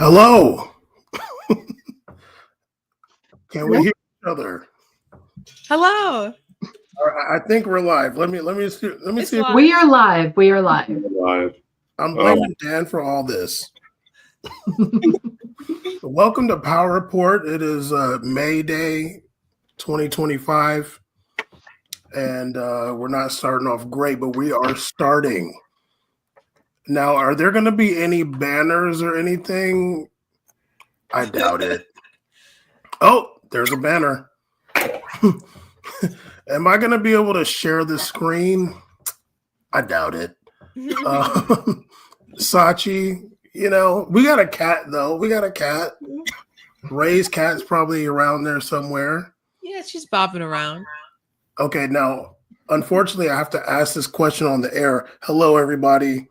Hello. Can we hear each other? Hello. I think we're live. Let me see. Live. We are live. I'm blaming Dan for all this. Welcome to Power Report. It is May Day 2025. And we're not starting off great, but we are starting. Now, are there going to be any banners or anything? I doubt it. Oh, there's a banner. Am I going to be able to share the screen? I doubt it. Sachi, we got a cat, though. We got a cat. Ray's cat's probably around there somewhere. Yeah, she's bopping around. Okay, now, unfortunately, I have to ask this question on the air. Hello, everybody.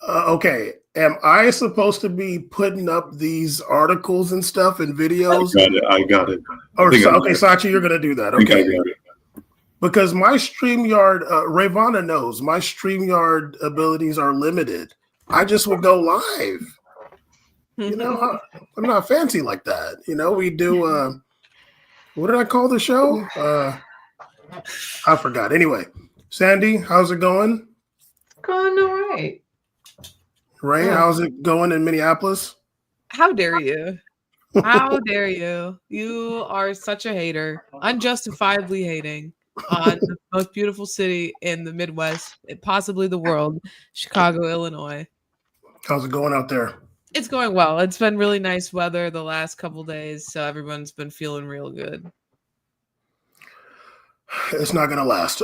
Okay, am I supposed to be putting up these articles and stuff and videos? I got it. Okay, Sachi, you're going to do that. Okay. Because my StreamYard, Ravana knows, my StreamYard abilities are limited. I just will go live. I'm not fancy like that. We do, what did I call the show? I forgot. Anyway, Sandy, how's it going? Going all right. Ray, how's it going in Minneapolis? How dare you? How dare you? You are such a hater, unjustifiably hating on the most beautiful city in the Midwest, possibly the world, Chicago, Illinois. How's it going out there? It's going well. It's been really nice weather the last couple days, so everyone's been feeling real good. It's not going to last.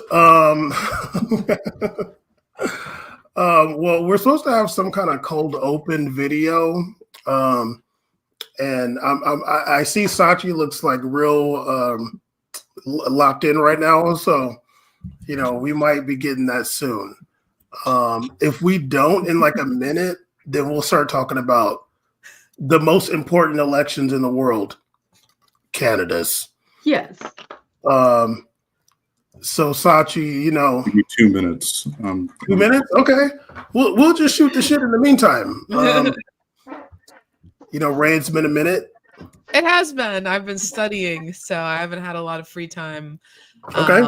Well, we're supposed to have some kind of cold open video, and I see Sachi looks like real locked in right now, so we might be getting that soon. If we don't in like a minute, then we'll start talking about the most important elections in the world, Canada's. Yes. So Sachi, Give me 2 minutes. 2 minutes? Okay. We'll just shoot the shit in the meantime. Ray, it's been a minute. It has been. I've been studying, so I haven't had a lot of free time. Okay.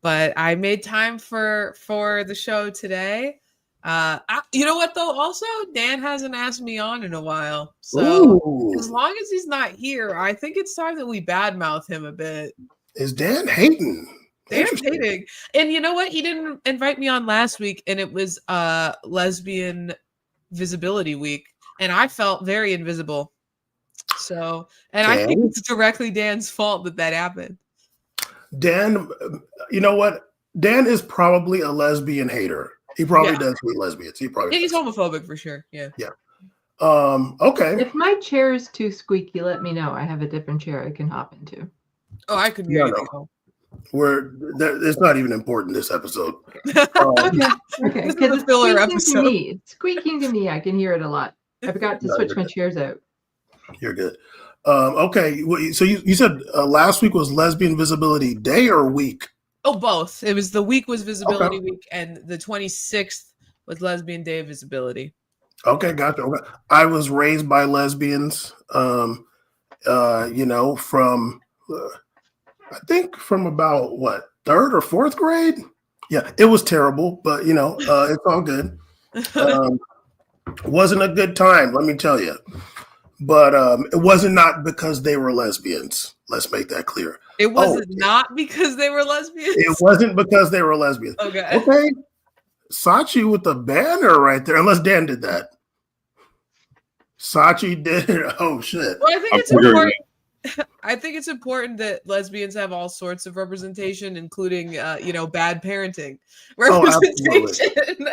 But I made time for the show today. You know what, though? Also, Dan hasn't asked me on in a while. So as long as he's not here, I think it's time that we badmouth him a bit. Is Dan hating? Dan's hating. And you know what? He didn't invite me on last week, and it was Lesbian Visibility Week, and I felt very invisible. So, and I think it's directly Dan's fault that happened. Dan, you know what? Dan is probably a lesbian hater. He probably does hate lesbians. He's homophobic for sure. Yeah. Yeah. Okay. If my chair is too squeaky, let me know. I have a different chair I can hop into. Oh, I could hear you. It's not even important this episode. Okay. Because it's filler episode. It's squeaking to me. I can hear it a lot. I forgot to switch my chairs out. You're good. Okay. So you said last week was Lesbian Visibility Day or week? Oh, both. It was the week was Visibility Week, and the 26th was Lesbian Day of Visibility. Okay, gotcha. Okay. I was raised by lesbians. From I think from about what, 3rd or 4th grade? Yeah, it was terrible, but it's all good. Wasn't a good time, let me tell you. But it wasn't not because they were lesbians. Let's make that clear. It wasn't not because they were lesbians? It wasn't because they were lesbians. Okay. Sachi with the banner right there, unless Dan did that. Sachi did it. Oh, shit. Well, I think it's important. I think it's important that lesbians have all sorts of representation, including, bad parenting representation.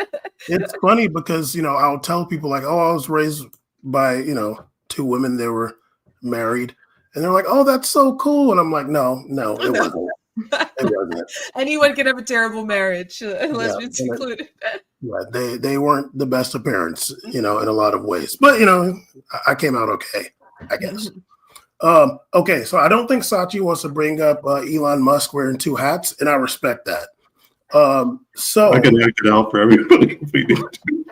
It's funny because, I'll tell people like, I was raised by, 2 women. They were married. And they're like, oh, that's so cool. And I'm like, no, it wasn't. It wasn't. Anyone can have a terrible marriage, lesbians included. Yeah, they weren't the best of parents, in a lot of ways. But, I came out okay, I guess. Okay, so I don't think Sachi wants to bring up Elon Musk wearing 2 hats, and I respect that. So I can act it out for everybody if we need to.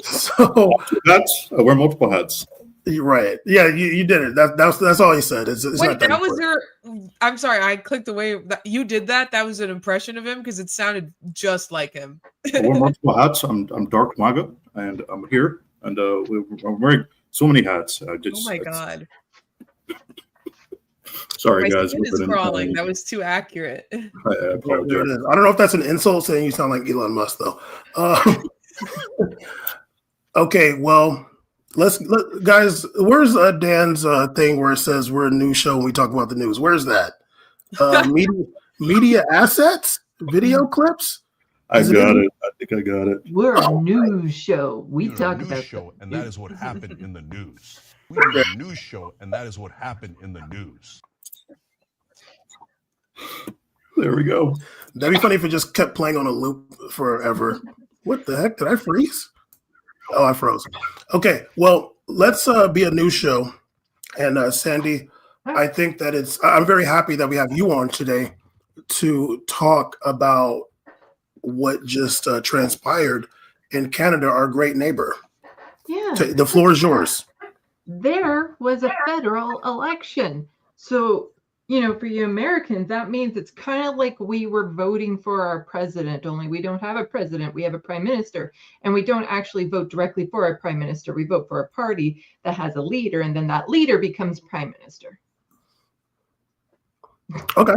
So hats. I wear multiple hats. you're right. Yeah, you did it. That's all he said. It's Wait, not that was important. your. I'm sorry, I clicked away. You did that. That was an impression of him because it sounded just like him. I wear multiple hats. I'm Dark Maga, and I'm here, and I'm wearing so many hats. Oh my god! Sorry, My guys. skin is crawling. That was too accurate. I There apologize. it is. I don't know if that's an insult saying you sound like Elon Musk, though. Okay, well, guys. Where's Dan's thing where it says we're a news show and we talk about the news? Where's that? Media assets, video clips. I got it. I think I got it. We're a news show. We We're talk a news about show, and that is what happened in the news. We're a news show, and that is what happened in the news. There we go. That'd be funny if it just kept playing on a loop forever. What the heck? Did I freeze? Oh, I froze. Okay, well, let's be a news show. And Sandy, I think that I'm very happy that we have you on today to talk about what just transpired in Canada, our great neighbor. Yeah. The floor is yours. There was a federal election. So, for you Americans, that means it's kind of like we were voting for our president, only we don't have a president, we have a prime minister. And we don't actually vote directly for a prime minister. We vote for a party that has a leader, and then that leader becomes prime minister. Okay.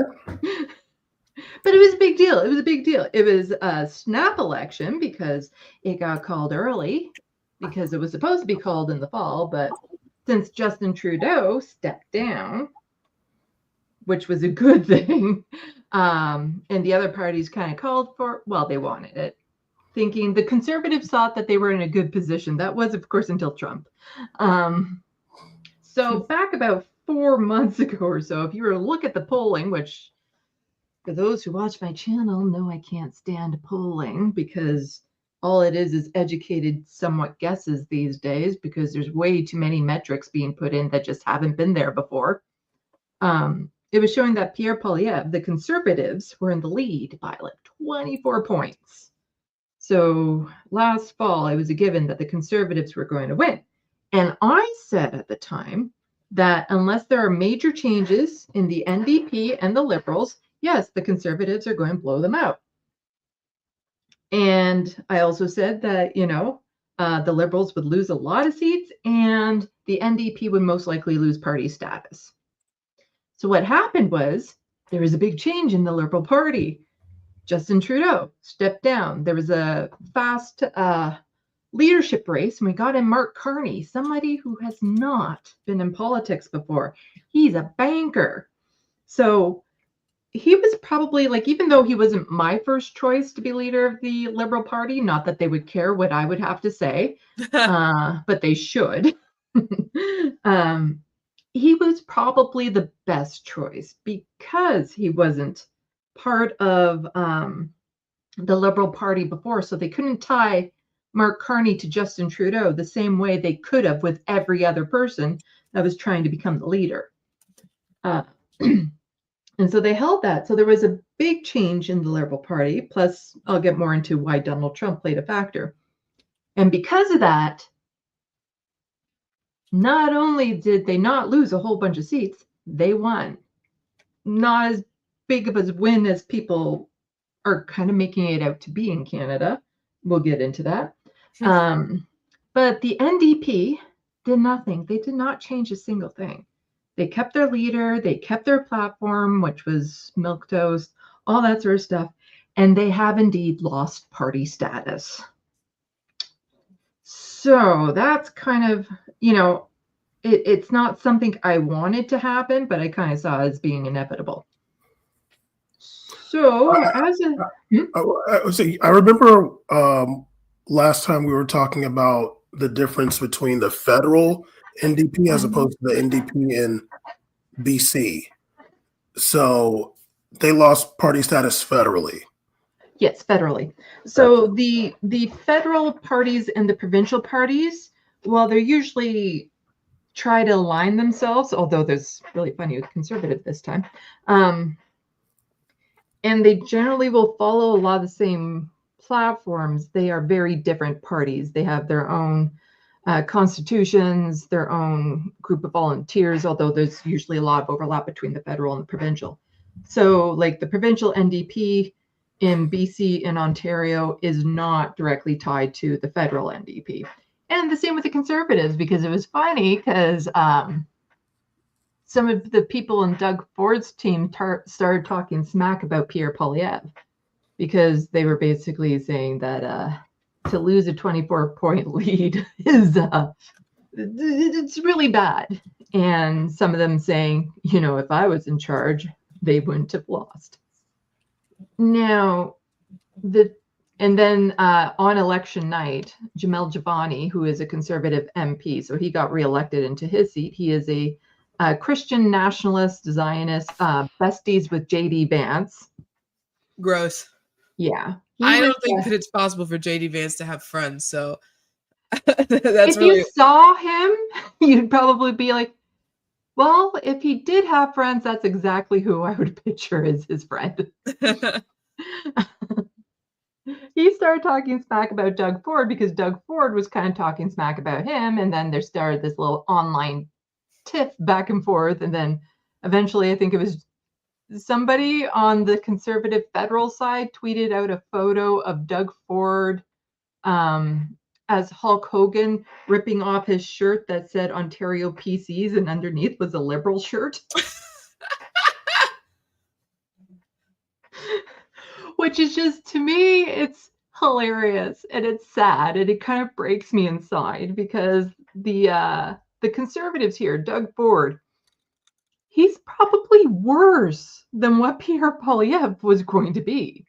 But it was a big deal. It was a big deal. It was a snap election because it got called early because it was supposed to be called in the fall. But since Justin Trudeau stepped down, which was a good thing, and the other parties kind of called for, well, they wanted it, thinking the Conservatives thought that they were in a good position. That was, of course, until Trump. So back about 4 months ago or so, if you were to look at the polling, which for those who watch my channel know I can't stand polling because all it is educated somewhat guesses these days because there's way too many metrics being put in that just haven't been there before. It was showing that Pierre Poilievre, the Conservatives, were in the lead by like 24 points. So last fall, it was a given that the Conservatives were going to win. And I said at the time that unless there are major changes in the NDP and the Liberals, yes, the Conservatives are going to blow them out. And I also said that, the Liberals would lose a lot of seats and the NDP would most likely lose party status. So what happened was there was a big change in the Liberal Party. Justin Trudeau stepped down. There was a fast leadership race, and we got in Mark Carney, somebody who has not been in politics before. He's a banker. So he was probably even though he wasn't my first choice to be leader of the Liberal Party, not that they would care what I would have to say, but they should. He was probably the best choice because he wasn't part of the Liberal Party before. So they couldn't tie Mark Carney to Justin Trudeau the same way they could have with every other person that was trying to become the leader. And so they held that. So there was a big change in the Liberal Party. Plus, I'll get more into why Donald Trump played a factor. And because of that, not only did they not lose a whole bunch of seats, they won. Not as big of a win as people are kind of making it out to be in Canada. We'll get into that. But the NDP did nothing. They did not change a single thing. They kept their leader. They kept their platform, which was milquetoast, all that sort of stuff. And they have indeed lost party status. So that's kind of, it's not something I wanted to happen, but I kind of saw as being inevitable. So I remember last time we were talking about the difference between the federal NDP as opposed to the NDP in BC. So they lost party status federally. Yes, federally. So the federal parties and the provincial parties, well, they're usually try to align themselves, although there's really funny with Conservative this time. And they generally will follow a lot of the same platforms, they are very different parties. They have their own constitutions, their own group of volunteers, although there's usually a lot of overlap between the federal and the provincial. So like the provincial NDP in BC and Ontario is not directly tied to the federal NDP. And the same with the Conservatives, because it was funny because some of the people in Doug Ford's team started talking smack about Pierre Poilievre, because they were basically saying that to lose a 24-point lead is it's really bad. And some of them saying, you know, if I was in charge, they wouldn't have lost. Now, and then on election night, Jamel Javani, who is a Conservative MP, so he got reelected into his seat. He is a Christian nationalist, Zionist, besties with J.D. Vance. Gross. Yeah. I don't think that it's possible for J.D. Vance to have friends, so that's if really... you saw him, you'd probably be like, well, if he did have friends, that's exactly who I would picture as his friend. He started talking smack about Doug Ford because Doug Ford was kind of talking smack about him, and then there started this little online tiff back and forth, and then eventually I think it was somebody on the Conservative federal side tweeted out a photo of Doug Ford as Hulk Hogan ripping off his shirt that said Ontario PCs, and underneath was a Liberal shirt. Which is just, to me, it's hilarious and it's sad and it kind of breaks me inside, because the Conservatives here, Doug Ford, he's probably worse than what Pierre Poilievre was going to be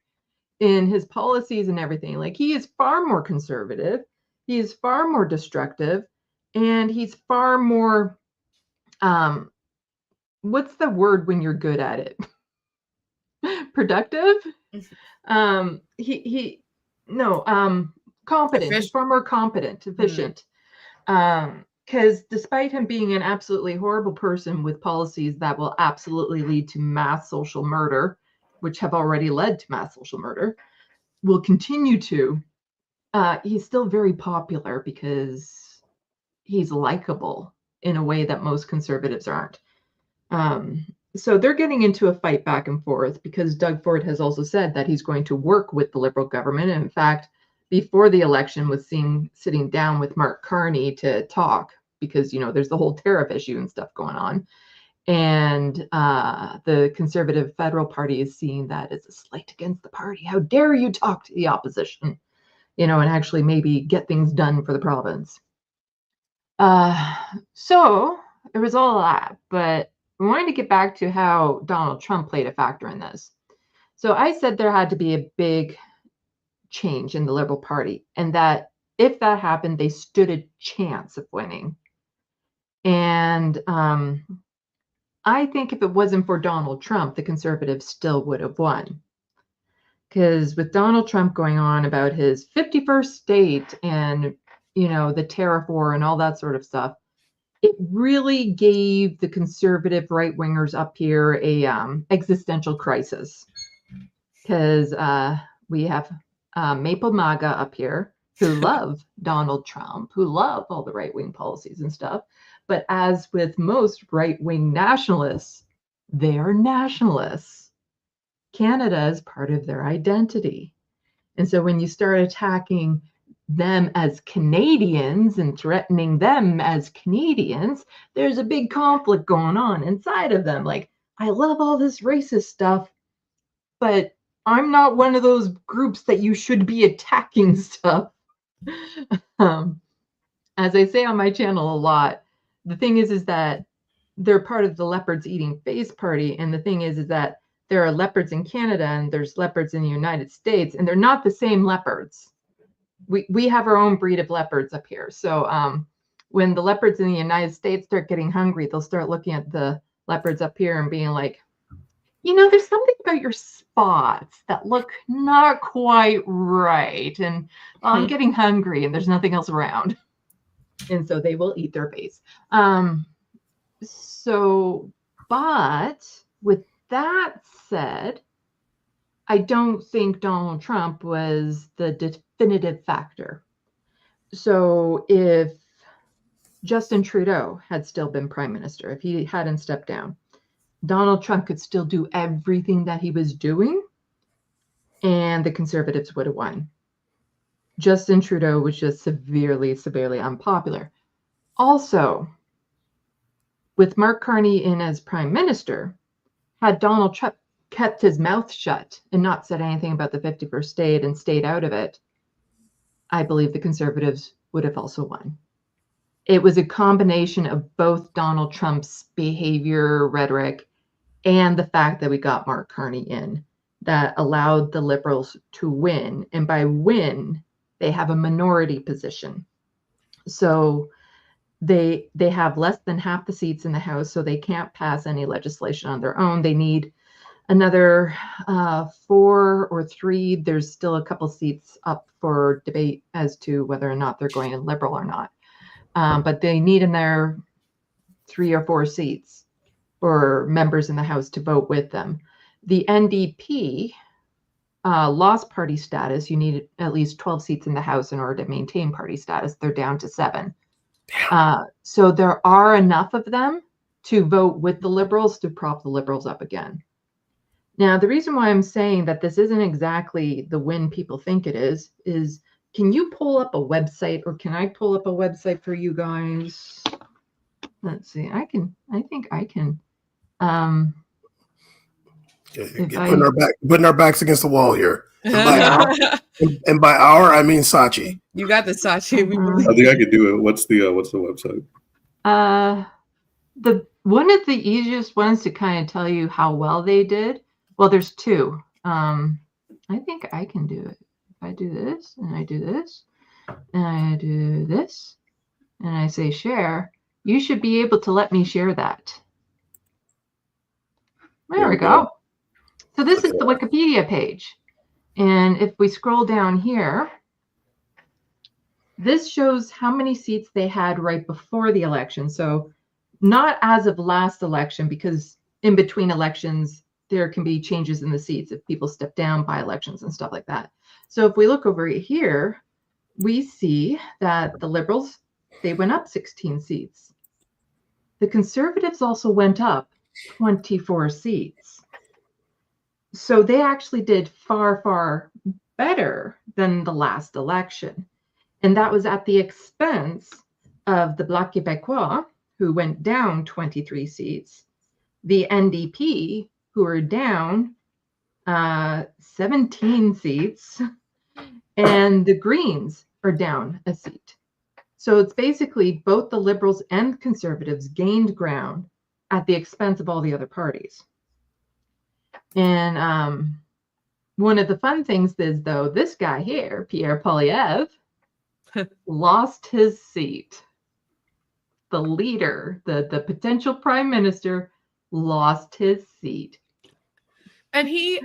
in his policies and everything. Like, he is far more conservative, he is far more destructive, and he's far more what's the word when you're good at it? Productive? Competent. He's far more competent, efficient. Because despite him being an absolutely horrible person with policies that will absolutely lead to mass social murder, which have already led to mass social murder, will continue to, he's still very popular because he's likable in a way that most conservatives aren't. So they're getting into a fight back and forth, because Doug Ford has also said that he's going to work with the Liberal government. And in fact, before the election was sitting down with Mark Carney to talk, because, you know, there's the whole tariff issue and stuff going on. And the Conservative Federal Party is seeing that as a slight against the party. How dare you talk to the opposition, you know, and actually maybe get things done for the province. So there was all that, but I wanted to get back to how Donald Trump played a factor in this. So I said there had to be a big change in the Liberal Party, and that if that happened, they stood a chance of winning. And I think if it wasn't for Donald Trump, the Conservatives still would have won. Because with Donald Trump going on about his 51st state and, you know, the tariff war and all that sort of stuff, it really gave the conservative right-wingers up here a existential crisis. Because we have Maple MAGA up here who love Donald Trump, who love all the right-wing policies and stuff. But as with most right-wing nationalists, they are nationalists. Canada is part of their identity. And so when you start attacking them as Canadians and threatening them as Canadians, there's a big conflict going on inside of them. Like, I love all this racist stuff, but I'm not one of those groups that you should be attacking stuff. As I say on my channel a lot, the thing is that they're part of the leopards eating face party. And the thing is that there are leopards in Canada and there's leopards in the United States, and they're not the same leopards. We have our own breed of leopards up here. So when the leopards in the United States start getting hungry, they'll start looking at the leopards up here and being like, you know, there's something about your spots that look not quite right. And I'm getting hungry and there's nothing else around. And so they will eat their face. But with that said, I don't think Donald Trump was the definitive factor. So if Justin Trudeau had still been prime minister, if he hadn't stepped down, Donald Trump could still do everything that he was doing, and the Conservatives would have won. Justin Trudeau was just severely, severely unpopular. Also, with Mark Carney in as prime minister, had Donald Trump kept his mouth shut and not said anything about the 51st state and stayed out of it, I believe the Conservatives would have also won. It was a combination of both Donald Trump's behavior, rhetoric, and the fact that we got Mark Carney in that allowed the Liberals to win. And by win, they have a minority position. So they have less than half the seats in the House, so they can't pass any legislation on their own. They need another 4 or 3. There's still a couple seats up for debate as to whether or not they're going Liberal or not. But they need in their 3 or 4 seats or members in the House to vote with them. The NDP lost party status. You need at least 12 seats in the House in order to maintain party status. They're down to 7. So there are enough of them to vote with the Liberals to prop the Liberals up again. Now, the reason why I'm saying that this isn't exactly the win people think it is can you pull up a website, or can I pull up a website for you guys? Let's see. I think I can. Putting our backs against the wall here. And by our, I mean Sachi. You got the Sachi. I think I could do it. What's the website? The one of the easiest ones to kind of tell you how well they did. Well, there's 2. I think I can do it. If I do this, and I do this, and I do this, and I say share, you should be able to let me share that. There we go. So this is the Wikipedia page. And if we scroll down here, this shows how many seats they had right before the election. So not as of last election, because in between elections, there can be changes in the seats if people step down by elections and stuff like that. So if we look over here, we see that the Liberals, they went up 16 seats. The Conservatives also went up 24 seats. So they actually did far, far better than the last election. And that was at the expense of the Bloc Québécois, who went down 23 seats, the NDP, who are down 17 seats, and the Greens are down a seat. So it's basically both the Liberals and Conservatives gained ground at the expense of all the other parties. And one of the fun things is, though, this guy here, Pierre Poilievre, lost his seat. The leader, the potential prime minister, lost his seat. And he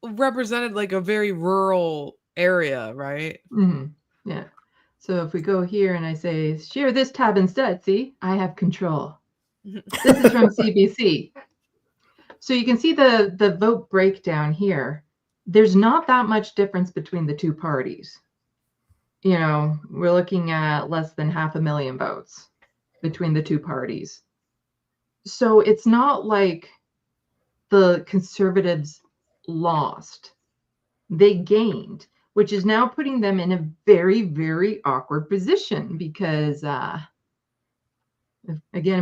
represented like a very rural area, right? Mm-hmm. Yeah. So if we go here and I say, share this tab instead, see, I have control. This is from CBC. So you can see the vote breakdown here. There's not that much difference between the two parties. You know, we're looking at less than 500,000 votes between the two parties. So it's not like the Conservatives lost. They gained, which is now putting them in a very, very awkward position because, again,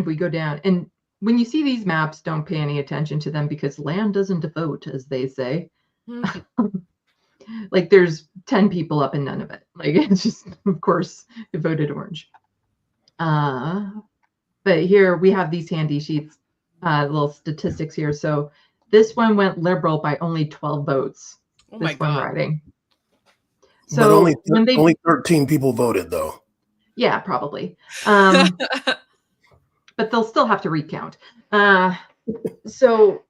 if we go down, and when you see these maps, don't pay any attention to them because land doesn't vote, as they say. Like there's 10 people up and none of it. Like it's just, of course, it voted orange. But here we have these handy sheets, little statistics here. So this one went Liberal by only 12 votes. Oh my God. Riding. So but only 13 people voted, though. Yeah, probably. But they'll still have to recount. So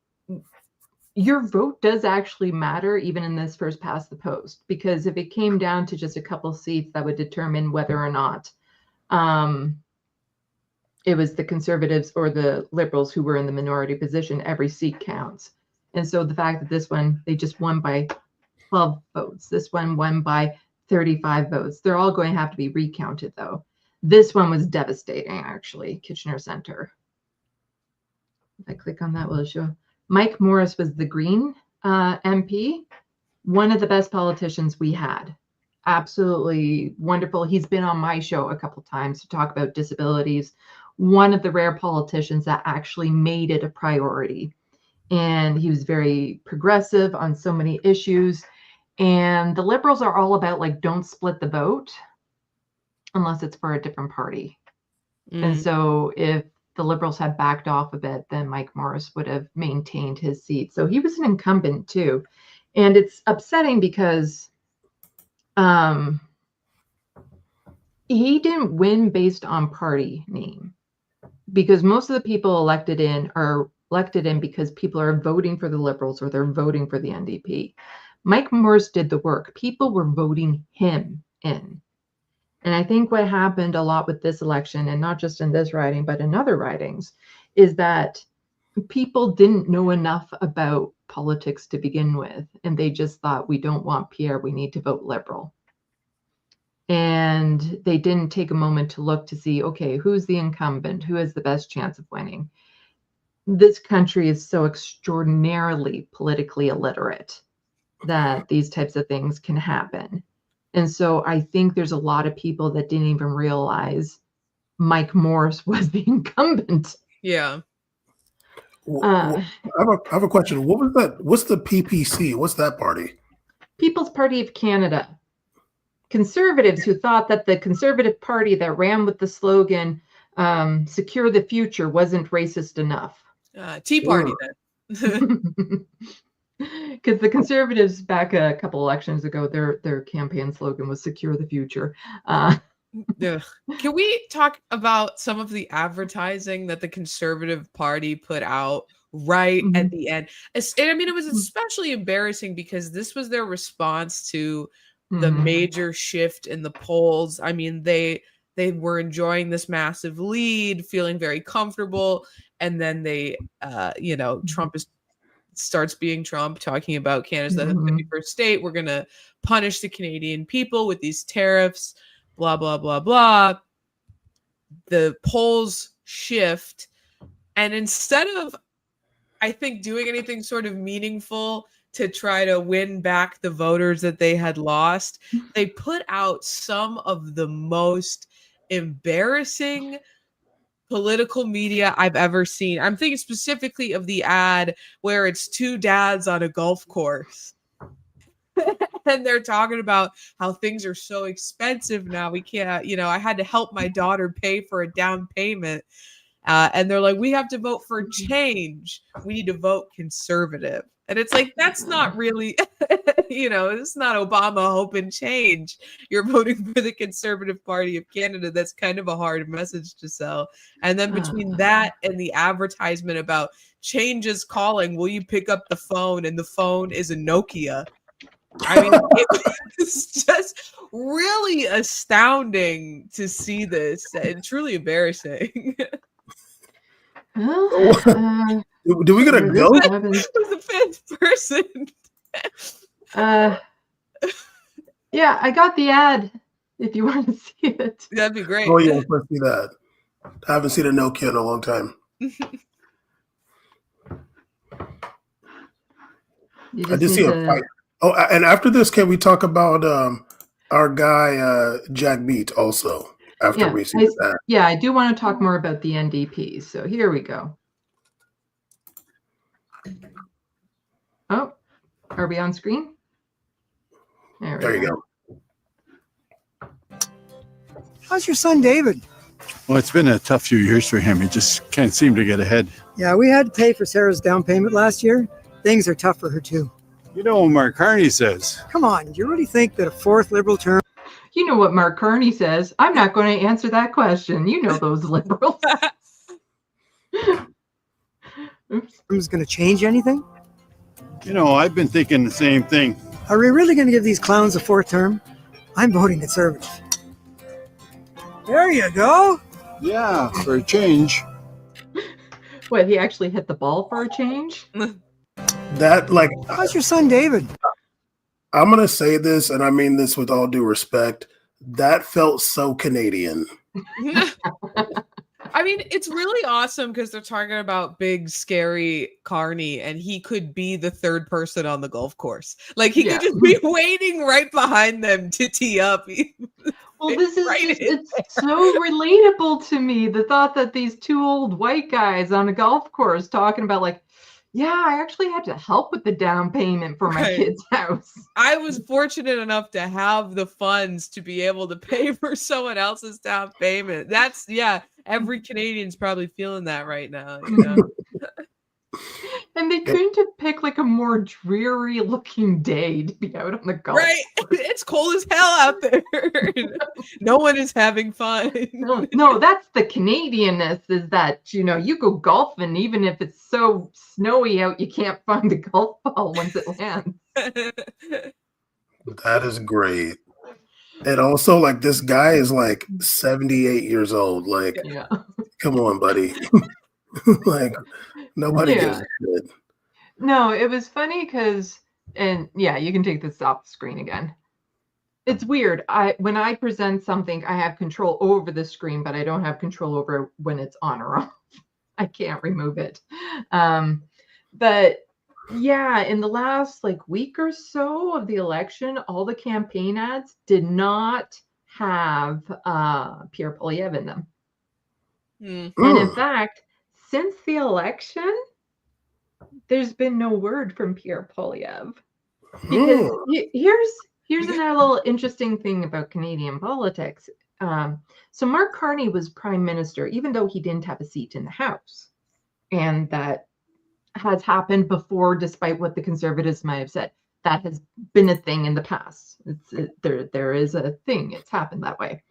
your vote does actually matter even in this first past the post, because if it came down to just a couple seats, that would determine whether or not it was the Conservatives or the Liberals who were in the minority position. Every seat counts. And so the fact that this one, they just won by 12 votes. This one won by 35 votes. They're all going to have to be recounted, though. This one was devastating, actually, Kitchener Center. If I click on that, will it show? Mike Morris was the Green MP, one of the best politicians we had. Absolutely wonderful. He's been on my show a couple times to talk about disabilities. One of the rare politicians that actually made it a priority. And he was very progressive on so many issues. And the Liberals are all about, like, don't split the vote unless it's for a different party. And so if the Liberals had backed off a bit, then Mike Morris would have maintained his seat. So he was an incumbent too. And it's upsetting because he didn't win based on party name, because most of the people elected in are elected in because people are voting for the Liberals or they're voting for the NDP. Mike Morris did the work. People were voting him in. And I think what happened a lot with this election, and not just in this riding, but in other ridings, is that people didn't know enough about politics to begin with. And they just thought, we don't want Pierre, we need to vote Liberal. And they didn't take a moment to look to see, okay, who's the incumbent? Who has the best chance of winning? This country is so extraordinarily politically illiterate that these types of things can happen. And so I think there's a lot of people that didn't even realize Mike Morris was the incumbent. Yeah. I have a question. What was that? What's the PPC? What's that party? People's Party of Canada. Conservatives who thought that the Conservative Party that ran with the slogan, secure the future, wasn't racist enough. Tea Party then. Because the Conservatives back a couple elections ago, their campaign slogan was "Secure the Future." Can we talk about some of the advertising that the Conservative Party put out right at the end? And I mean, it was especially embarrassing because this was their response to the major shift in the polls. I mean, they were enjoying this massive lead, feeling very comfortable, and then they, Trump starts being Trump, talking about Canada's the 51st state. We're going to punish the Canadian people with these tariffs, blah, blah, blah, blah. The polls shift. And instead of, I think, doing anything sort of meaningful to try to win back the voters that they had lost, they put out some of the most embarrassing political media I've ever seen. I'm thinking specifically of the ad where it's two dads on a golf course. And they're talking about how things are so expensive now. We can't, I had to help my daughter pay for a down payment. And they're like, we have to vote for change. We need to vote conservative. And it's like, that's not really, it's not Obama hoping change. You're voting for the Conservative Party of Canada. That's kind of a hard message to sell. And then between that and the advertisement about change is calling, will you pick up the phone? And the phone is a Nokia. I mean, it's just really astounding to see this and truly embarrassing. Well, do we get a ghost? Who's the fifth person? Yeah, I got the ad. If you want to see it, That'd be great. Oh yeah, let's see that. I haven't seen a Nokia in a long time. I did see a fight. Oh, and after this, can we talk about our guy Jack Beat also? After we see that, yeah, I do want to talk more about the NDP. So here we go. Oh, are we on screen? There you go. How's your son, David? Well, it's been a tough few years for him. He just can't seem to get ahead. Yeah, we had to pay for Sarah's down payment last year. Things are tough for her, too. You know what Mark Carney says. Come on, do you really think that a fourth Liberal term... You know what Mark Carney says. I'm not going to answer that question. You know those Liberals. is going to change anything? You know, I've been thinking the same thing. Are we really going to give these clowns a fourth term? I'm voting Conservative. There you go. Yeah, for a change. What, he actually hit the ball for a change? That, like, How's your son, David? I'm going to say this, and I mean this with all due respect. That felt so Canadian. I mean, it's really awesome because they're talking about big, scary Carney, and he could be the third person on the golf course. Like, he could just be waiting right behind them to tee up. Well, this is it's so relatable to me. The thought that these two old white guys on a golf course talking about, like, yeah, I actually had to help with the down payment for my kid's house. I was fortunate enough to have the funds to be able to pay for someone else's down payment. That's, every Canadian's probably feeling that right now, you know. And they couldn't have picked like a more dreary looking day to be out on the golf course. It's cold as hell out there. No one is having fun. No, that's the Canadianness, is that, you know, you go golfing even if it's so snowy out, you can't find the golf ball once it lands. That is great. And also, like, this guy is like 78 years old. Like, come on, buddy. Like, nobody gives a shit. No, it was funny because, and you can take this off the screen again. It's weird. When I present something, I have control over the screen, but I don't have control over when it's on or off. I can't remove it. But in the last week or so of the election, all the campaign ads did not have Pierre Poilievre in them. And in fact, since the election, there's been no word from Pierre Poilievre. Because here's another little interesting thing about Canadian politics. So Mark Carney was prime minister, even though he didn't have a seat in the House. And that has happened before, despite what the Conservatives might have said. That has been a thing in the past. There is a thing. It's happened that way.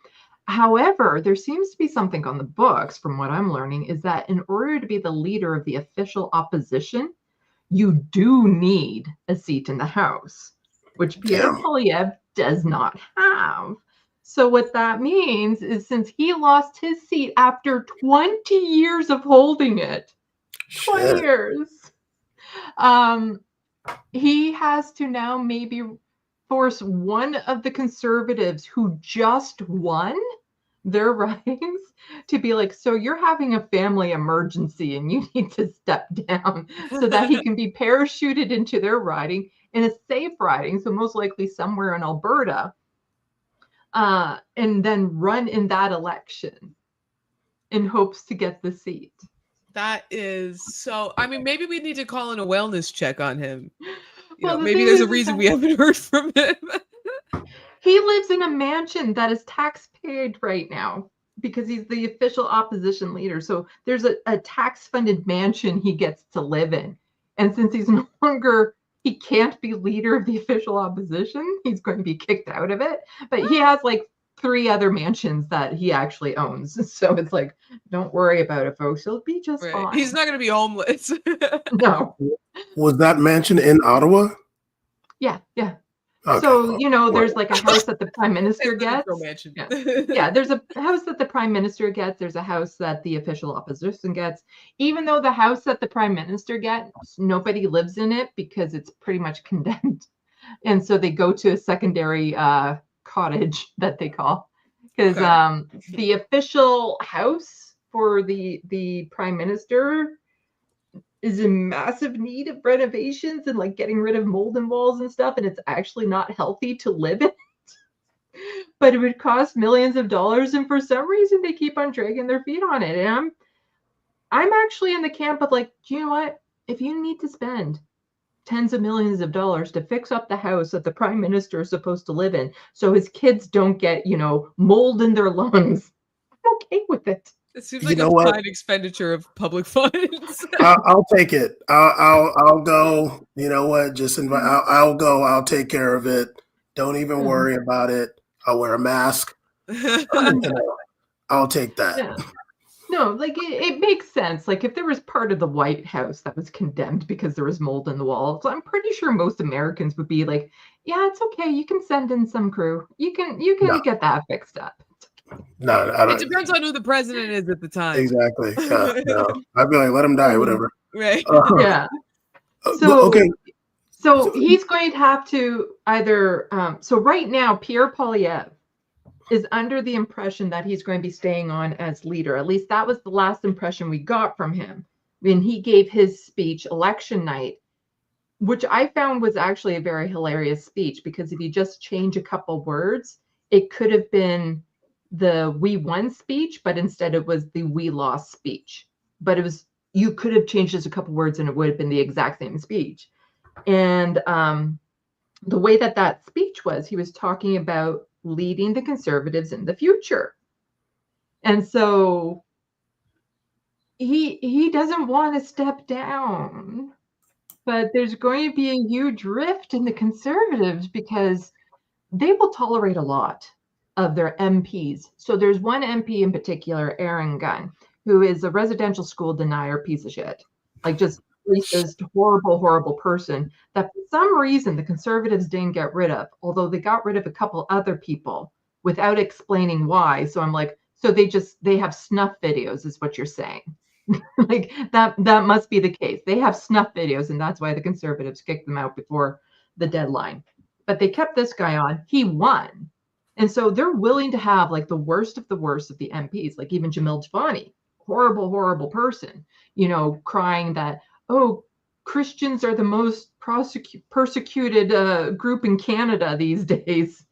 However, there seems to be something on the books, from what I'm learning, is that in order to be the leader of the official opposition, you do need a seat in the House, which Pierre Poilievre does not have. So what that means is, since he lost his seat after 20 years of holding it, 20 years, he has to now maybe force one of the Conservatives who just won their ridings to be like, so you're having a family emergency and you need to step down, so that he can be parachuted into their riding in a safe riding, so most likely somewhere in Alberta, and then run in that election in hopes to get the seat. That is so, I mean, maybe we need to call in a wellness check on him. Well, maybe there's a reason we haven't heard from him. He lives in a mansion that is tax paid right now because he's the official opposition leader. So there's a tax funded mansion he gets to live in. And since he's no longer, he can't be leader of the official opposition, he's going to be kicked out of it. But he has 3 other mansions that he actually owns. So it's like, don't worry about it, folks. He'll be just fine. He's not going to be homeless. No. Was that mansion in Ottawa? Yeah. Okay. So, there's a house that the prime minister gets. Yeah, there's a house that the prime minister gets. There's a house that the official opposition gets. Even though the house that the prime minister gets, nobody lives in it because it's pretty much condemned. And so they go to a secondary cottage that they call, because the official house for the prime minister is in massive need of renovations and getting rid of mold and walls and stuff, and it's actually not healthy to live in it. But it would cost millions of dollars, and for some reason they keep on dragging their feet on it. And I'm actually in the camp of do you know what? If you need to spend tens of millions of dollars to fix up the house that the prime minister is supposed to live in, so his kids don't get, mold in their lungs, I'm okay with it. It seems like a fine expenditure of public funds. I'll take it. I'll go. You know what? Just invite. I'll go. I'll take care of it. Don't even worry about it. I'll wear a mask. I'll take that. Yeah. No, it makes sense. If there was part of the White House that was condemned because there was mold in the walls, I'm pretty sure most Americans would be like, yeah, it's okay. You can send in some crew. You can get that fixed up. No, I don't. It depends on who the president is at the time. Exactly. No. I'd be like, let him die, whatever. Right. Yeah. So, okay. so he's going to have to either. So right now, Pierre Poilievre is under the impression that he's going to be staying on as leader. At least that was the last impression we got from him when he gave his speech election night, which I found was actually a very hilarious speech, because if you just change a couple words, it could have been the "we won" speech, but instead it was the "we lost" speech. But it was, you could have changed just a couple words and it would have been the exact same speech. And the way that speech was, he was talking about leading the Conservatives in the future. And so he doesn't want to step down, but there's going to be a huge rift in the Conservatives because they will tolerate a lot of their MPs. So there's one MP in particular, Aaron Gunn, who is a residential school denier piece of shit. Like, just racist, horrible, horrible person that for some reason the Conservatives didn't get rid of, although they got rid of a couple other people without explaining why. So I'm like, so they have snuff videos is what you're saying. Like that must be the case. They have snuff videos, and that's why the Conservatives kicked them out before the deadline. But they kept this guy on. He won. And so they're willing to have like the worst of the MPs, like even Jamil Jafani, horrible, horrible person, crying that, oh, Christians are the most persecuted group in Canada these days,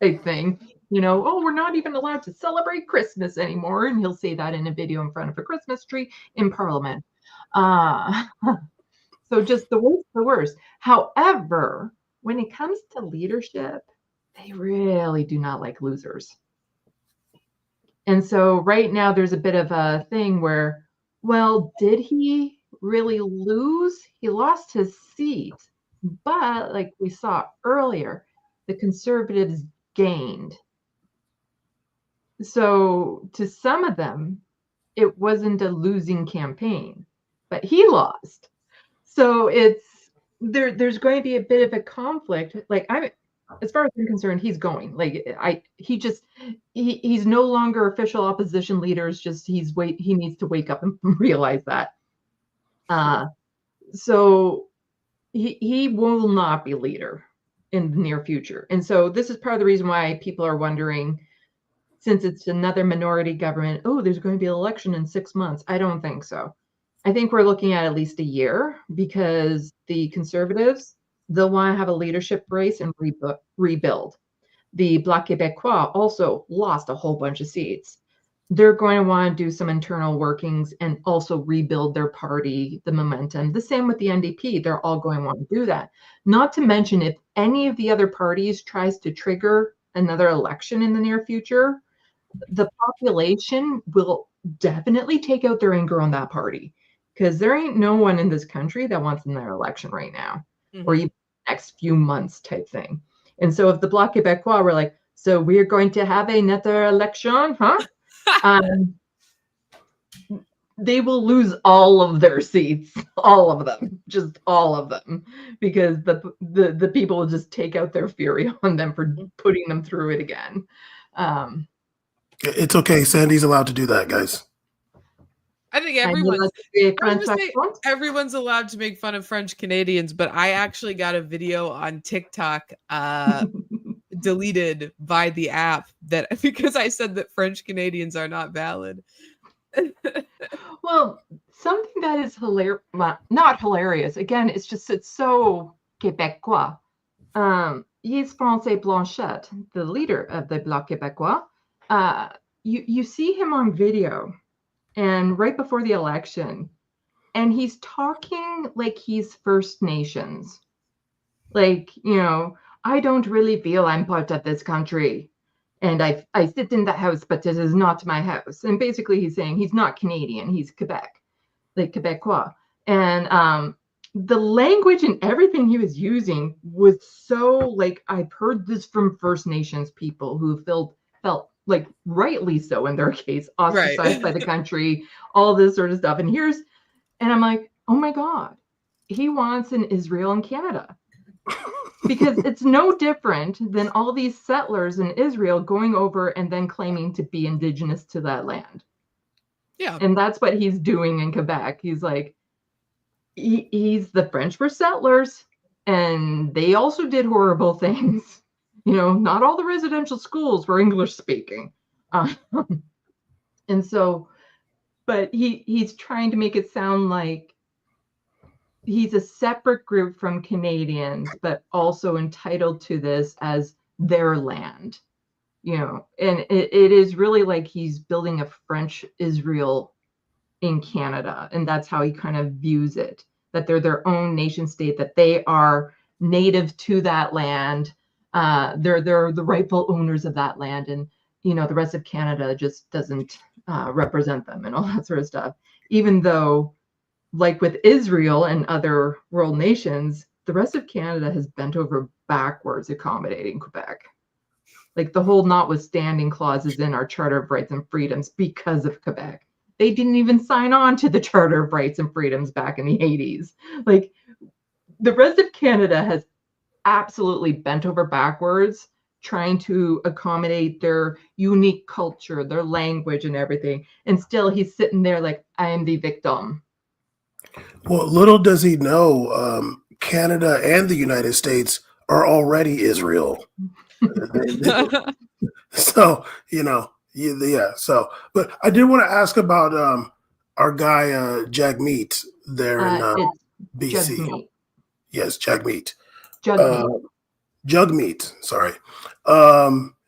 type thing. Oh, we're not even allowed to celebrate Christmas anymore. And he'll say that in a video in front of a Christmas tree in Parliament. So just the worst. However, when it comes to leadership, they really do not like losers. And so right now there's a bit of a thing where, well, did he really lose? He lost his seat, but like we saw earlier, the Conservatives gained. So to some of them, it wasn't a losing campaign, but he lost. So there's going to be a bit of a conflict. Like, as far as I'm concerned, he's going. Like, he's no longer official opposition leader. It's just he needs to wake up and realize that. So he will not be leader in the near future. And so this is part of the reason why people are wondering, since it's another minority government, oh, there's going to be an election in 6 months. I don't think so. I think we're looking at least a year, because the Conservatives, they'll want to have a leadership race and rebuild. The Bloc Québécois also lost a whole bunch of seats. They're going to want to do some internal workings and also rebuild their party, the momentum. The same with the NDP. They're all going to want to do that. Not to mention, if any of the other parties tries to trigger another election in the near future, the population will definitely take out their anger on that party, because there ain't no one in this country that wants another election right now, or even next few months type thing. And so if the Bloc Québécois were like, so we're going to have another election, huh? They will lose all of their seats, all of them, just all of them, because the people will just take out their fury on them for putting them through it again. It's okay. Sandy's allowed to do that, guys. I think everyone's allowed to make fun of French Canadians, but I actually got a video on TikTok deleted by the app because I said that French Canadians are not valid. Well, something that is hilarious, not hilarious. Again, it's so Québécois. Yves François Blanchet, the leader of the Bloc Québécois, you see him on video, and right before the election, and he's talking like he's First Nations. Like, I don't really feel I'm part of this country, and I sit in the house, but it is not my house. And basically he's saying he's not Canadian, he's Quebec, like Québécois. And the language and everything he was using was so, like, I've heard this from First Nations people who felt like, rightly so in their case, ostracized by the country, all this sort of stuff. And I'm like, oh my God, he wants an Israel in Canada. Because it's no different than all these settlers in Israel going over and then claiming to be indigenous to that land. Yeah. And that's what he's doing in Quebec. He's like, he's the French were settlers, and they also did horrible things. Not all the residential schools were English speaking. And so, but he's trying to make it sound like he's a separate group from Canadians, but also entitled to this as their land. And it is really like he's building a French Israel in Canada. And that's how he kind of views it, that they're their own nation state, that they are native to that land. They're the rightful owners of that land. And, the rest of Canada just doesn't represent them and all that sort of stuff. Even though, like with Israel and other world nations, the rest of Canada has bent over backwards accommodating Quebec. Like the whole notwithstanding clauses in our Charter of Rights and Freedoms because of Quebec. They didn't even sign on to the Charter of Rights and Freedoms back in the 80s. Like the rest of Canada has absolutely bent over backwards trying to accommodate their unique culture, their language and everything. And still he's sitting there like, I am the victim. Well, little does he know, Canada and the United States are already Israel. So, yeah. So, but I did want to ask about our guy, Jagmeet there in BC. Jagmeet. Yes, Jagmeet. Jagmeet. Sorry.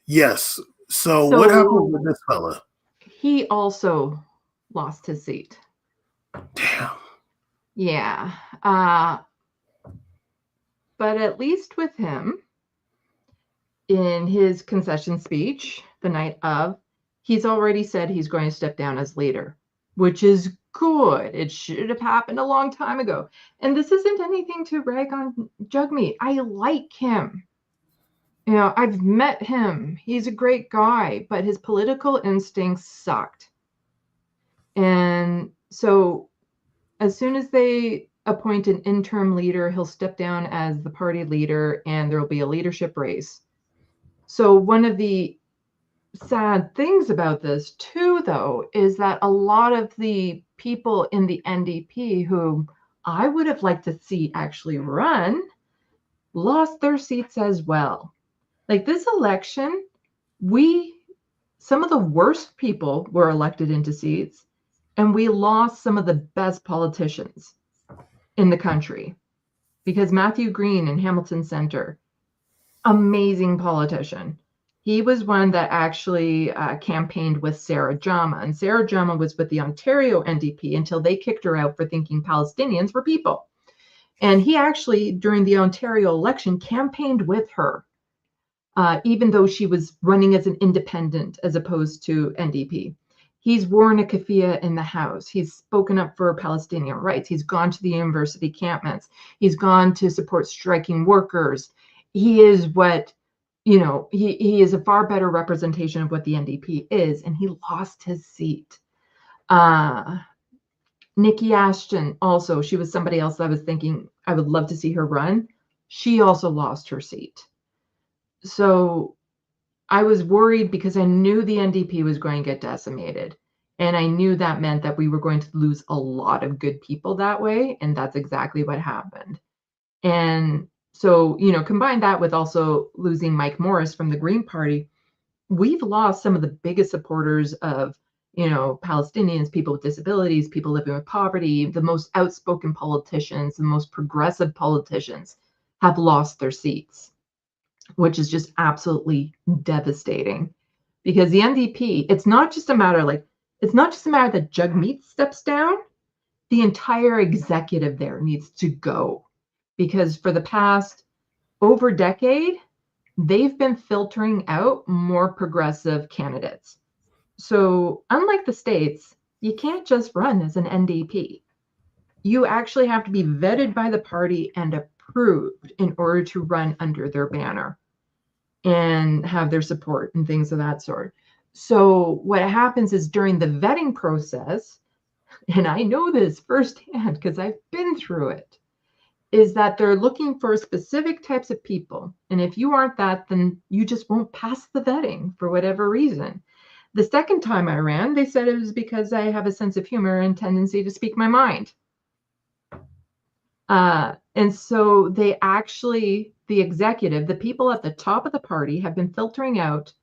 Yes. So what happened with this fella? He also lost his seat. Damn. Yeah. But at least with him, in his concession speech the night of, he's already said he's going to step down as leader, which is good. It should have happened a long time ago. And this isn't anything to rag on Jagmeet. I like him. I've met him. He's a great guy, but his political instincts sucked. And so as soon as they appoint an interim leader, he'll step down as the party leader and there will be a leadership race. So one of the sad things about this too, though, is that a lot of the people in the NDP who I would have liked to see actually run lost their seats as well. Like this election, some of the worst people were elected into seats, and we lost some of the best politicians in the country. Because Matthew Green in Hamilton Center, amazing politician. He was one that actually campaigned with Sarah Jama. And Sarah Jama was with the Ontario NDP until they kicked her out for thinking Palestinians were people. And he actually, during the Ontario election, campaigned with her, even though she was running as an independent as opposed to NDP. He's worn a keffiyeh in the House. He's spoken up for Palestinian rights. He's gone to the university campments. He's gone to support striking workers. He is what, he is a far better representation of what the NDP is, and he lost his seat. Nikki Ashton also, she was somebody else I was thinking I would love to see her run. She also lost her seat. So I was worried because I knew the NDP was going to get decimated. And I knew that meant that we were going to lose a lot of good people that way. And that's exactly what happened. And so, combine that with also losing Mike Morris from the Green Party, we've lost some of the biggest supporters of, Palestinians, people with disabilities, people living with poverty. The most outspoken politicians, the most progressive politicians have lost their seats, which is just absolutely devastating. Because the NDP, it's not just a matter that Jagmeet steps down. The entire executive there needs to go. Because for the past over a decade, they've been filtering out more progressive candidates. So unlike the States, you can't just run as an NDP. You actually have to be vetted by the party and approved in order to run under their banner and have their support and things of that sort. So what happens is during the vetting process, and I know this firsthand because I've been through it, is that they're looking for specific types of people. And if you aren't that, then you just won't pass the vetting for whatever reason. The second time I ran, they said it was because I have a sense of humor and tendency to speak my mind. And so they actually, the executive, the people at the top of the party have been filtering out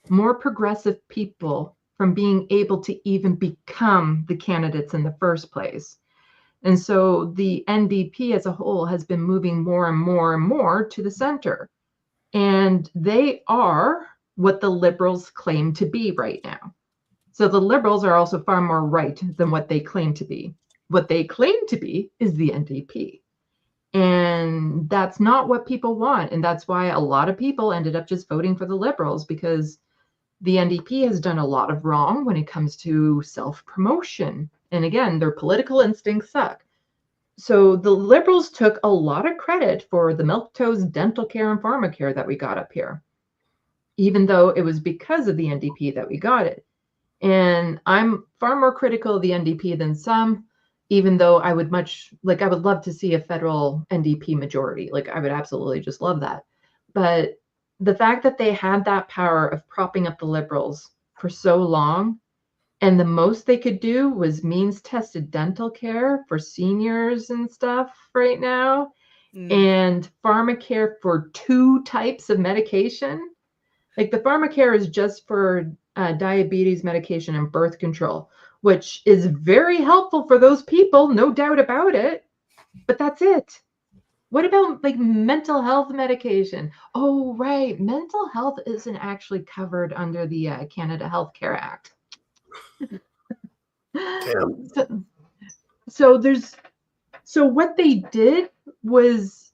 more progressive people from being able to even become the candidates in the first place. And so the NDP as a whole has been moving more and more and more to the center. And they are what the Liberals claim to be right now. So the Liberals are also far more right than what they claim to be. What they claim to be is the NDP. And that's not what people want. And that's why a lot of people ended up just voting for the Liberals, because the NDP has done a lot of wrong when it comes to self-promotion. And again, their political instincts suck. So the Liberals took a lot of credit for the milquetoast dental care and pharmacare that we got up here, even though it was because of the NDP that we got it. And I'm far more critical of the NDP than some, even though I would love to see a federal NDP majority. Like, I would absolutely just love that. But the fact that they had that power of propping up the Liberals for so long, and the most they could do was means-tested dental care for seniors and stuff right now, and pharmacare for 2 types of medication. Like, the pharmacare is just for diabetes medication and birth control, which is very helpful for those people, no doubt about it. But that's it. What about like mental health medication? Oh, right. Mental health isn't actually covered under the Canada Health Care Act. Damn. So what they did was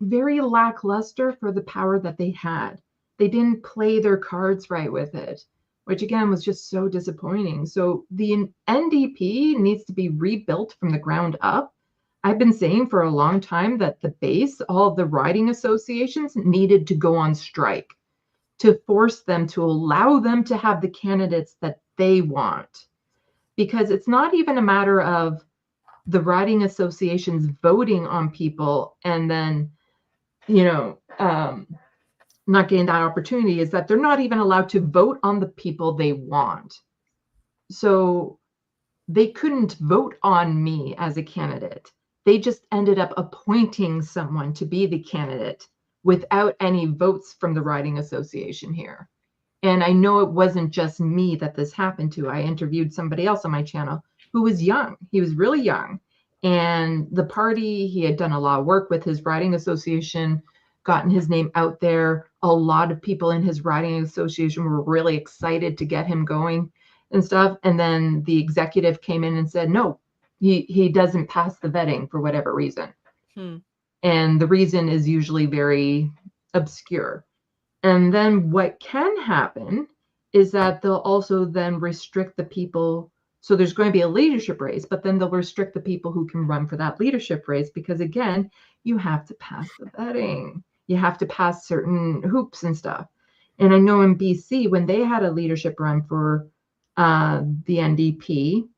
very lackluster for the power that they had. They didn't play their cards right with it, which again was just so disappointing. So the NDP needs to be rebuilt from the ground up. I've been saying for a long time that the base, all of the riding associations, needed to go on strike to force them, to allow them to have the candidates that they want. Because it's not even a matter of the riding associations voting on people and then, not getting that opportunity, is that they're not even allowed to vote on the people they want. So they couldn't vote on me as a candidate. They just ended up appointing someone to be the candidate without any votes from the riding association here. And I know it wasn't just me that this happened to. I interviewed somebody else on my channel who was young. He was really young. And the party, he had done a lot of work with his riding association, gotten his name out there. A lot of people in his riding association were really excited to get him going and stuff. And then the executive came in and said, no, he doesn't pass the vetting for whatever reason. And the reason is usually very obscure. And then what can happen is that they'll also then restrict the people. So there's going to be a leadership race, but then they'll restrict the people who can run for that leadership race, because again, you have to pass the vetting. You have to pass certain hoops and stuff. And I know in BC, when they had a leadership run for the NDP,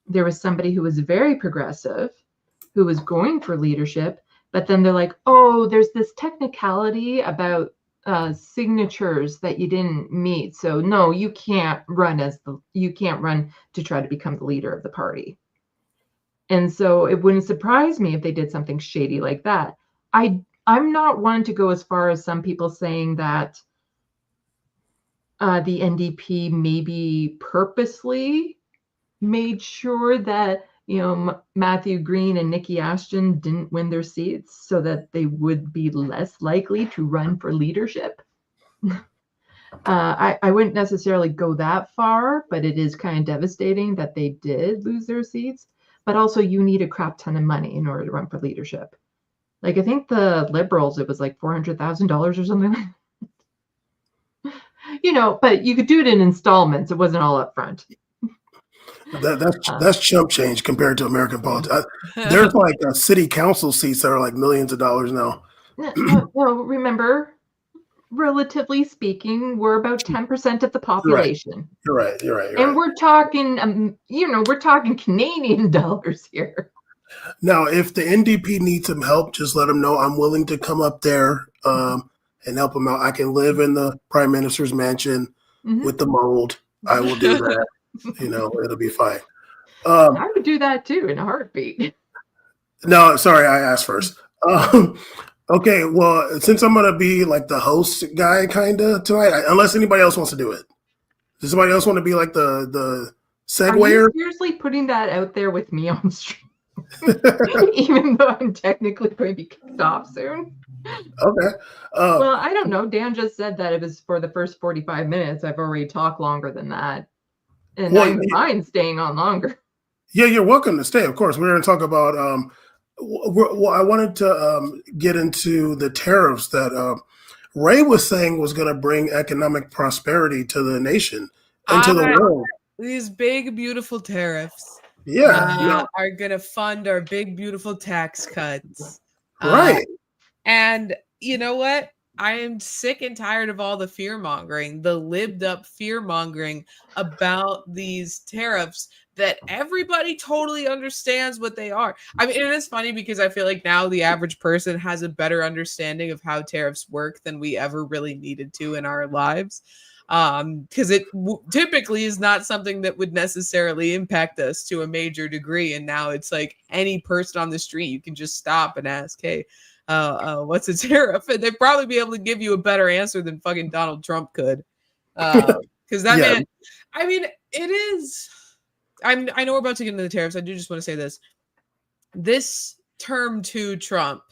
there was somebody who was very progressive, who was going for leadership, but then they're like, oh, there's this technicality about signatures that you didn't meet. So no, you can't run to try to become the leader of the party. And so it wouldn't surprise me if they did something shady like that. I'm not one to go as far as some people saying that the NDP maybe purposely made sure that, Matthew Green and Nikki Ashton didn't win their seats so that they would be less likely to run for leadership. I wouldn't necessarily go that far, but it is kind of devastating that they did lose their seats. But also, you need a crap ton of money in order to run for leadership. Like, I think the Liberals, it was like $400,000 or something like that. But you could do it in installments. It wasn't all up front. That's chump change compared to American politics. There's like city council seats that are like millions of dollars now. No, remember, relatively speaking, we're about 10% of the population. You're right. And we're talking, we're talking Canadian dollars here. Now, if the NDP needs some help, just let them know. I'm willing to come up there and help them out. I can live in the Prime Minister's mansion with the mold. I will do that. It'll be fine. I would do that too in a heartbeat. No, sorry, I asked first. Okay, well, since I'm gonna be like the host guy, kind of tonight, unless anybody else wants to do it. Does somebody else want to be like the Are you segwayer? seriously putting that out there with me on stream? Even though I'm technically going to be kicked off soon. Okay. Well, I don't know. Dan just said that it was for the first 45 minutes. I've already talked longer than that. And well, I'm fine staying on longer. yeah, you're welcome to stay. Of course, we're going to talk about. Well, I wanted to get into the tariffs that Ray was saying was going to bring economic prosperity to the nation and to the world. These big, beautiful tariffs are going to fund our big, beautiful tax cuts. Right. And you know what? I am sick and tired of all the fear mongering, the lived up fear mongering about these tariffs that everybody totally understands what they are. I mean, it is funny because I feel like now the average person has a better understanding of how tariffs work than we ever really needed to in our lives. Because it typically is not something that would necessarily impact us to a major degree. And now it's like any person on the street, you can just stop and ask, hey, what's a tariff? And they'd probably be able to give you a better answer than fucking Donald Trump could. Because that man, I mean, it is. I know we're about to get into the tariffs. I do just want to say this. This term to Trump,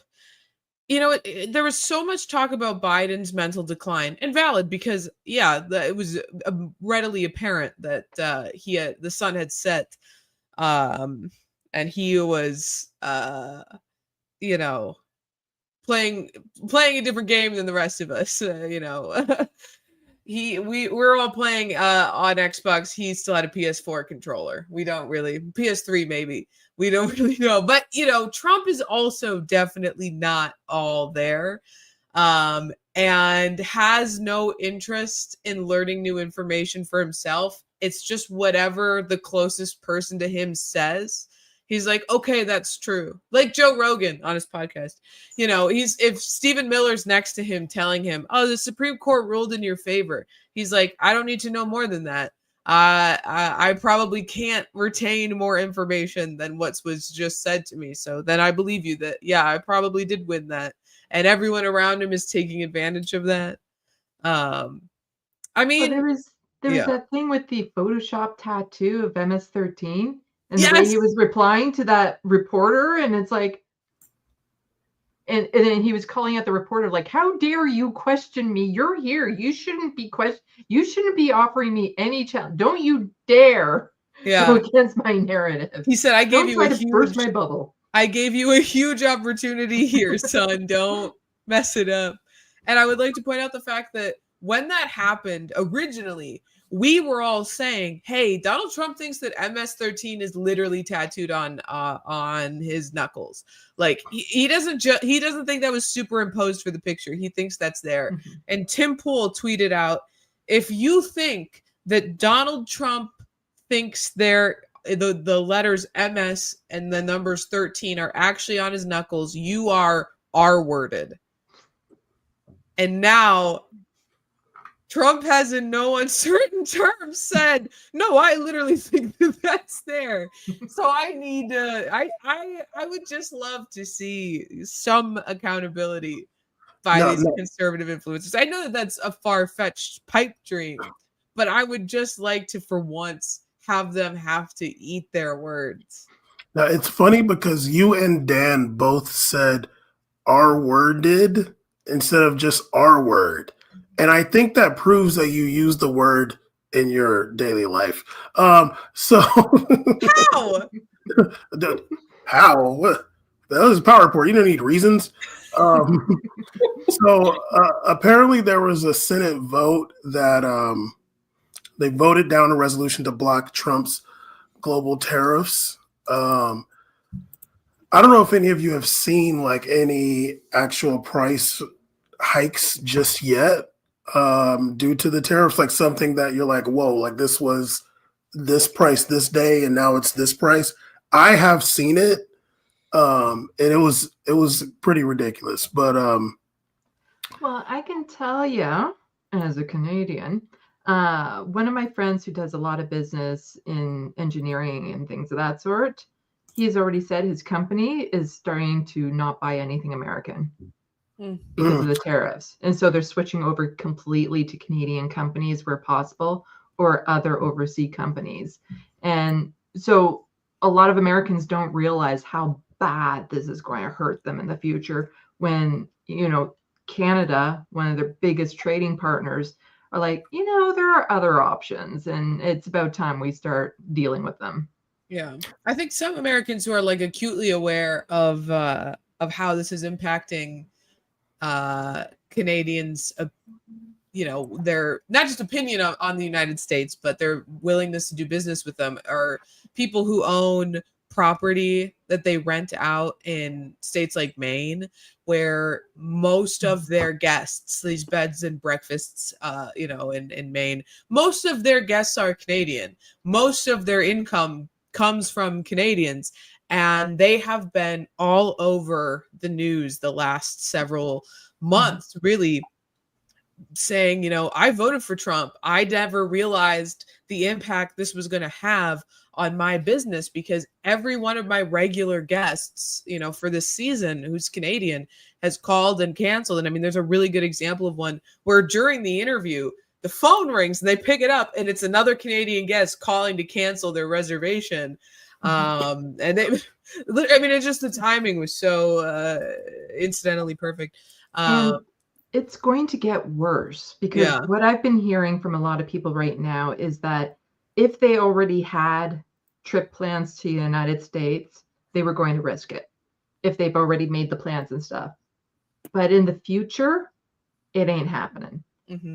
you know, there was so much talk about Biden's mental decline, and valid because, it was readily apparent that the sun had set, and he was, playing a different game than the rest of us. We're all playing on Xbox. He still had a PS4 controller. We don't really PS3 maybe. We don't really know. But Trump is also definitely not all there. And has no interest in learning new information for himself. It's just whatever the closest person to him says. He's like, okay, that's true. Like Joe Rogan on his podcast. If Stephen Miller's next to him telling him, oh, the Supreme Court ruled in your favor. He's like, I don't need to know more than that. I probably can't retain more information than what was just said to me. So then I believe you that, I probably did win that. And everyone around him is taking advantage of that. I mean, there was that thing with the Photoshop tattoo of MS-13. And the way he was replying to that reporter, and it's like, and then he was calling out the reporter, like, how dare you question me? You're here. You shouldn't be offering me any challenge. Don't you dare go against my narrative. He said, burst my bubble. I gave you a huge opportunity here, son. Don't mess it up. And I would like to point out the fact that when that happened originally, we were all saying, hey, Donald Trump thinks that MS-13 is literally tattooed on his knuckles. Like he doesn't think that was superimposed for the picture. He thinks that's there. Mm-hmm. And Tim Pool tweeted out, if you think that Donald Trump thinks the letters MS and the numbers 13 are actually on his knuckles, you are R-worded. And now Trump has in no uncertain terms said, no, I literally think that that's there. So I need to, I would just love to see some accountability by these conservative influencers. I know that that's a far-fetched pipe dream, but I would just like to, for once, have them have to eat their words. Now, it's funny because you and Dan both said R-worded instead of just R-word. And I think that proves that you use the word in your daily life. So how? How? What? That was a power report. You don't need reasons. So apparently there was a Senate vote that they voted down a resolution to block Trump's global tariffs. I don't know if any of you have seen like any actual price hikes just yet. Due to the tariffs, like something that you're like, whoa, like this was this price this day and now it's this price. I have seen it, and it was pretty ridiculous. But well, I can tell you as a Canadian, one of my friends who does a lot of business in engineering and things of that sort, he's already said his company is starting to not buy anything American because of the tariffs. And so they're switching over completely to Canadian companies where possible, or other overseas companies. And so a lot of Americans don't realize how bad this is going to hurt them in the future when, you know, Canada, one of their biggest trading partners, are like, you know, there are other options and it's about time we start dealing with them. Yeah. I think some Americans who are like acutely aware of how this is impacting Canadians, you know, their not just opinion on the United States, but their willingness to do business with them, are people who own property that they rent out in states like Maine, where most of their guests, these beds and breakfasts, you know, in Maine, most of their guests are Canadian. Most of their income comes from Canadians, and they have been all over the news the last several months, really saying, you know, I voted for Trump. I never realized the impact this was going to have on my business, because every one of my regular guests, you know, for this season who's Canadian has called and canceled. And I mean, there's a really good example of one where during the interview, the phone rings and they pick it up and it's another Canadian guest calling to cancel their reservation. And they, I mean, it's just the timing was so incidentally perfect. And it's going to get worse, because what I've been hearing from a lot of people right now is that if they already had trip plans to the United States, they were going to risk it if they've already made the plans and stuff. But in the future, it ain't happening.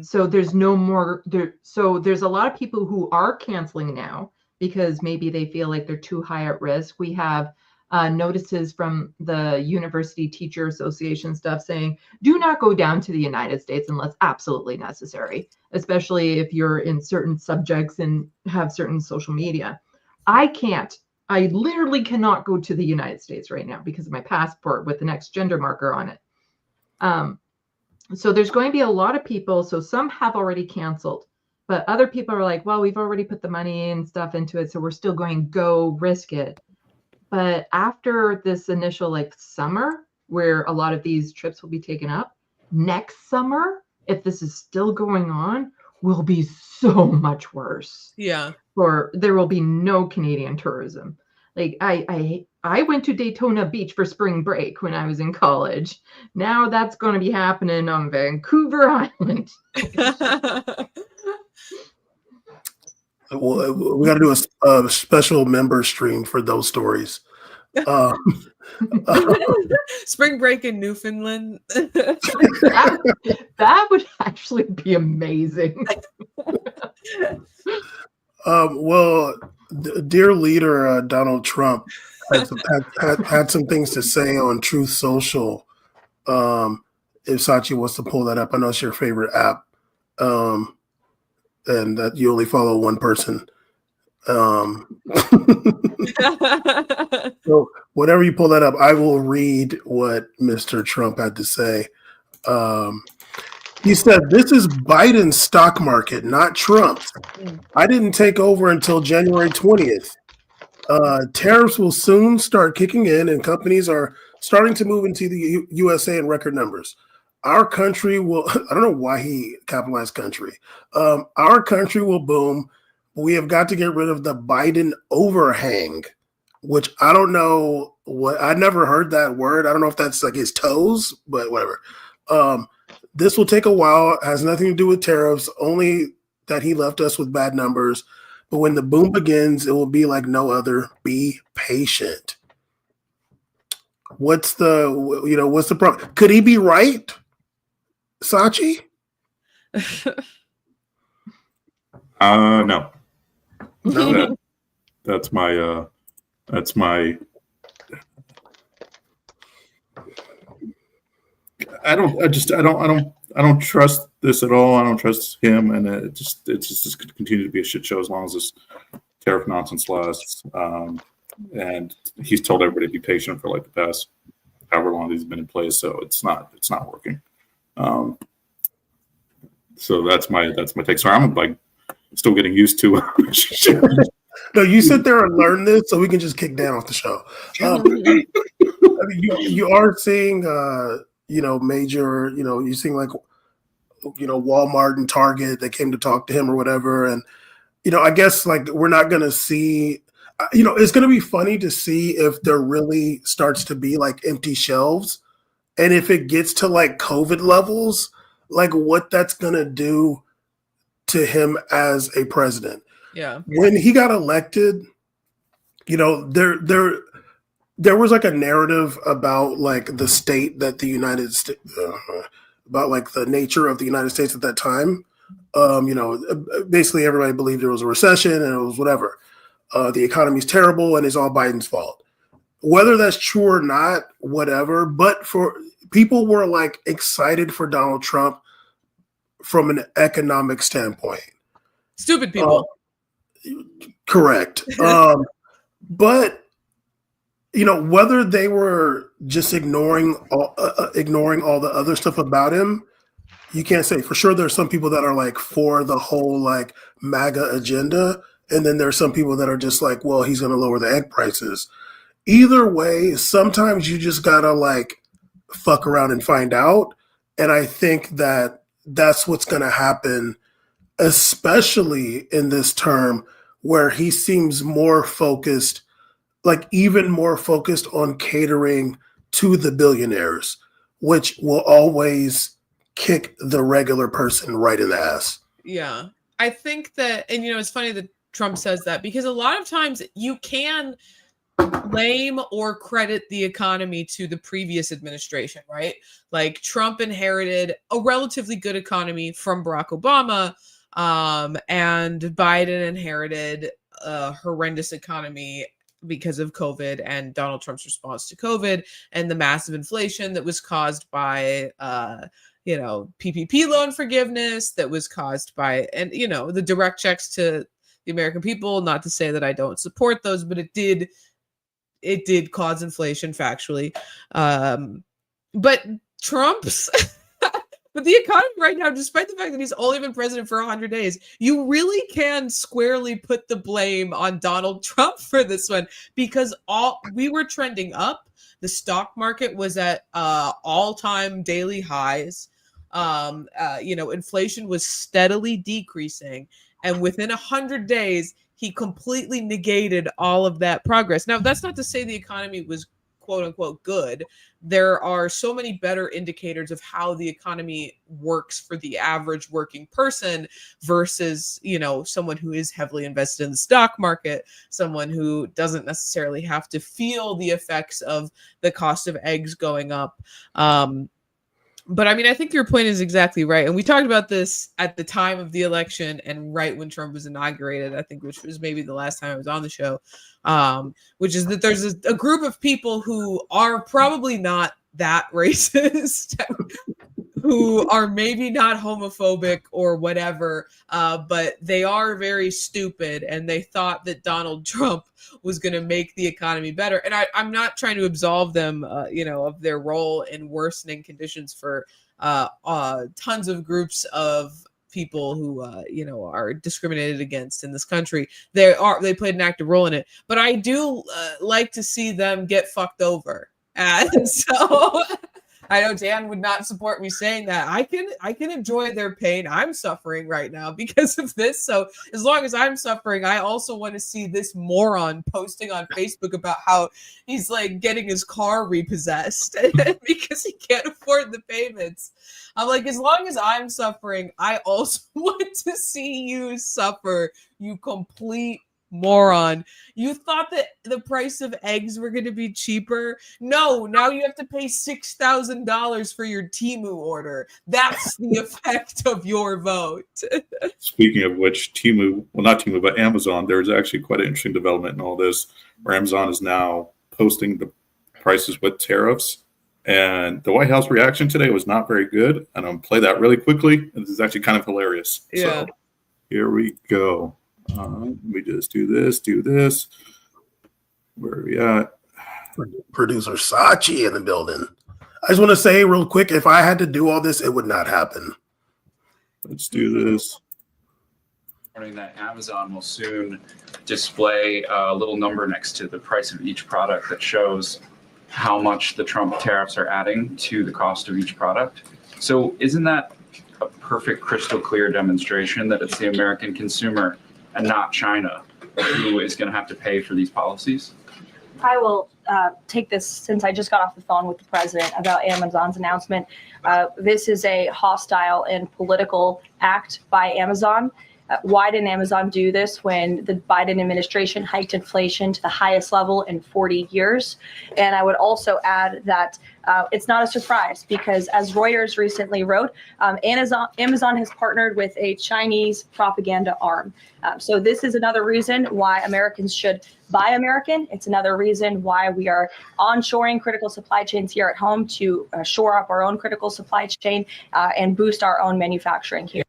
So there's no more there. So there's a lot of people who are canceling now because maybe they feel like they're too high at risk. We have notices from the University Teacher Association stuff saying, do not go down to the United States unless absolutely necessary, especially if you're in certain subjects and have certain social media. I literally cannot go to the United States right now because of my passport with the next gender marker on it. So there's going to be a lot of people. So some have already canceled, but other people are like, well, we've already put the money and stuff into it, so we're still going to go risk it. But after this initial like summer, where a lot of these trips will be taken up, next summer, if this is still going on, will be so much worse. Yeah. Or there will be no Canadian tourism. Like I went to Daytona Beach for spring break when I was in college. Now that's going to be happening on Vancouver Island. We got to do a special member stream for those stories. Spring break in Newfoundland. that would actually be amazing. Well, dear leader Donald Trump had some things to say on Truth Social. If Sachi wants to pull that up, I know it's your favorite app. And that you only follow one person. So whenever you pull that up, I will read what Mr. Trump had to say. He said, "This is Biden's stock market, not Trump's. I didn't take over until January 20th. Tariffs will soon start kicking in, and companies are starting to move into the USA in record numbers. Our country will," I don't know why he capitalized country. "Our country will boom. We have got to get rid of the Biden overhang," which I don't know what, I never heard that word. I don't know if that's like his toes, but whatever. "This will take a while. It has nothing to do with tariffs, only that he left us with bad numbers. But when the boom begins, it will be like no other. Be patient." What's the problem? Could he be right, Sachi? No. No. That's my I don't trust this at all. I don't trust him, and it's just going to continue to be a shit show as long as this tariff nonsense lasts. And he's told everybody to be patient for like the past however long he's been in place, so it's not working. So that's my take. So I'm like still getting used to No, you sit there and learn this so we can just kick Dan off the show. I mean, you are seeing, major, you're seeing like, Walmart and Target that came to talk to him or whatever. And, I guess like we're not going to see, it's going to be funny to see if there really starts to be like empty shelves. And if it gets to like COVID levels, like what that's going to do to him as a president. Yeah. When he got elected, there was like a narrative about like the state that the United States, about like the nature of the United States at that time. Basically everybody believed there was a recession and it was whatever. The economy's terrible and it's all Biden's fault. Whether that's true or not, whatever. But for people were like excited for Donald Trump from an economic standpoint. Stupid people. Correct. But whether they were just ignoring all the other stuff about him, you can't say for sure. There's some people that are like for the whole like MAGA agenda, and then there's some people that are just like, well, he's going to lower the egg prices. Either way, sometimes you just gotta like fuck around and find out, and I think that that's what's going to happen, especially in this term where he seems more focused. Like even more focused on catering to the billionaires, which will always kick the regular person right in the ass. Yeah. I think that, and it's funny that Trump says that because a lot of times you can blame or credit the economy to the previous administration, right? Like Trump inherited a relatively good economy from Barack Obama, and Biden inherited a horrendous economy because of COVID and Donald Trump's response to COVID and the massive inflation that was caused by, PPP loan forgiveness that was caused by, and, the direct checks to the American people. Not to say that I don't support those, but it did cause inflation factually. But Trump's... But the economy right now, despite the fact that he's only been president for 100 days, you really can squarely put the blame on Donald Trump for this one because we were trending up. The stock market was at all-time daily highs. Inflation was steadily decreasing. And within 100 days, he completely negated all of that progress. Now, that's not to say the economy was quote unquote good. There are so many better indicators of how the economy works for the average working person versus, someone who is heavily invested in the stock market, someone who doesn't necessarily have to feel the effects of the cost of eggs going up. But I mean, I think your point is exactly right. And we talked about this at the time of the election and right when Trump was inaugurated, I think, which was maybe the last time I was on the show, which is that there's a group of people who are probably not that racist, who are maybe not homophobic or whatever, but they are very stupid. And they thought that Donald Trump was going to make the economy better. And I'm not trying to absolve them, of their role in worsening conditions for tons of groups of people who, are discriminated against in this country. They played an active role in it. But I do like to see them get fucked over. And so I know Dan would not support me saying that. I can enjoy their pain. I'm suffering right now because of this. So as long as I'm suffering, I also want to see this moron posting on Facebook about how he's like getting his car repossessed because he can't afford the payments. I'm like, as long as I'm suffering, I also want to see you suffer, you complete moron. You thought that the price of eggs were going to be cheaper? No, now you have to pay $6,000 for your Temu order. That's the effect of your vote. Speaking of which, not Temu, but Amazon, there's actually quite an interesting development in all this, where Amazon is now posting the prices with tariffs. And the White House reaction today was not very good. And I'm going to play that really quickly. And this is actually kind of hilarious. Yeah. So here we go. We just do this. Where are we at? Producer Sachi in the building. I just want to say real quick, if I had to do all this, it would not happen. Let's do this. That Amazon will soon display a little number next to the price of each product that shows how much the Trump tariffs are adding to the cost of each product. So isn't that a perfect crystal clear demonstration that it's the American consumer and not China who is going to have to pay for these policies? I will take this since I just got off the phone with the president about Amazon's announcement. This is a hostile and political act by Amazon. Why didn't Amazon do this when the Biden administration hiked inflation to the highest level in 40 years? And I would also add that it's not a surprise because, as Reuters recently wrote, Amazon has partnered with a Chinese propaganda arm. So this is another reason why Americans should buy American. It's another reason why we are onshoring critical supply chains here at home to shore up our own critical supply chain and boost our own manufacturing here.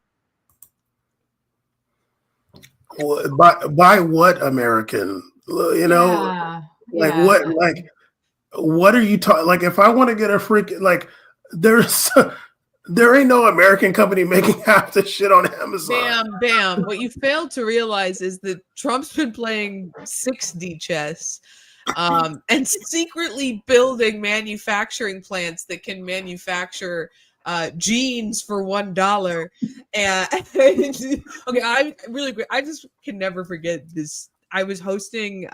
By what American? You know, what are you talking? Like, if I want to get a freaking there ain't no American company making half the shit on Amazon. Bam. What you fail to realize is that Trump's been playing 6D chess and secretly building manufacturing plants that can manufacture jeans for $1. And okay, I just can never forget this. I was hosting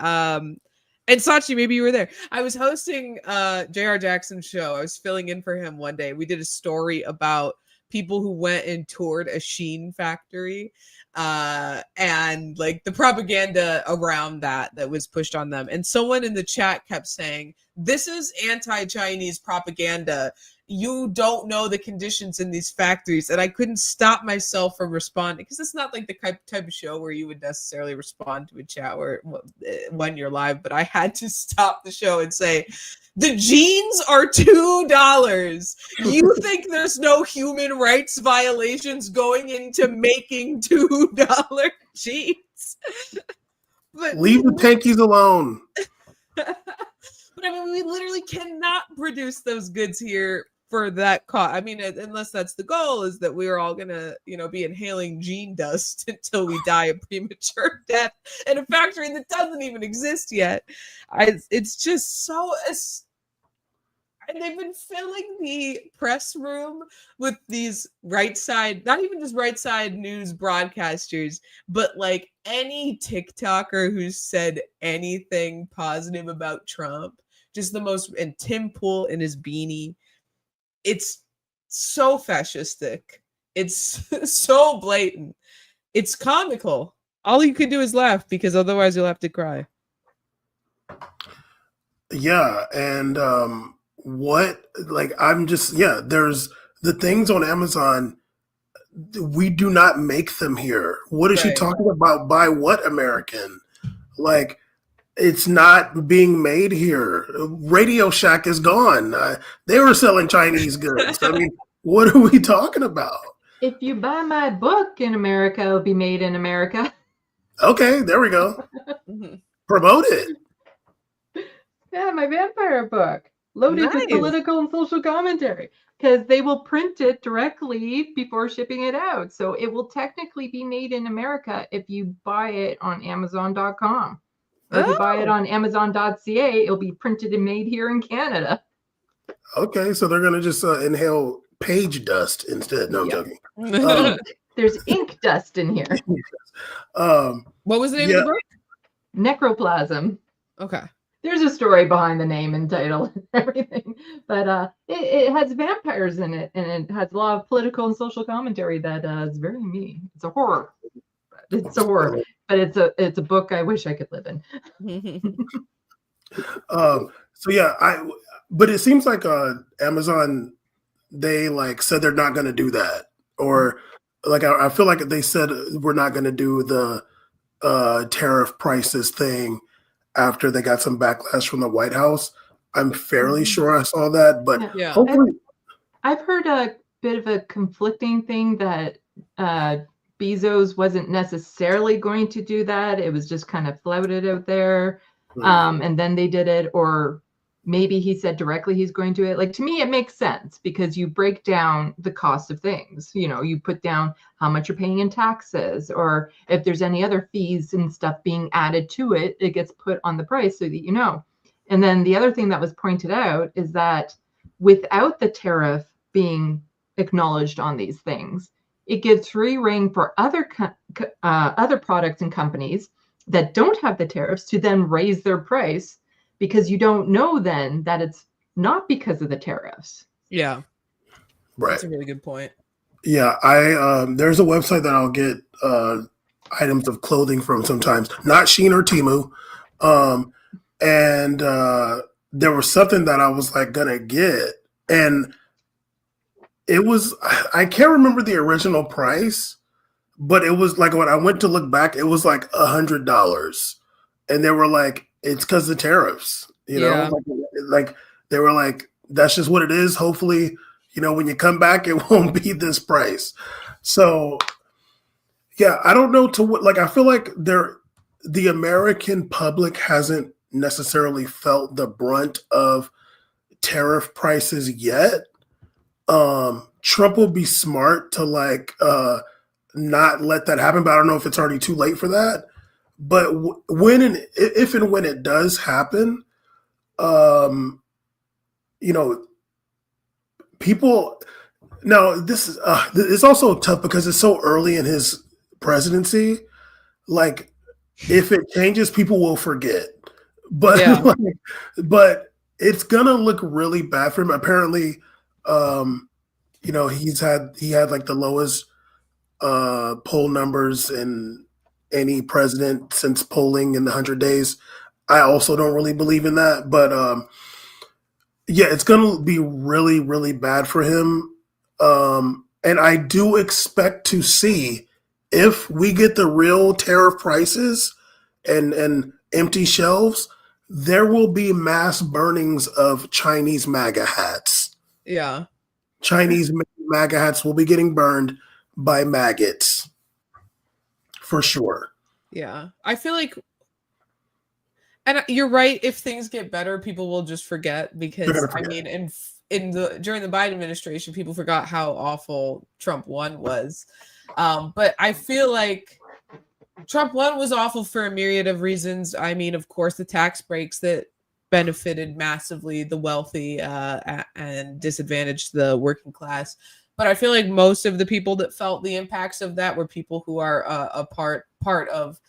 and Sachi, maybe you were there. I was hosting J.R. Jackson's show. I was filling in for him one day. We did a story about people who went and toured a Shein factory and like the propaganda around that was pushed on them. And someone in the chat kept saying, this is anti-Chinese propaganda. You don't know the conditions in these factories. And I couldn't stop myself from responding because it's not like the type of show where you would necessarily respond to a chat when you're live. But I had to stop the show and say, the jeans are $2. You think there's no human rights violations going into making $2 jeans? But leave the tankies alone. But I mean, we literally cannot produce those goods here for that cost. I mean, unless that's the goal, is that we're all gonna, be inhaling gene dust until we die a premature death in a factory that doesn't even exist yet. It's just so. And they've been filling the press room with these right side, not even just right side news broadcasters, but like any TikToker who's said anything positive about Trump, just the most, and Tim Pool in his beanie. It's so fascistic. It's so blatant. It's comical. All you can do is laugh because otherwise you'll have to cry. Yeah. And, there's the things on Amazon, we do not make them here. What is she talking about? By what American? Like, it's not being made here. Radio Shack is gone. They were selling Chinese goods. I mean, what are we talking about? If you buy my book in America, it'll be made in America. Okay, there we go. Promote it. Yeah, my vampire book. Loaded with political and social commentary, because they will print it directly before shipping it out. So it will technically be made in America if you buy it on Amazon.com. Or if you buy it on Amazon.ca, it'll be printed and made here in Canada. Okay, so they're going to just inhale page dust instead. No, I'm joking. There's ink dust in here. What was the name of the book? Necroplasm. Okay. There's a story behind the name and title and everything, but it has vampires in it, and it has a lot of political and social commentary that is very me. It's a horror. It's a horror, but it's a book I wish I could live in. But it seems like Amazon, they said they're not going to do that, or I feel like they said we're not going to do the tariff prices thing after they got some backlash from the White House. I'm fairly sure I saw that, but hopefully. I've heard a bit of a conflicting thing that Bezos wasn't necessarily going to do that. It was just kind of floated out there. And then they did it, or maybe he said directly he's going to it. Like, to me, it makes sense because you break down the cost of things. You know, you put down how much you're paying in taxes, or if there's any other fees and stuff being added to it, it gets put on the price so that you know. And then the other thing that was pointed out is that without the tariff being acknowledged on these things, it gives free rein for other products and companies that don't have the tariffs to then raise their price, because you don't know then that it's not because of the tariffs. Yeah. Right. That's a really good point. Yeah, there's a website that I'll get items of clothing from sometimes, not Shein or Temu. And there was something that I was like gonna get, and it was, I can't remember the original price, but it was like, when I went to look back, it was like $100, and they were like, it's because of the tariffs, you know, like they were like, that's just what it is. Hopefully, you know, when you come back, it won't be this price. So yeah, I don't know to what, like, I feel like the American public hasn't necessarily felt the brunt of tariff prices yet. Trump will be smart to like not let that happen, but I don't know if it's already too late for that. But if and when it does happen, you know, people. Now this is it's also tough because it's so early in his presidency. Like, if it changes, people will forget. But Yeah. but it's gonna look really bad for him. Apparently, you know, he had like the lowest poll numbers in any president since polling in the 100 days. I also don't really believe in that, but yeah, it's gonna be really, really bad for him. And I do expect to see, if we get the real tariff prices and empty shelves, there will be mass burnings of Chinese MAGA hats. Yeah. Chinese MAGA hats will be getting burned by maggots, for sure. Yeah. I feel like, and you're right, if things get better, people will just forget, because I mean, during the Biden administration, people forgot how awful Trump 1 was. But I feel like Trump 1 was awful for a myriad of reasons. I mean, of course, the tax breaks that benefited massively the wealthy and disadvantaged the working class. But I feel like most of the people that felt the impacts of that were people who are a part of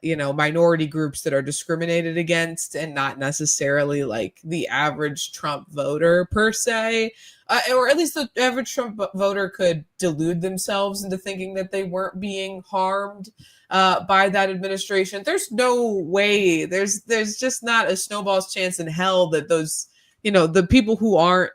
you know, minority groups that are discriminated against, and not necessarily like the average Trump voter per se, or at least the average Trump voter could delude themselves into thinking that they weren't being harmed by that administration. There's no way, there's just not a snowball's chance in hell that those, you know, the people who aren't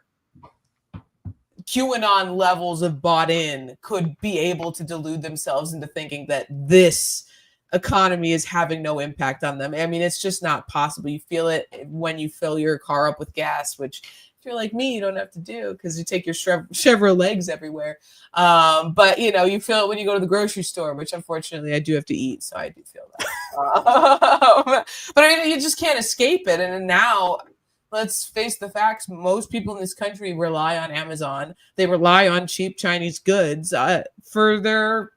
QAnon levels of bought in could be able to delude themselves into thinking that this economy is having no impact on them. I mean, it's just not possible. You feel it when you fill your car up with gas, which, if you're like me, you don't have to do because you take your Chevrolet legs everywhere. But you know, you feel it when you go to the grocery store, which unfortunately I do have to eat, so I do feel that. But I mean, you just can't escape it. And now, let's face the facts. Most people in this country rely on Amazon. They rely on cheap Chinese goods for their,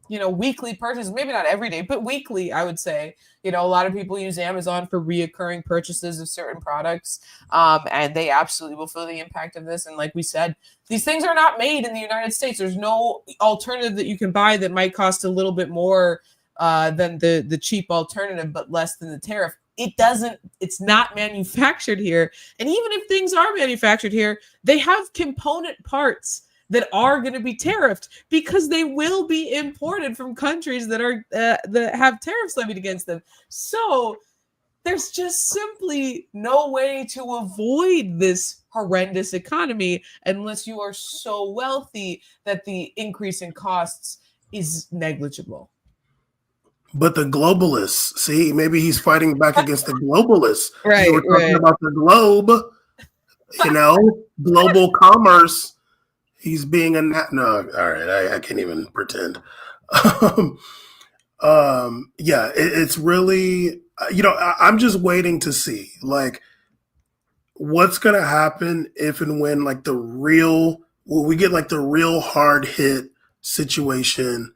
you know, weekly purchases. Maybe not every day, but weekly, I would say. You know, a lot of people use Amazon for reoccurring purchases of certain products, and they absolutely will feel the impact of this. And like we said, these things are not made in the United States. There's no alternative that you can buy that might cost a little bit more than the cheap alternative, but less than the tariff. It's not manufactured here. And even if things are manufactured here, they have component parts that are going to be tariffed, because they will be imported from countries that are that have tariffs levied against them. So there's just simply no way to avoid this horrendous economy unless you are so wealthy that the increase in costs is negligible. But the globalists, see, maybe he's fighting back against the globalists. Right, You were talking right. about the globe, you know, global commerce. He's being no, all right, I can't even pretend. Yeah, it's really, you know, I'm just waiting to see. Like, what's going to happen if and when like we get like the real hard hit situation,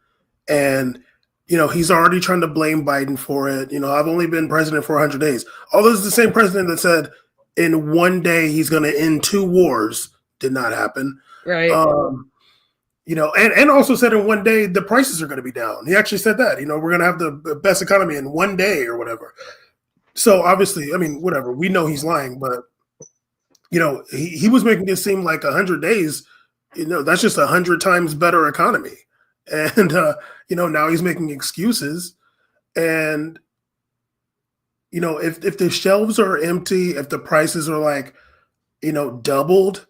and he's already trying to blame Biden for it. I've only been president for 100 days. Although it's the same president that said in one day he's going to end 2 wars. Did not happen. Right. And also said in one day the prices are going to be down. He actually said that. We're going to have the best economy in one day or whatever. So obviously, I mean, whatever. We know he's lying, but he was making it seem like 100 days. That's just 100 times better economy. And now he's making excuses. And if the shelves are empty, if the prices are like doubled,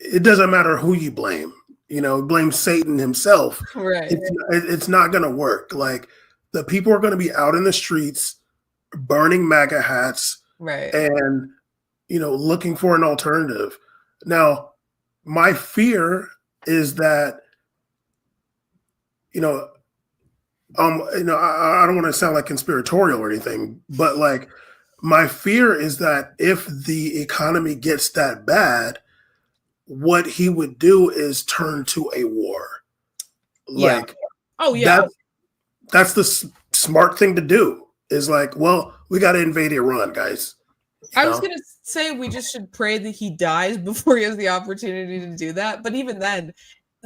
it doesn't matter who you blame. Blame Satan himself. Right. It's not going to work. Like the people are going to be out in the streets, burning MAGA hats, right, and looking for an alternative. Now, my fear is that I don't want to sound like conspiratorial or anything, but like my fear is that if the economy gets that bad, what he would do is turn to a war. Like, oh yeah, that's the smart thing to do. Is like, well, we got to invade Iran, guys. I was gonna say we just should pray that he dies before he has the opportunity to do that. But even then,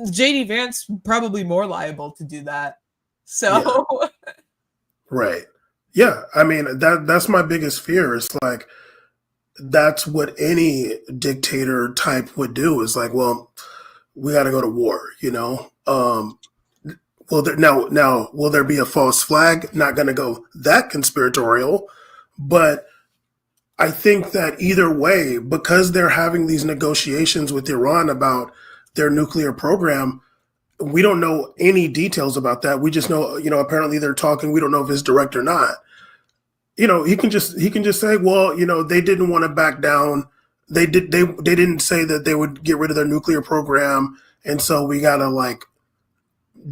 JD Vance probably more liable to do that. So, right, yeah. I mean, that's my biggest fear. It's like that's what any dictator type would do. Is like, well, we got to go to war. Now, will there be a false flag? Not going to go that conspiratorial, but I think that either way, because they're having these negotiations with Iran about their nuclear program, we don't know any details about that. We just know, apparently they're talking. We don't know if it's direct or not. He can just say, well, they didn't want to back down. They didn't say that they would get rid of their nuclear program, and so we gotta like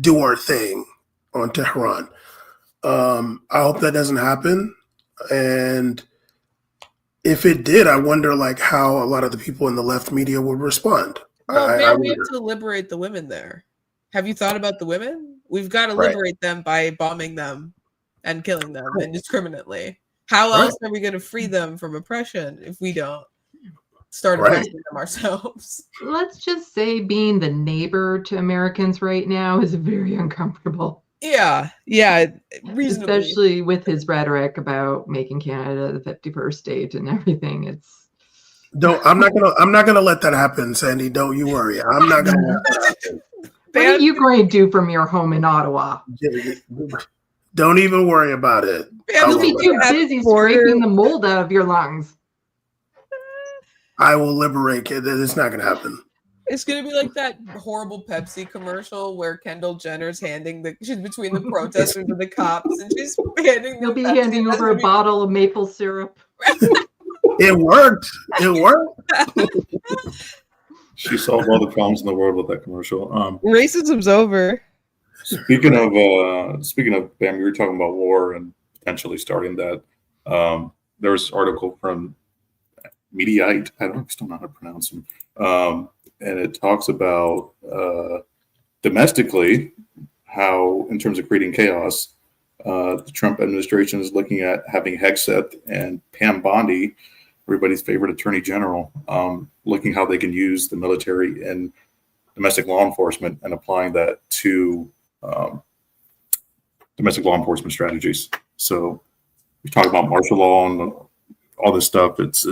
do our thing on Tehran. I hope that doesn't happen. And if it did, I wonder like how a lot of the people in the left media would respond. Well, we have to liberate the women there. Have you thought about the women? We've got to liberate them by bombing them and killing them indiscriminately. How else are we going to free them from oppression if we don't start oppressing them ourselves? Let's just say being the neighbor to Americans right now is very uncomfortable. Yeah, reasonably. Especially with his rhetoric about making Canada the 51st state and everything. I'm not gonna let that happen, Sandy. Don't you worry. I'm not gonna let that happen. What are you going to do from your home in Ottawa? Don't even worry about it. You'll be too busy scraping the mold out of your lungs. I will liberate it. It's not going to happen. It's going to be like that horrible Pepsi commercial where Kendall Jenner's she's between the protesters and the cops, and she's handing You'll be handing over a bottle of maple syrup. It worked. It worked. She solved all the problems in the world with that commercial. Racism's over. Speaking of Bam, you were talking about war and potentially starting that. There was an article from Mediaite. I still know how to pronounce them. And it talks about domestically how, in terms of creating chaos, the Trump administration is looking at having Hegseth and Pam Bondi, everybody's favorite attorney general, looking how they can use the military and domestic law enforcement and applying that to domestic law enforcement strategies. So we talk about martial law and all this stuff. It's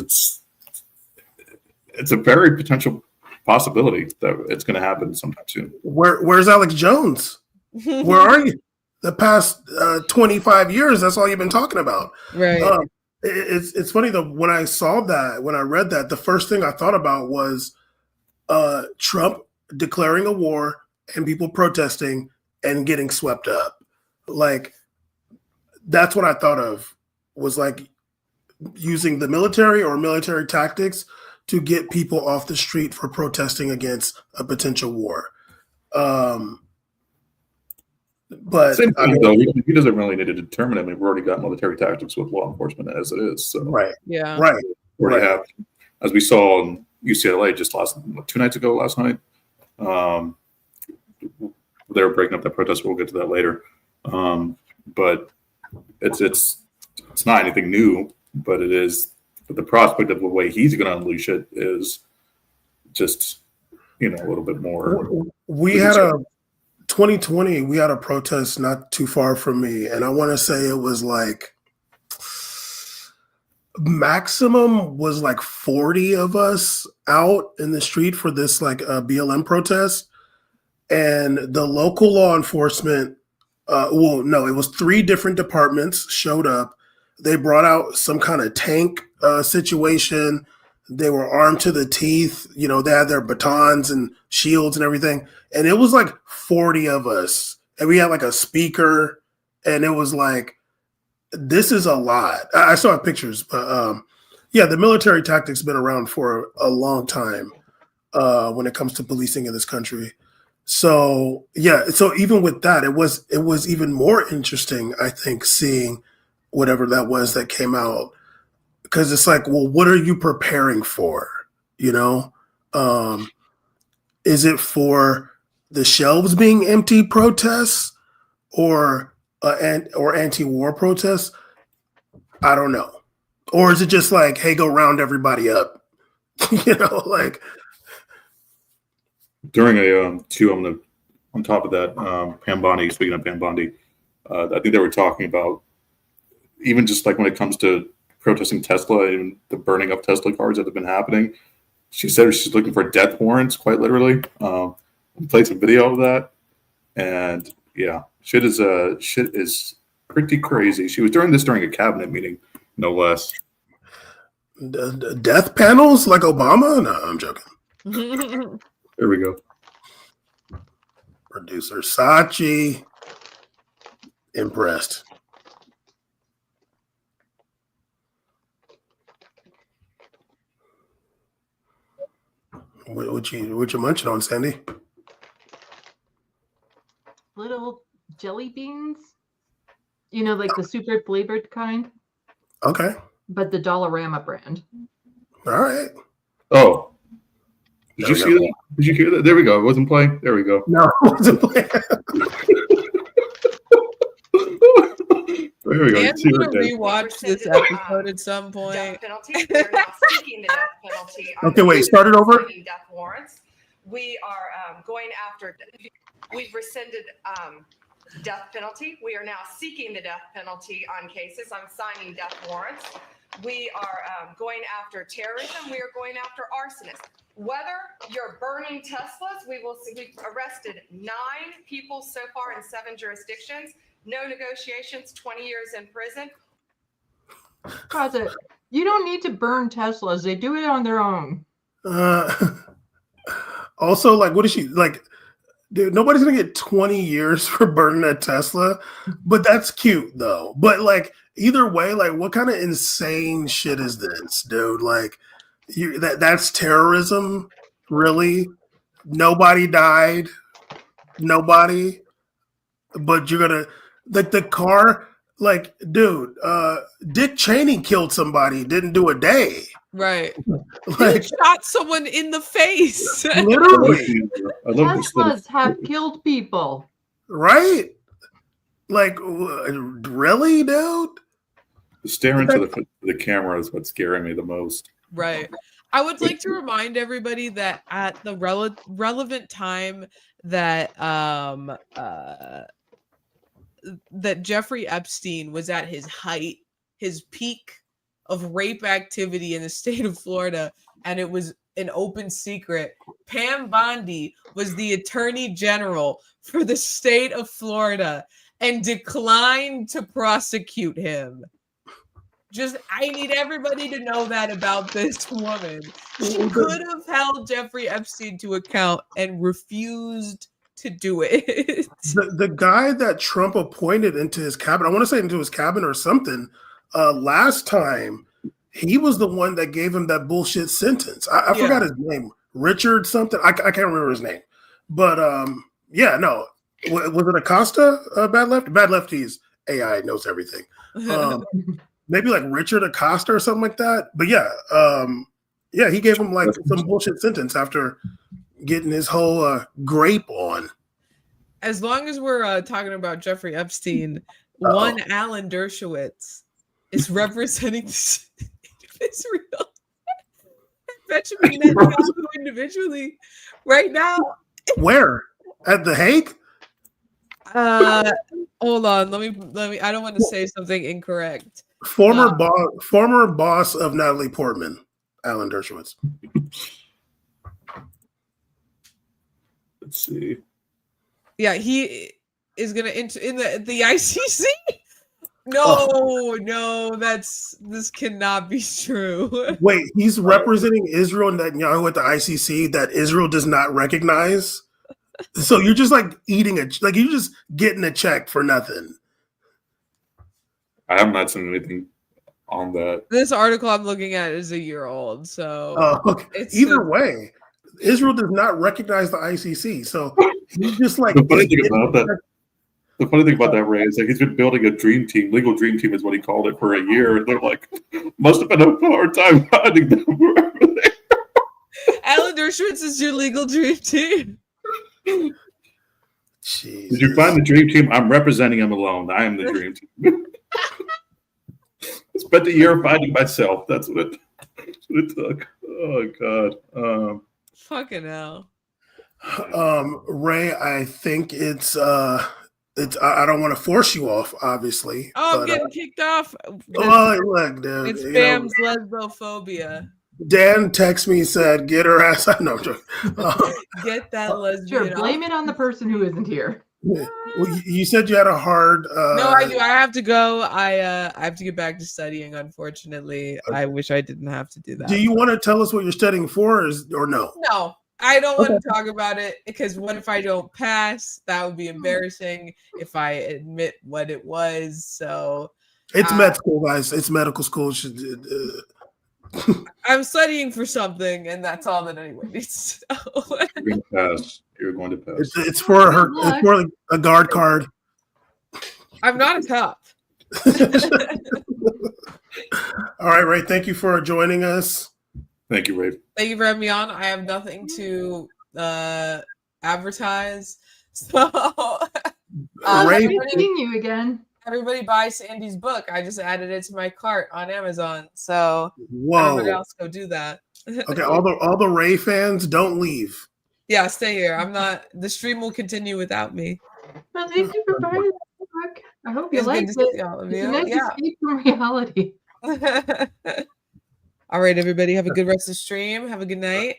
a very potential possibility that it's going to happen sometime soon. Where's Alex Jones? Where are you? The past 25 years, that's all you've been talking about. Right. It's funny though, when I read that, the first thing I thought about was Trump declaring a war and people protesting and getting swept up. Like, that's what I thought of, was like using the military or military tactics to get people off the street for protesting against a potential war. But same thing, though, he doesn't really need to determine it. I mean, we've already got military tactics with law enforcement as it is. So right. Yeah. Right. We already have as we saw in UCLA just last night. They were breaking up that protest. We'll get to that later. But it's not anything new, but it is. But the prospect of the way he's going to unleash it is just, a little bit more. We had a 2020. We had a protest not too far from me, and I want to say it was like maximum was like 40 of us out in the street for this like BLM protest, and the local law enforcement. It was 3 different departments showed up. They brought out some kind of tank situation. They were armed to the teeth. They had their batons and shields and everything. And it was like 40 of us. And we had like a speaker. And it was like, this is a lot. I saw pictures. But the military tactics been around for a long time when it comes to policing in this country. So even with that, it was even more interesting, I think, seeing whatever that was that came out, because it's like, well, what are you preparing for? Is it for the shelves being empty protests or anti-war protests? I don't know. Or is it just like, hey, go round everybody up? Like. During on top of that, Pam Bondi, speaking of Pam Bondi, I think they were talking about even just like when it comes to protesting Tesla and the burning of Tesla cars that have been happening. She said she's looking for death warrants, quite literally. We played some video of that, and yeah, shit is pretty crazy. She was during a cabinet meeting, no less. Death panels like Obama? No, I'm joking. There we go. Producer Sachi, impressed. What you munching on, Sandy? Little jelly beans, like the super flavored kind. Okay. But the Dollarama brand. All right. Oh. Did you see that? Did you hear that? There we go. It wasn't playing. There we go. No, it wasn't playing. There we go. I'm going to rewatch this episode at some point. Death penalty. We're now seeking the death penalty. Okay, wait. Start it over. Death warrants. We are going after. We've rescinded death penalty. We are now seeking the death penalty on cases. I'm signing death warrants. We are going after terrorism. We are going after arsonists. Whether you're burning Teslas, we've arrested 9 people so far in 7 jurisdictions. No negotiations, 20 years in prison. You don't need to burn Teslas. They do it on their own. Also, like, what is she like? Dude, nobody's gonna get 20 years for burning a Tesla, but that's cute though. But like, either way, like, what kind of insane shit is this, dude? Like, that's terrorism, really? Nobody died, nobody. But you're gonna like the car, like, dude. Dick Cheney killed somebody, didn't do a day. Right. Like, he shot someone in the face. Literally. Teslas have killed people. Right? Like, really, dude? Staring to the camera is what's scaring me the most. Right. I would like to remind everybody that at the relevant time that that Jeffrey Epstein was at his height, his peak of rape activity in the state of Florida, and it was an open secret. Pam Bondi was the attorney general for the state of Florida and declined to prosecute him. I need everybody to know that about this woman. She could have held Jeffrey Epstein to account and refused to do it. The guy that Trump appointed into his cabinet, I want to say into his cabinet or something, last time, he was the one that gave him that bullshit sentence. I forgot his name. Richard something. I can't remember his name. But no. Was it Acosta? Bad Lefty? Bad Lefty's AI knows everything. Maybe like Richard Acosta or something like that. But yeah, Yeah, he gave him like some bullshit sentence after getting his whole grape on. As long as we're talking about Jeffrey Epstein, one Alan Dershowitz is representing Israel. Benjamin Netanyahu individually right now. Where? At The Hague? Hold on. Let me. I don't want to say something incorrect. Former boss of Natalie Portman, Alan Dershowitz. Let's see. Yeah, he is gonna enter in the ICC. No, this cannot be true. Wait, he's representing Israel and Netanyahu at the ICC that Israel does not recognize. So you're just like you're just getting a check for nothing. I have not seen anything on that. This article I'm looking at is a year old, so okay. Either way, Israel does not recognize the ICC. So he's just like The funny thing about that, Ray, is like he's been building a dream team. Legal dream team is what he called it for a year. And they're like, must have been a hard time finding them. Alan Dershowitz is your legal dream team. Jesus. Did you find the dream team? I'm representing him alone. I am the dream team. I spent a year finding myself. That's what it took. Oh God. Fucking hell. Ray, I think it's I don't want to force you off, obviously. Oh, I'm getting kicked off. Look, dude. It's Bam's lesbophobia. Dan texted me, said, "Get her ass." No, I'm joking. Get that lesbian. Sure, blame it on the person who isn't here. Well, you said you had a hard. No, I do. I have to go. I have to get back to studying. Unfortunately, I wish I didn't have to do that. Do you want to tell us what you're studying for, or no? No, I don't want to talk about it because what if I don't pass? That would be embarrassing if I admit what it was. So it's med school, guys. It's medical school. I'm studying for something, and that's all that anyone needs to know. You're going to pass. You're going to pass. It's for her. It's for a guard card. I'm not a cop. All right, Ray. Thank you for joining us. Thank you, Ray. Thank you for having me on. I have nothing to advertise. So Ray, seeing you again. Everybody buy Sandy's book. I just added it to my cart on Amazon. So everybody else go do that. Okay, all the Ray fans, don't leave. Yeah, stay here. I'm not. The stream will continue without me. Well, thank you for buying the book. I hope you like it. It's a nice escape from reality. All right, everybody. Have a good rest of the stream. Have a good night.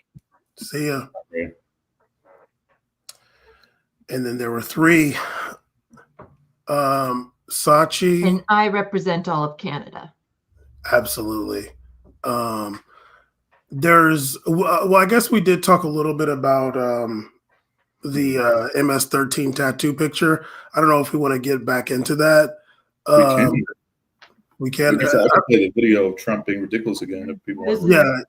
See ya. And then there were three. Sachi. And I represent all of Canada. Absolutely. There's I guess we did talk a little bit about the MS-13 tattoo picture. I don't know if we want to get back into that. We can. I can play the video of Trump being ridiculous again if people want. Yeah.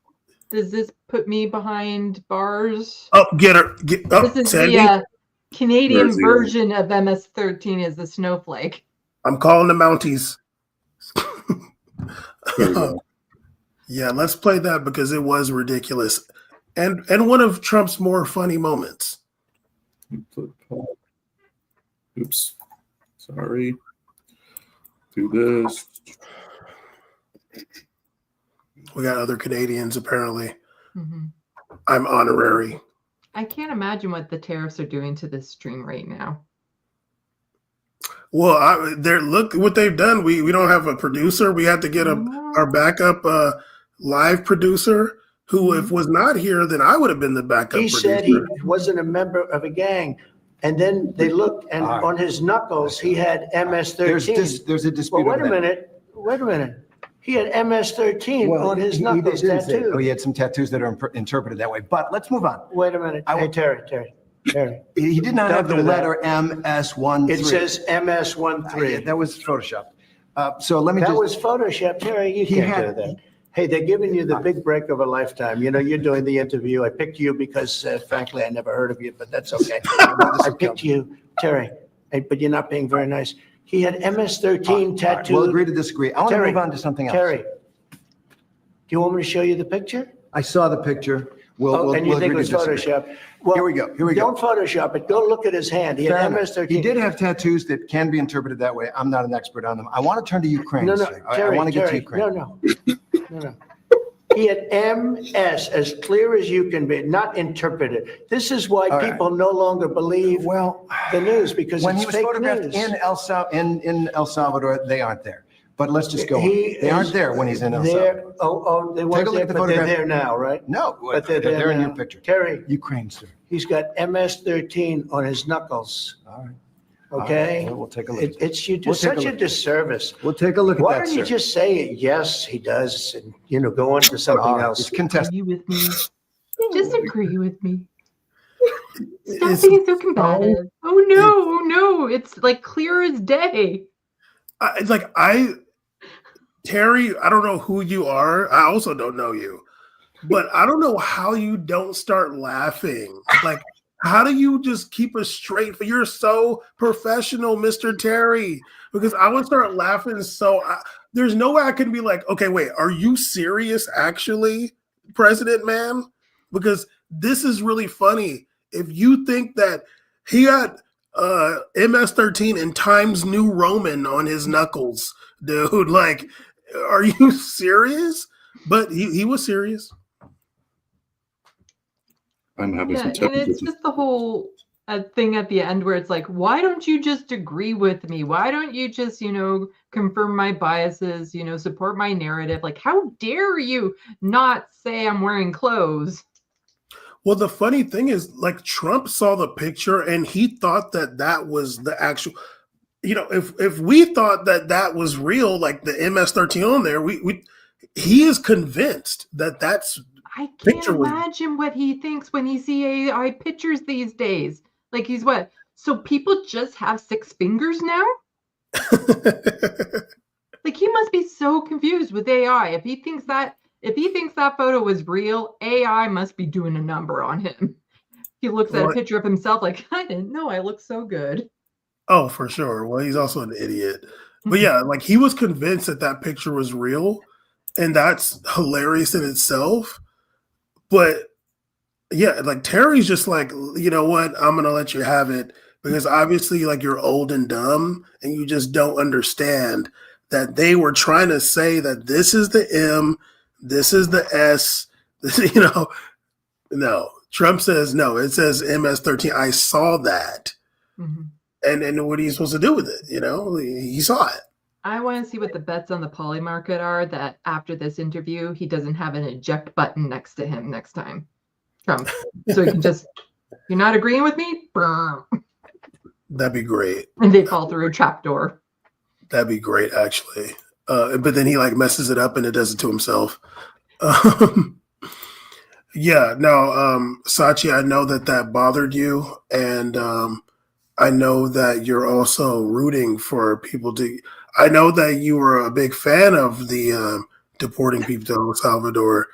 Does this put me behind bars? Oh, get her. This is Sandy. the Canadian version of MS-13 is the snowflake. I'm calling the Mounties. Yeah, let's play that because it was ridiculous, and one of Trump's more funny moments. Oops, sorry. Do this. We got other Canadians apparently. Mm-hmm. I'm honorary. I can't imagine what the tariffs are doing to this stream right now. Well, look what they've done. We don't have a producer. We had to get our backup live producer, who if was not here, then I would have been the backup producer. Said he wasn't a member of a gang. And then they looked, and on his knuckles, he had MS-13. There's a dispute. Well, wait a minute. He had MS-13 on his knuckles tattoo. Oh, he had some tattoos that are interpreted that way. But let's move on. Wait a minute. Hey, Terry. He did not have the letter MS-13. It says MS-13. That was Photoshop. So let me That was Photoshop, Terry. You can't do that. Hey, they're giving you the big break of a lifetime. You know, you're doing the interview. I picked you because, frankly, I never heard of you, but that's okay. I picked you, Terry, but you're not being very nice. He had MS-13 tattooed. We'll agree to disagree. I want to move on to something else. Terry, do you want me to show you the picture? I saw the picture. And you think it was disagree. Photoshop? Well, Here we go. Here we go. Don't Photoshop it. Go look at his hand. He had Fair enough. MS-13. He did have tattoos that can be interpreted that way. I'm not an expert on them. I want to turn to Ukraine. No, sir. I Terry, want to get to Terry, Ukraine. No. He had MS as clear as you can be, not interpreted. This is why people no longer believe the news, because When it's he was fake photographed news. in El Salvador, they aren't there. But let's just go on. They aren't there when he's in El Salvador. They Take weren't a look there, at the but they're photograph. there now, right? No, But they're they're in now. your picture. Terry, Ukraine, sir. he's got MS-13 on his knuckles. All right. Okay? We'll take a look. It's you do We'll take a such a look. disservice. We'll take a look at Why that, don't you sir. just say, yes, he does, and, go on to something else? It's contested. Agree with me. Just agree with me. Stop being so combative. Oh no, it's like clear as day. Terry, I don't know who you are. I also don't know you, but I don't know how you don't start laughing. Like, how do you just keep a straight? You're so professional, Mr. Terry, because I would start laughing. There's no way I can be like, okay, wait, are you serious actually, President man? Because this is really funny. If you think that he got MS-13 in Times New Roman on his knuckles, dude, like, are you serious? But he was serious. I'm having some And technical it's just the whole thing at the end where it's like, why don't you just agree with me? Why don't you just, confirm my biases, support my narrative? Like, how dare you not say I'm wearing clothes? Well, the funny thing is, like, Trump saw the picture and he thought that was the actual, if we thought that was real, like the MS-13 on there, he is convinced that's I can't imagine what he thinks when he sees AI pictures these days. Like, he's what? So people just have 6 fingers now? Like, he must be so confused with AI. If he thinks that photo was real, AI must be doing a number on him. He looks at a picture of himself like, I didn't know I look so good. Oh, for sure. Well, he's also an idiot. But yeah, like, he was convinced that picture was real, and that's hilarious in itself. But yeah, like, Terry's just like, you know what? I'm going to let you have it because obviously, like, you're old and dumb and you just don't understand that they were trying to say that this is the M, this is the S, no. Trump says, no, it says MS-13. I saw that. Mm-hmm. And what are you supposed to do with it? He saw it. I want to see what the bets on the poly market are that after this interview, he doesn't have an eject button next to him next time. Trump. So he can just, you're not agreeing with me? Brr. That'd be great. And they fall through a trapdoor. That'd be great, actually. But then he like messes it up and it does it to himself. Yeah, no, Sachi, I know that bothered you. And I know that you're also rooting for people I know that you were a big fan of the deporting people to El Salvador.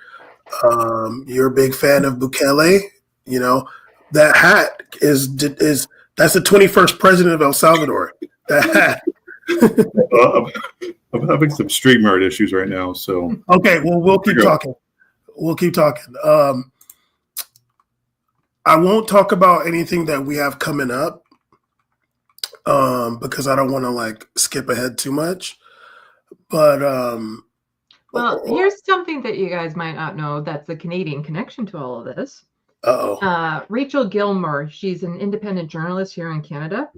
You're a big fan of Bukele. That hat is that's the 21st president of El Salvador. That hat. I'm having some StreamYard issues right now, so okay. Well, we'll keep talking. I won't talk about anything that we have coming up. Because I don't want to like skip ahead too much, but well, here's something that you guys might not know. That's a Canadian connection to all of this. Rachel Gilmore, she's an independent journalist here in Canada,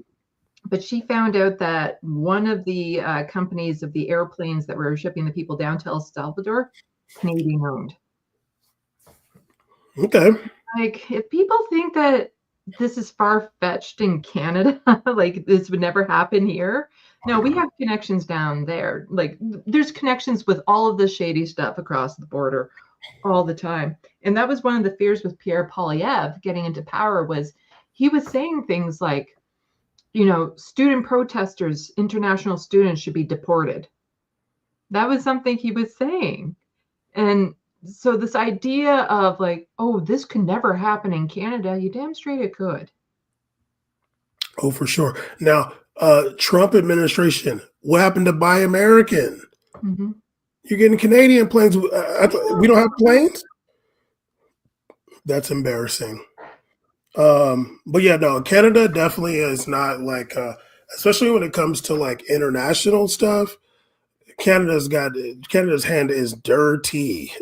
but she found out that one of the companies of the airplanes that were shipping the people down to El Salvador, Canadian owned. Okay. Like, if people think that this is far-fetched in Canada, like this would never happen here. No, we have connections down there. Like, there's connections with all of the shady stuff across the border all the time. And that was one of the fears with Pierre Poilievre getting into power, was he was saying things like, student protesters, international students should be deported. That was something he was saying. And so this idea of like, oh, this could never happen in Canada, you damn straight it could. Oh, for sure. Now, Trump administration, what happened to Buy American? Mm-hmm. You're getting Canadian planes. We don't have planes? That's embarrassing. But yeah, no, Canada definitely is not like, especially when it comes to like international stuff. Canada's hand is dirty.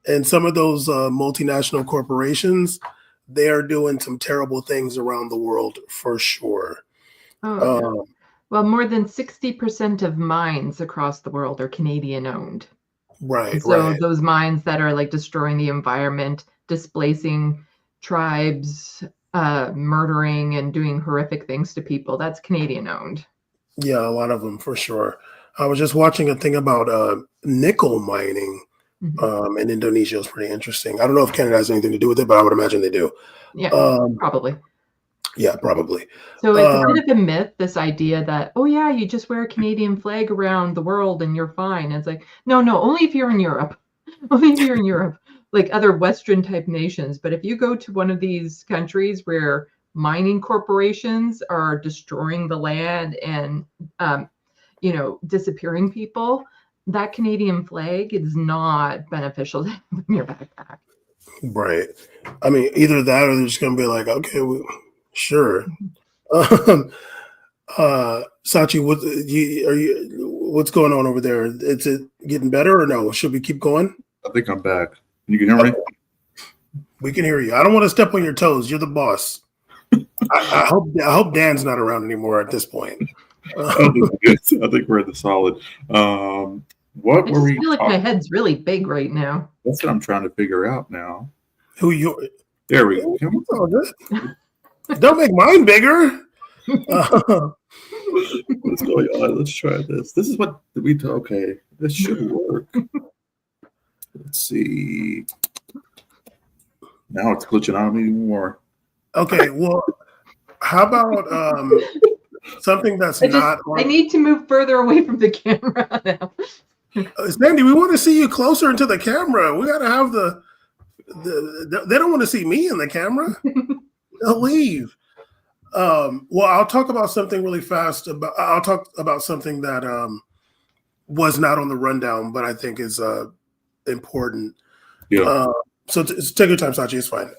And some of those multinational corporations, they are doing some terrible things around the world for sure. Oh, yeah. Well, more than 60% of mines across the world are Canadian owned. Right. So those mines that are like destroying the environment, displacing tribes, murdering and doing horrific things to people, that's Canadian owned. Yeah, a lot of them for sure. I was just watching a thing about nickel mining in Indonesia. It was pretty interesting. I don't know if Canada has anything to do with it, but I would imagine they do. Yeah, probably. Yeah, probably. So it's a bit of a myth, this idea that, oh yeah, you just wear a Canadian flag around the world and you're fine. It's like, no, only if you're in Europe. Only if you're in Europe, like other Western type nations. But if you go to one of these countries where mining corporations are destroying the land and, disappearing people, that Canadian flag is not beneficial to have in your backpack. Right. I mean, either that or they're just going to be like, okay, sure. Sachi, what's going on over there? Is it getting better or no? Should we keep going? I think I'm back. You can hear me? We can hear you. I don't want to step on your toes. You're the boss. I hope Dan's not around anymore at this point. I think we're in the solid. What I were we? I feel like my head's really big right now. That's what I'm trying to figure out now. Who you? There we go. Don't make mine bigger. What's going on? Let's try this. This is what we. Okay, this should work. Let's see. Now it's glitching on me more. Okay, well, how about something that's not? I need to move further away from the camera now. Sandy, we want to see you closer into the camera. We got to have they don't want to see me in the camera. They'll leave. Well, I'll talk about something really fast. I'll talk about something that was not on the rundown, but I think is important. Yeah. So take your time, Sachi. It's fine.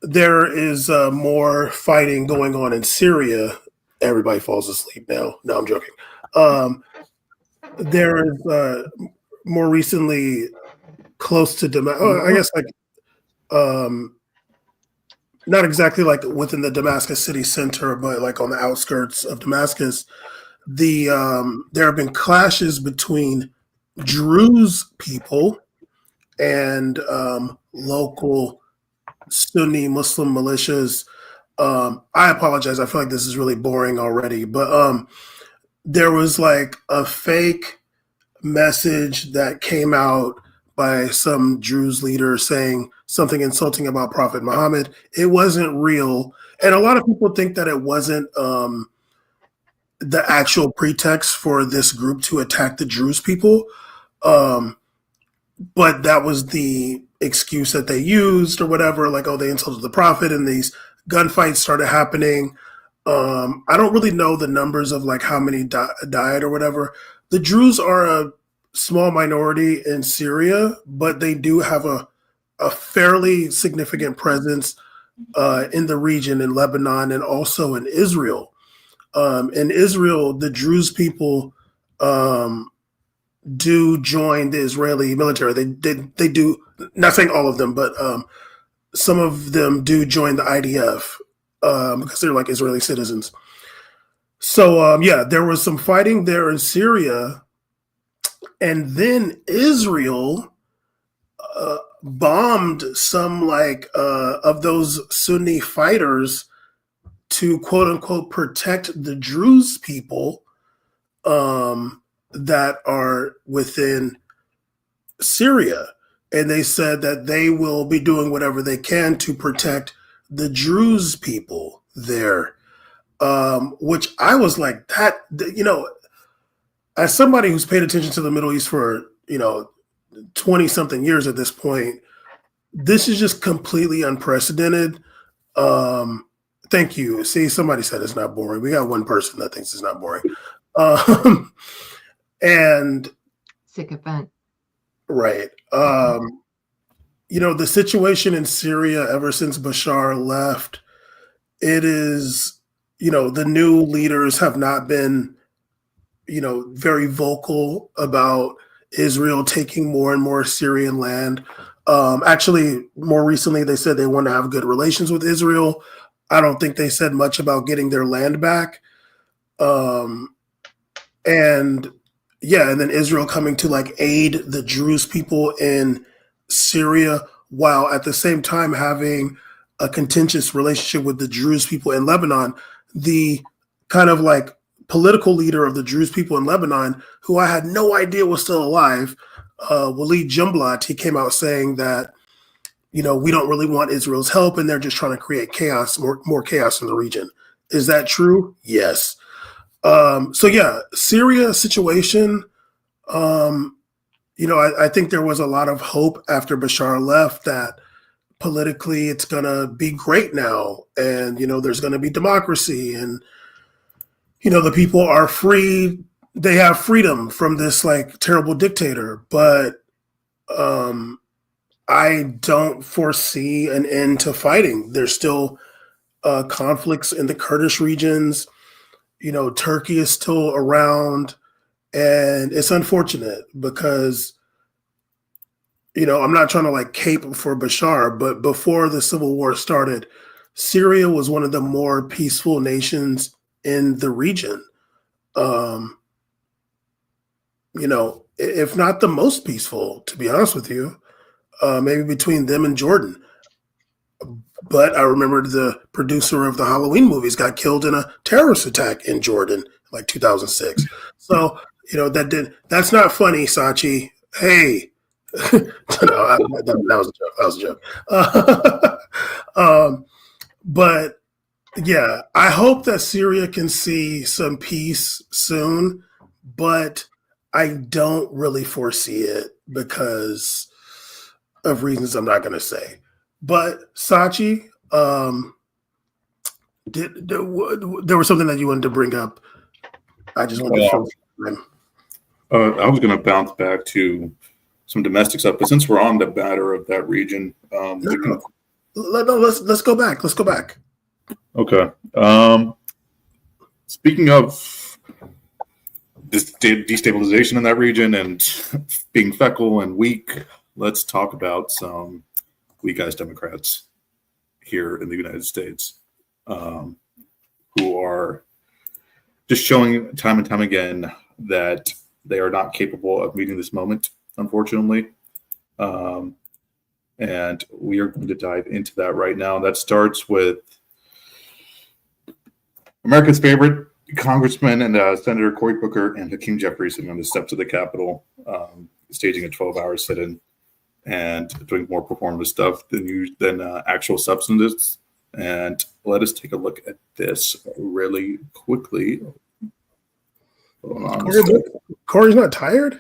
There is more fighting going on in Syria. Everybody falls asleep now. No, I'm joking. There is more recently close to Damascus. I guess not exactly like within the Damascus city center, but like on the outskirts of Damascus. There have been clashes between Druze people and local Sunni Muslim militias. I apologize. I feel like this is really boring already, but there was like a fake message that came out by some Druze leader saying something insulting about Prophet Muhammad. It wasn't real. And a lot of people think that it wasn't the actual pretext for this group to attack the Druze people. But that was the excuse that they used or whatever, like, oh, they insulted the prophet and these gunfights started happening. I don't really know the numbers of like how many died or whatever. The Druze are a small minority in Syria, but they do have a fairly significant presence in the region, in Lebanon and also in Israel. In Israel, the Druze people do join the Israeli military. They do, not saying all of them, but some of them do join the IDF because they're like Israeli citizens. So yeah, there was some fighting there in Syria, and then Israel bombed some like of those Sunni fighters to quote unquote protect the Druze people that are within Syria. And they said that they will be doing whatever they can to protect the Druze people there. Which I was like, that, you know, as somebody who's paid attention to the Middle East for, 20 something years at this point, this is just completely unprecedented. Thank you. See, somebody said it's not boring. We got one person that thinks it's not boring. And sycophant. Right. the situation in Syria ever since Bashar left, it is, the new leaders have not been, very vocal about Israel taking more and more Syrian land. Actually, more recently, they said they want to have good relations with Israel. I don't think they said much about getting their land back. And then Israel coming to like aid the Druze people in Syria, while at the same time having a contentious relationship with the Druze people in Lebanon. The kind of like political leader of the Druze people in Lebanon, who I had no idea was still alive, Walid Jumblat, he came out saying that, we don't really want Israel's help and they're just trying to create chaos, more chaos in the region. Is that true? Yes. Syria situation, I think there was a lot of hope after Bashar left that politically it's going to be great now. And, there's going to be democracy and, the people are free. They have freedom from this like terrible dictator. But I don't foresee an end to fighting. There's still conflicts in the Kurdish regions. Turkey is still around, and it's unfortunate because, I'm not trying to like cape for Bashar, but before the civil war started, Syria was one of the more peaceful nations in the region. If not the most peaceful, to be honest with you, maybe between them and Jordan. But I remember the producer of the Halloween movies got killed in a terrorist attack in Jordan, like 2006. So, that's not funny, Sachi. Hey, that was a joke. But yeah, I hope that Syria can see some peace soon, but I don't really foresee it because of reasons I'm not going to say. But Sachi, there was something that you wanted to bring up. I just wanted to show them. I was going to bounce back to some domestic stuff, but since we're on the matter of that region, let's go back. Let's go back. Okay. Speaking of this destabilization in that region and being feckle and weak, let's talk about some weak-ass Democrats here in the United States who are just showing time and time again that they are not capable of meeting this moment, unfortunately. And we are going to dive into that right now. That starts with America's favorite Congressman and Senator Cory Booker and Hakeem Jeffries sitting on the steps of the Capitol, staging a 12-hour sit-in and doing more performative stuff than actual substances. And let us take a look at this really quickly. Hold on. Cory's not tired?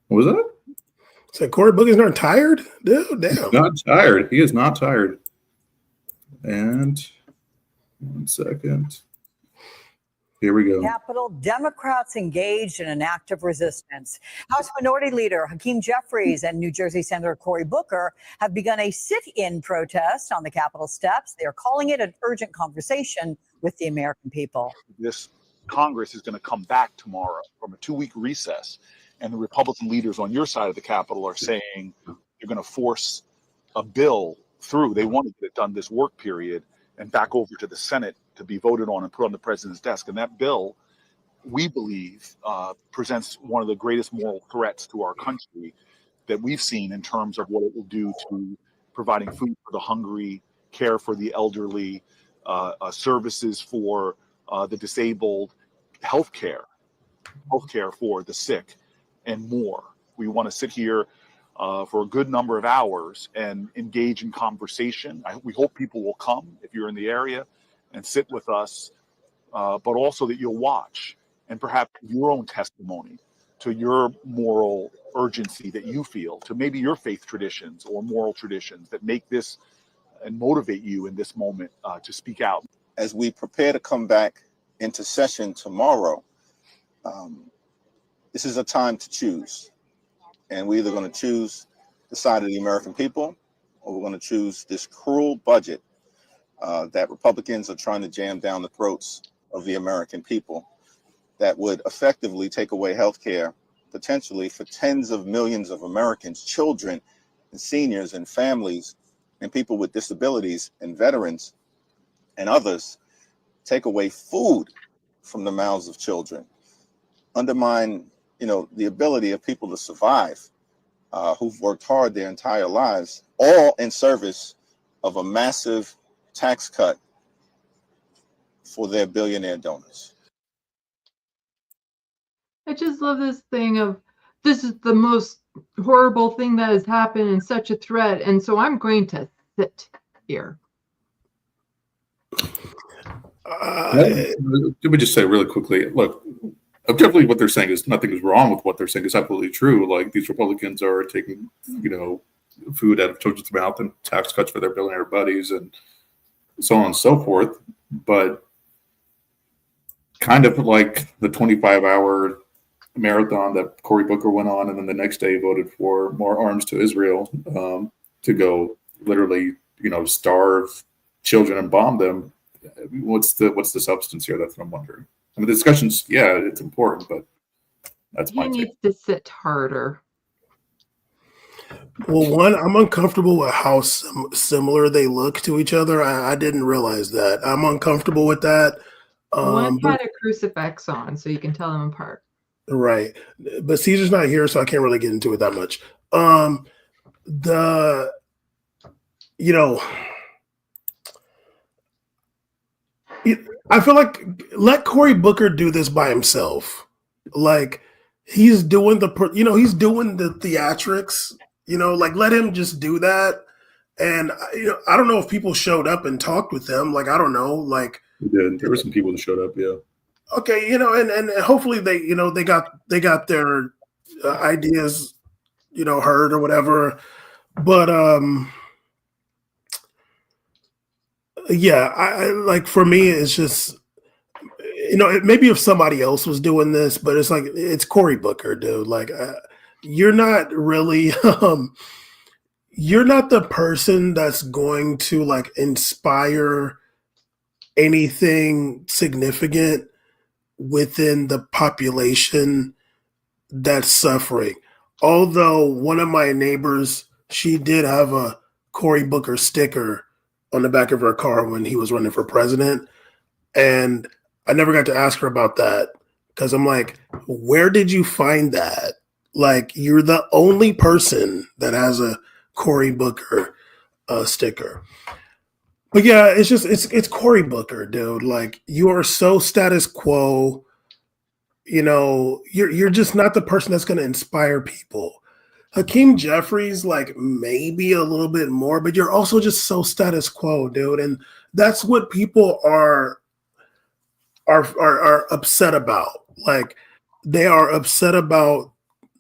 What was that? Said Cory Booker's not tired? Dude, damn. He's not tired. He is not tired. And 1 second. Here we go. Capitol, Democrats engaged in an act of resistance. House Minority Leader Hakeem Jeffries and New Jersey Senator Cory Booker have begun a sit-in protest on the Capitol steps. They are calling it an urgent conversation with the American people. This Congress is going to come back tomorrow from a 2-week recess, and the Republican leaders on your side of the Capitol are saying they're going to force a bill through. They want to get it done this work period and back over to the Senate to be voted on and put on the president's desk. And that bill, we believe, presents one of the greatest moral threats to our country that we've seen in terms of what it will do to providing food for the hungry, care for the elderly, services for the disabled, healthcare for the sick, and more. We want to sit here for a good number of hours and engage in conversation. We hope people will come if you're in the area and sit with us, but also that you'll watch and perhaps your own testimony to your moral urgency that you feel, to maybe your faith traditions or moral traditions that make this and motivate you in this moment to speak out. As we prepare to come back into session tomorrow, this is a time to choose. And we're either going to choose the side of the American people, or we're going to choose this cruel budget that Republicans are trying to jam down the throats of the American people that would effectively take away health care potentially for tens of millions of Americans, children and seniors and families and people with disabilities and veterans and others, take away food from the mouths of children, undermine, the ability of people to survive who've worked hard their entire lives, all in service of a massive tax cut for their billionaire donors. I just love this thing of this is the most horrible thing that has happened and such a threat. And so I'm going to sit here. Let me just say really quickly, look, objectively what they're saying is nothing is wrong with what they're saying. It's absolutely true. Like these Republicans are taking, food out of children's mouth and tax cuts for their billionaire buddies and so on and so forth. But kind of like the 25-hour marathon that Cory Booker went on, and then the next day voted for more arms to Israel to go literally, starve children and bomb them. What's the substance here? That's what I'm wondering. I mean, the discussions, yeah, it's important, but that's my He take. needs to sit harder. Well, one, I'm uncomfortable with how similar they look to each other. I didn't realize that. I'm uncomfortable with that. One had a crucifix on, so you can tell them apart. Right. But Caesar's not here, so I can't really get into it that much. I feel like let Cory Booker do this by himself. Like he's doing he's doing the theatrics, like let him just do that. And I don't know if people showed up and talked with him. Like, I don't know. Like We did. There were some people that showed up, yeah. Okay, and hopefully they, they got their ideas, heard or whatever. But yeah, I like for me, it's just, maybe if somebody else was doing this, but it's like it's Cory Booker, dude. Like, you're not really, you're not the person that's going to like inspire anything significant within the population that's suffering. Although one of my neighbors, she did have a Cory Booker sticker on the back of her car when he was running for president. And I never got to ask her about that because I'm like, where did you find that? Like, you're the only person that has a Cory Booker sticker. But yeah, it's just it's Cory Booker, dude. Like, you are so status quo. You're just not the person that's going to inspire people. Hakeem Jeffries, like maybe a little bit more, but you're also just so status quo, dude. And that's what people are upset about. Like, they are upset about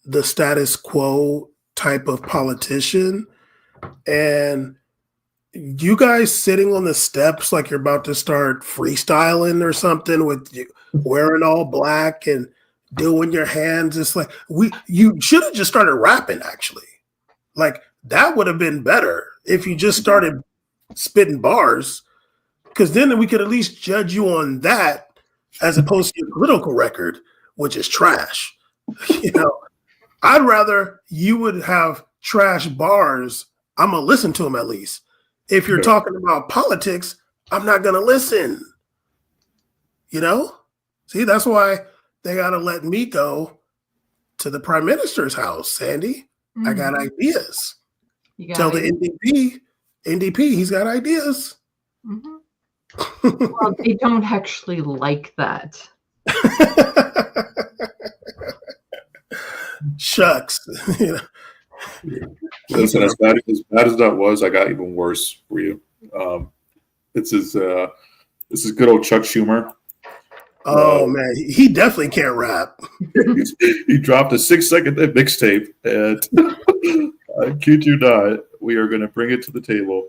the status quo type of politician. And you guys sitting on the steps like you're about to start freestyling or something with you wearing all black and doing your hands. It's like you should have just started rapping, actually. Like, that would have been better if you just started spitting bars, because then we could at least judge you on that as opposed to your political record, which is trash. I'd rather you would have trash bars. I'm going to listen to them at least. If you're talking about politics, I'm not going to listen. See, that's why they got to let me go to the prime minister's house, Sandy. I got ideas. Tell the NDP, he's got ideas. Well, they don't actually like that. Shucks. Listen, as bad as that was, I got even worse for you. This is good old Chuck Schumer. Oh man, he definitely can't rap. He dropped a 6-second mixtape, and I kid you not, we are going to bring it to the table.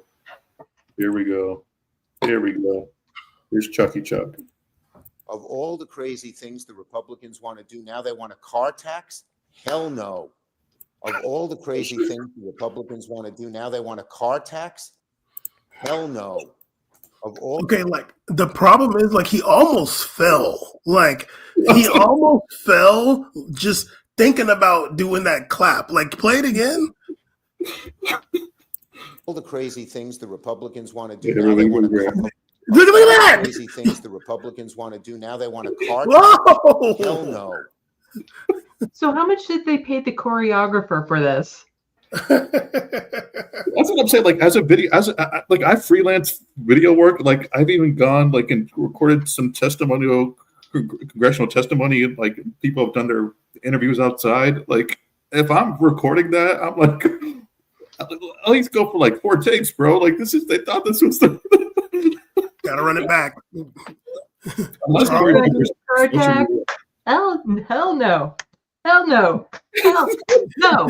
Here we go. Here's Chucky Chuck. Of all the crazy things the Republicans want to do now, they want a car tax? Hell no. Of all the crazy things the Republicans want to do, now they want a car tax? Hell no. Of all Okay, like the problem is like he almost fell. Like he almost fell just thinking about doing that clap. Like play it again. all the crazy things the Republicans want to do, Yeah, now they really want good, a Greg. Look at that. crazy things the Republicans want to do, now they want a car Whoa! tax? Hell no. So how much did they pay the choreographer for this? That's what I'm saying. Like as a video, like I freelance video work. Like I've even gone like and recorded some testimonial, congressional testimony. And like people have done their interviews outside. Like if I'm recording that, I'm like, at least go for like 4 takes, bro. Like this is they thought this was the. Gotta run it back. Unless Hell no. Hell no. Hell no.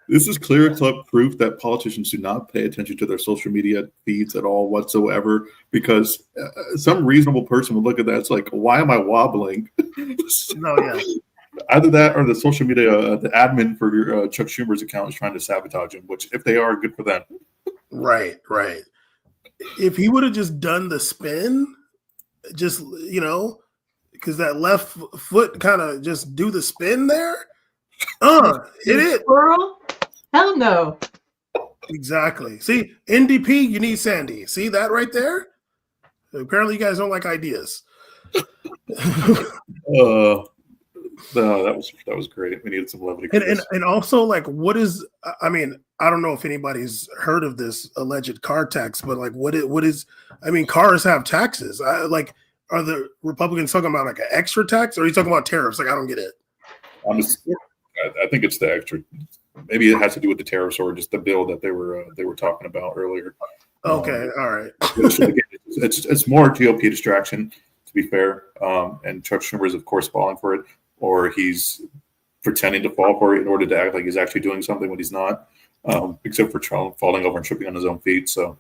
This is clear cut proof that politicians do not pay attention to their social media feeds at all whatsoever, because some reasonable person would look at that. It's like, why am I wobbling? No, yeah. Either that or the social media, the admin for Chuck Schumer's account is trying to sabotage him, which if they are, good for them. Right. If he would have just done the spin, just, because that left foot kind of just do the spin there. Hit it. Squirrel? Hell no. Exactly. See, NDP, you need Sandy. See that right there? Apparently you guys don't like ideas. No, that was great. We needed some levity. And also, like, what is? I mean, I don't know if anybody's heard of this alleged car tax, but like, what is? I mean, cars have taxes. Like, are the Republicans talking about like an extra tax, or are you talking about tariffs? Like, I don't get it. I think it's the extra. Maybe it has to do with the tariffs or just the bill that they were talking about earlier. Okay, all right. It's more GOP distraction, to be fair. And Chuck Schumer is, of course, falling for it, or he's pretending to fall for it in order to act like he's actually doing something when he's not. Except for Trump falling over and tripping on his own feet. So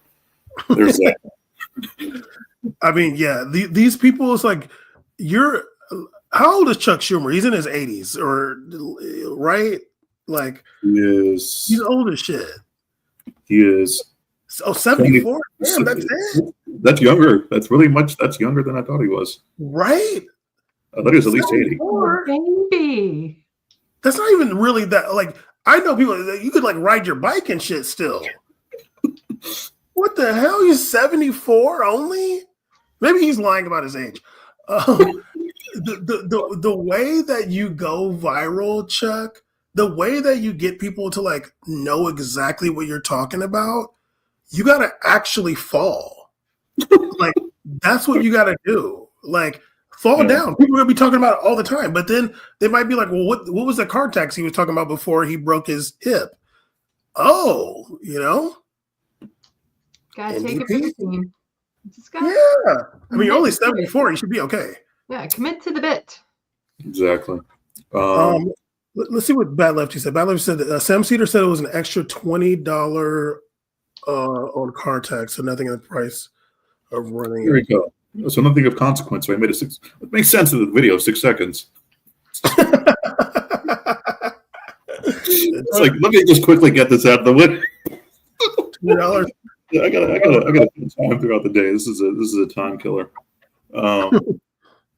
there's that. I mean, yeah, these people is like, how old is Chuck Schumer? He's in his 80s, right? Like, he's old as shit. He is. Oh, 74? Damn, that's it. That's younger. That's younger than I thought he was. Right? I thought he was at least 80. Baby. That's not even really that. Like, I know people that you could like ride your bike and shit still. What the hell? He's 74 only? Maybe he's lying about his age. The way that you go viral, Chuck, the way that you get people to like know exactly what you're talking about, you got to actually fall. Like, that's what you got to do. Like, fall down. People are going to be talking about it all the time. But then they might be like, well, what was the car tax he was talking about before he broke his hip? Oh, Gotta take it for the team. Yeah. I mean, you're only 74. You should be okay. Yeah, commit to the bit. Exactly. Let's see what Bad Lefty said. Bad Lefty said Sam Cedar said it was an extra $20 on car tax, so nothing in the price of running. Here we go. So nothing of consequence. So I made it makes sense in the video, 6 seconds. It's like, let me just quickly get this out of the way. $2. Yeah, I gotta spend time throughout the day. This is a time killer.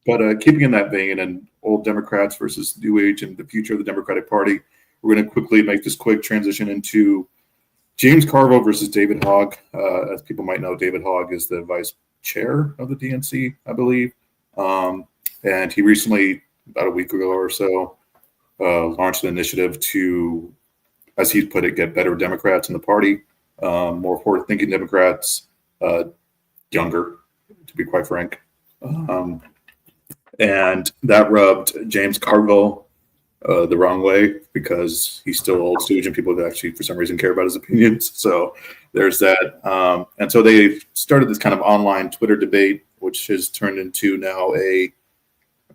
But keeping in that vein, and old Democrats versus New Age and the future of the Democratic Party, we're going to quickly make this quick transition into James Carville versus David Hogg. As people might know, David Hogg is the vice chair of the DNC, I believe. And he recently, about a week ago or so, launched an initiative to, as he put it, get better Democrats in the party, more forward-thinking Democrats, younger, to be quite frank. And that rubbed James Carville the wrong way because he's still old stooge and people that actually, for some reason, care about his opinions. So there's that. And so they started this kind of online Twitter debate, which has turned into now I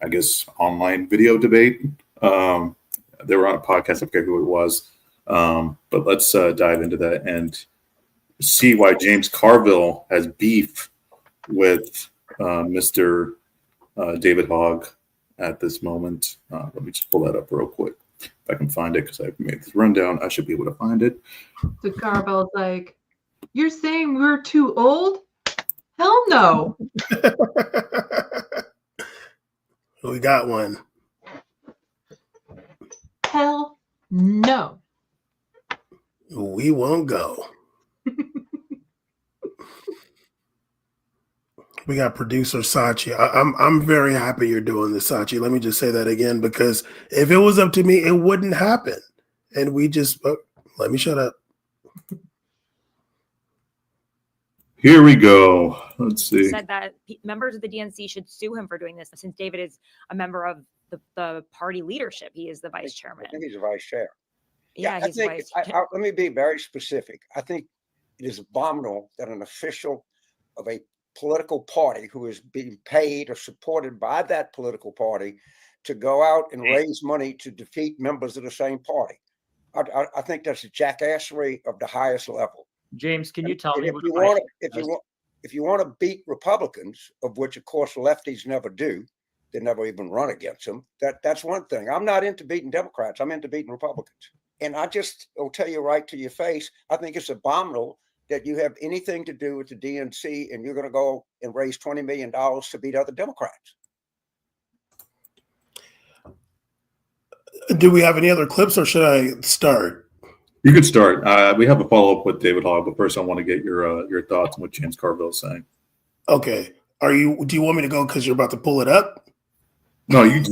guess, online video debate. They were on a podcast. I forget who it was. But let's dive into that and see why James Carville has beef with Mr. David Hogg at this moment. Let me just pull that up real quick. If I can find it, because I've made this rundown, I should be able to find it. So Carbell's like, you're saying we're too old? Hell no. We got one. Hell no. We won't go. We got producer Sachi. I'm very happy you're doing this, Sachi. Let me just say that again, because if it was up to me, it wouldn't happen. And we just let me shut up. Here we go. Let's see. Said that members of the DNC should sue him for doing this, since David is a member of the party leadership. He is the vice chairman. I think he's the vice chair. Yeah, I he's think, vice. let me be very specific. I think it is abominable that an official of a political party who is being paid or supported by that political party to go out and raise money to defeat members of the same party. I think that's a jackassery of the highest level. James, can you tell me if you want to beat Republicans, of which of course lefties never do, they never even run against them. That's one thing. I'm not into beating Democrats. I'm into beating Republicans. And I just will tell you right to your face, I think it's abominable that you have anything to do with the DNC and you're going to go and raise $20 million to beat other Democrats. Do we have any other clips, or should I start? You could start. We have a follow-up with David Hogg, but first I want to get your thoughts on what James Carville is saying. Okay. Do you want me to go because you're about to pull it up? No, you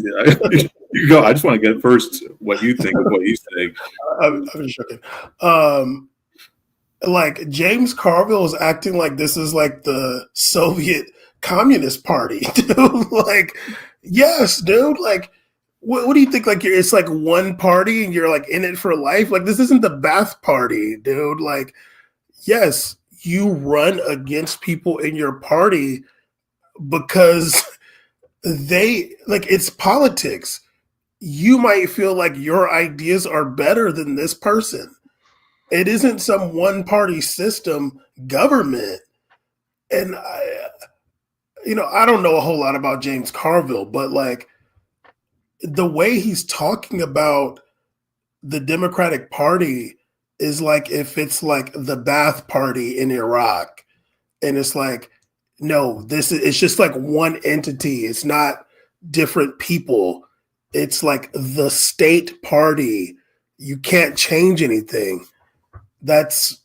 go. I just want to get first what you think of what he's saying. I'm just joking. Like James Carville is acting like this is like the Soviet Communist Party, dude. Like, yes, dude. Like, what do you think? Like, it's like one party and you're like in it for life. Like, this isn't the Ba'ath Party, dude. Like, yes, you run against people in your party because it's politics. You might feel like your ideas are better than this person. It isn't some one party system government. And I don't know a whole lot about James Carville, but like the way he's talking about the Democratic Party is like if it's like the Ba'ath Party in Iraq. And it's like, no, it's just like one entity. It's not different people. It's like the state party. You can't change anything. That's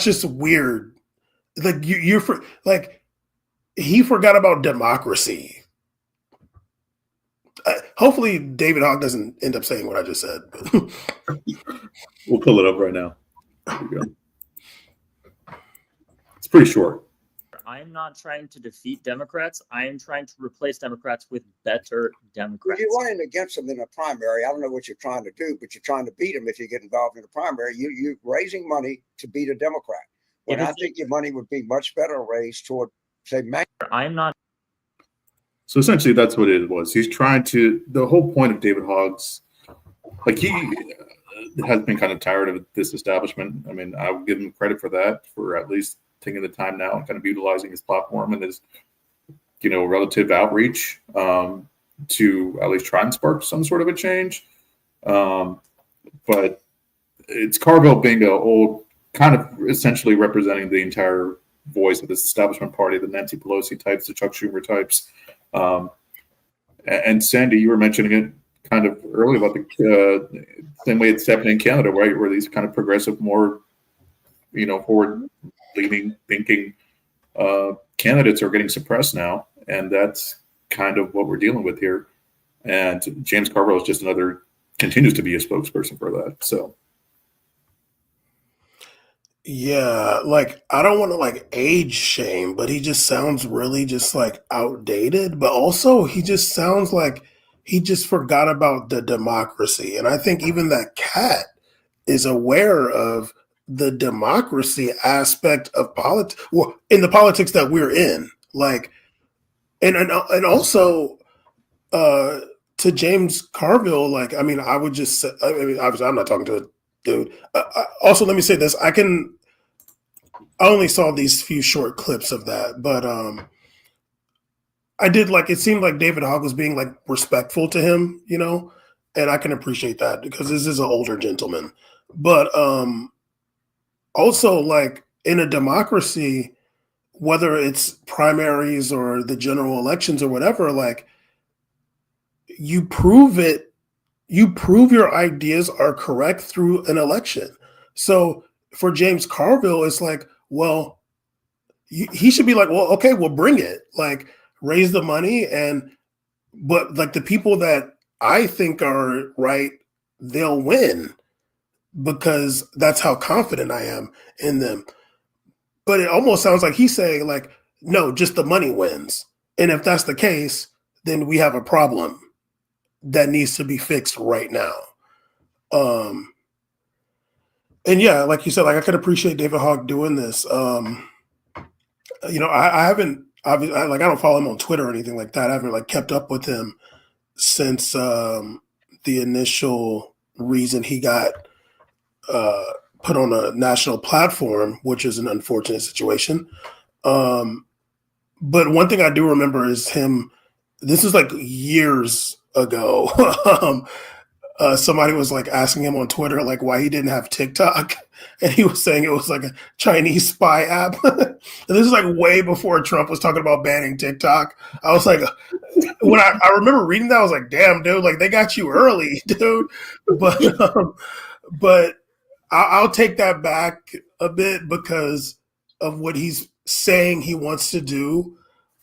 just weird. Like he forgot about democracy. Hopefully David Hogg doesn't end up saying what I just said. We'll pull it up right now. There we go. It's pretty short. I am not trying to defeat Democrats. I am trying to replace Democrats with better Democrats. You're running against them in a primary. I don't know what you're trying to do, but you're trying to beat them if you get involved in a primary. You're raising money to beat a Democrat. When I think your money would be much better raised toward, say, I am not. So essentially, that's what it was. He's trying to. The whole point of David Hogg's, like he has been kind of tired of this establishment. I mean, I would give him credit for that, for at least taking the time now and kind of utilizing his platform and his, relative outreach to at least try and spark some sort of a change. But it's Carville being an old, kind of essentially representing the entire voice of this establishment party, the Nancy Pelosi types, the Chuck Schumer types. And Sandy, you were mentioning it kind of earlier about the same way it's happening in Canada, right? Where these kind of progressive, more, forward-leaning, thinking candidates are getting suppressed now. And that's kind of what we're dealing with here. And James Carville is just continues to be a spokesperson for that. So. Yeah, like I don't want to like age shame, but he just sounds really just like outdated. But also he just sounds like he just forgot about the democracy. And I think even that cat is aware of the democracy aspect of politics, well, in the politics that we're in. Like, and also to James Carville, like, I mean, I would just say, I mean, obviously I'm not talking to a dude. Also, let me say this. I only saw these few short clips of that, but I did like, it seemed like David Hogg was being like respectful to him, and I can appreciate that because this is an older gentleman. But also, like, in a democracy, whether it's primaries or the general elections or whatever, like, you prove your ideas are correct through an election. So for James Carville, it's like, well, he should be like, well, okay, we'll bring it, like, raise the money, but like the people that I think are right, they'll win because that's how confident I am in them. But it almost sounds like he's saying, like, no, just the money wins. And if that's the case, then we have a problem that needs to be fixed right now. And yeah, like you said, like, I could appreciate David Hogg doing this. I haven't, obviously, I don't follow him on Twitter or anything like that. I haven't like kept up with him since the initial reason he got put on a national platform, which is an unfortunate situation. But one thing I do remember is him. This is like years ago. Somebody was like asking him on Twitter like why he didn't have TikTok, and he was saying it was like a Chinese spy app. And this is like way before Trump was talking about banning TikTok. I was like, when I remember reading that, I was like, damn, dude, like they got you early, dude. But I'll take that back a bit because of what he's saying he wants to do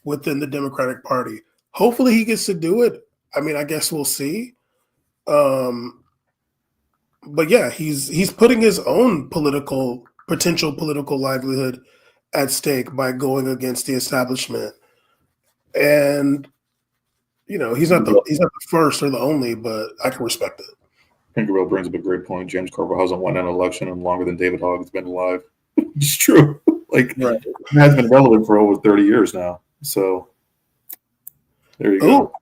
within the Democratic Party. Hopefully he gets to do it. I mean, I guess we'll see. But yeah, he's putting his own potential political livelihood at stake by going against the establishment. And he's not the first or the only, but I can respect it. Pinkerville brings up a great point. James Carville hasn't won an election in longer than David Hogg has been alive. It's true. Like, right. It has been relevant for over 30 years now. So there you go.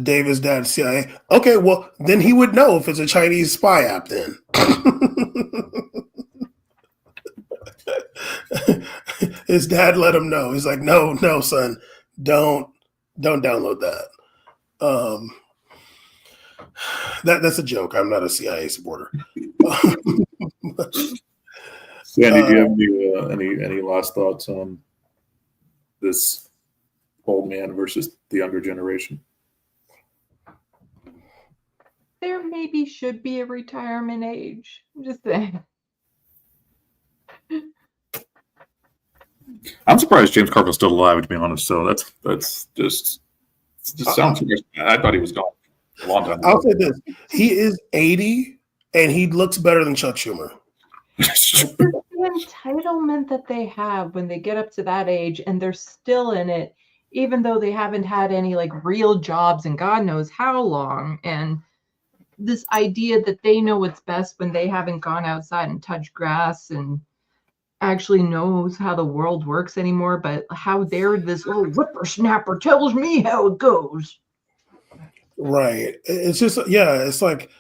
David's dad, CIA. Okay, well, then he would know if it's a Chinese spy app then. His dad let him know. He's like, no, son, don't download that. That's a joke. I'm not a CIA supporter. Sandy, do you have any last thoughts on this old man versus the younger generation? There maybe should be a retirement age. I'm just saying. I'm surprised James Carville's still alive, to be honest. So that's just sounds. I thought he was gone a long time ago. I'll say this: he is 80, and he looks better than Chuck Schumer. The entitlement that they have when they get up to that age, and they're still in it, even though they haven't had any like real jobs in God knows how long, and this idea that they know what's best when they haven't gone outside and touched grass and actually knows how the world works anymore, but how they're this little whippersnapper tells me how it goes. Right. It's just, yeah, it's like,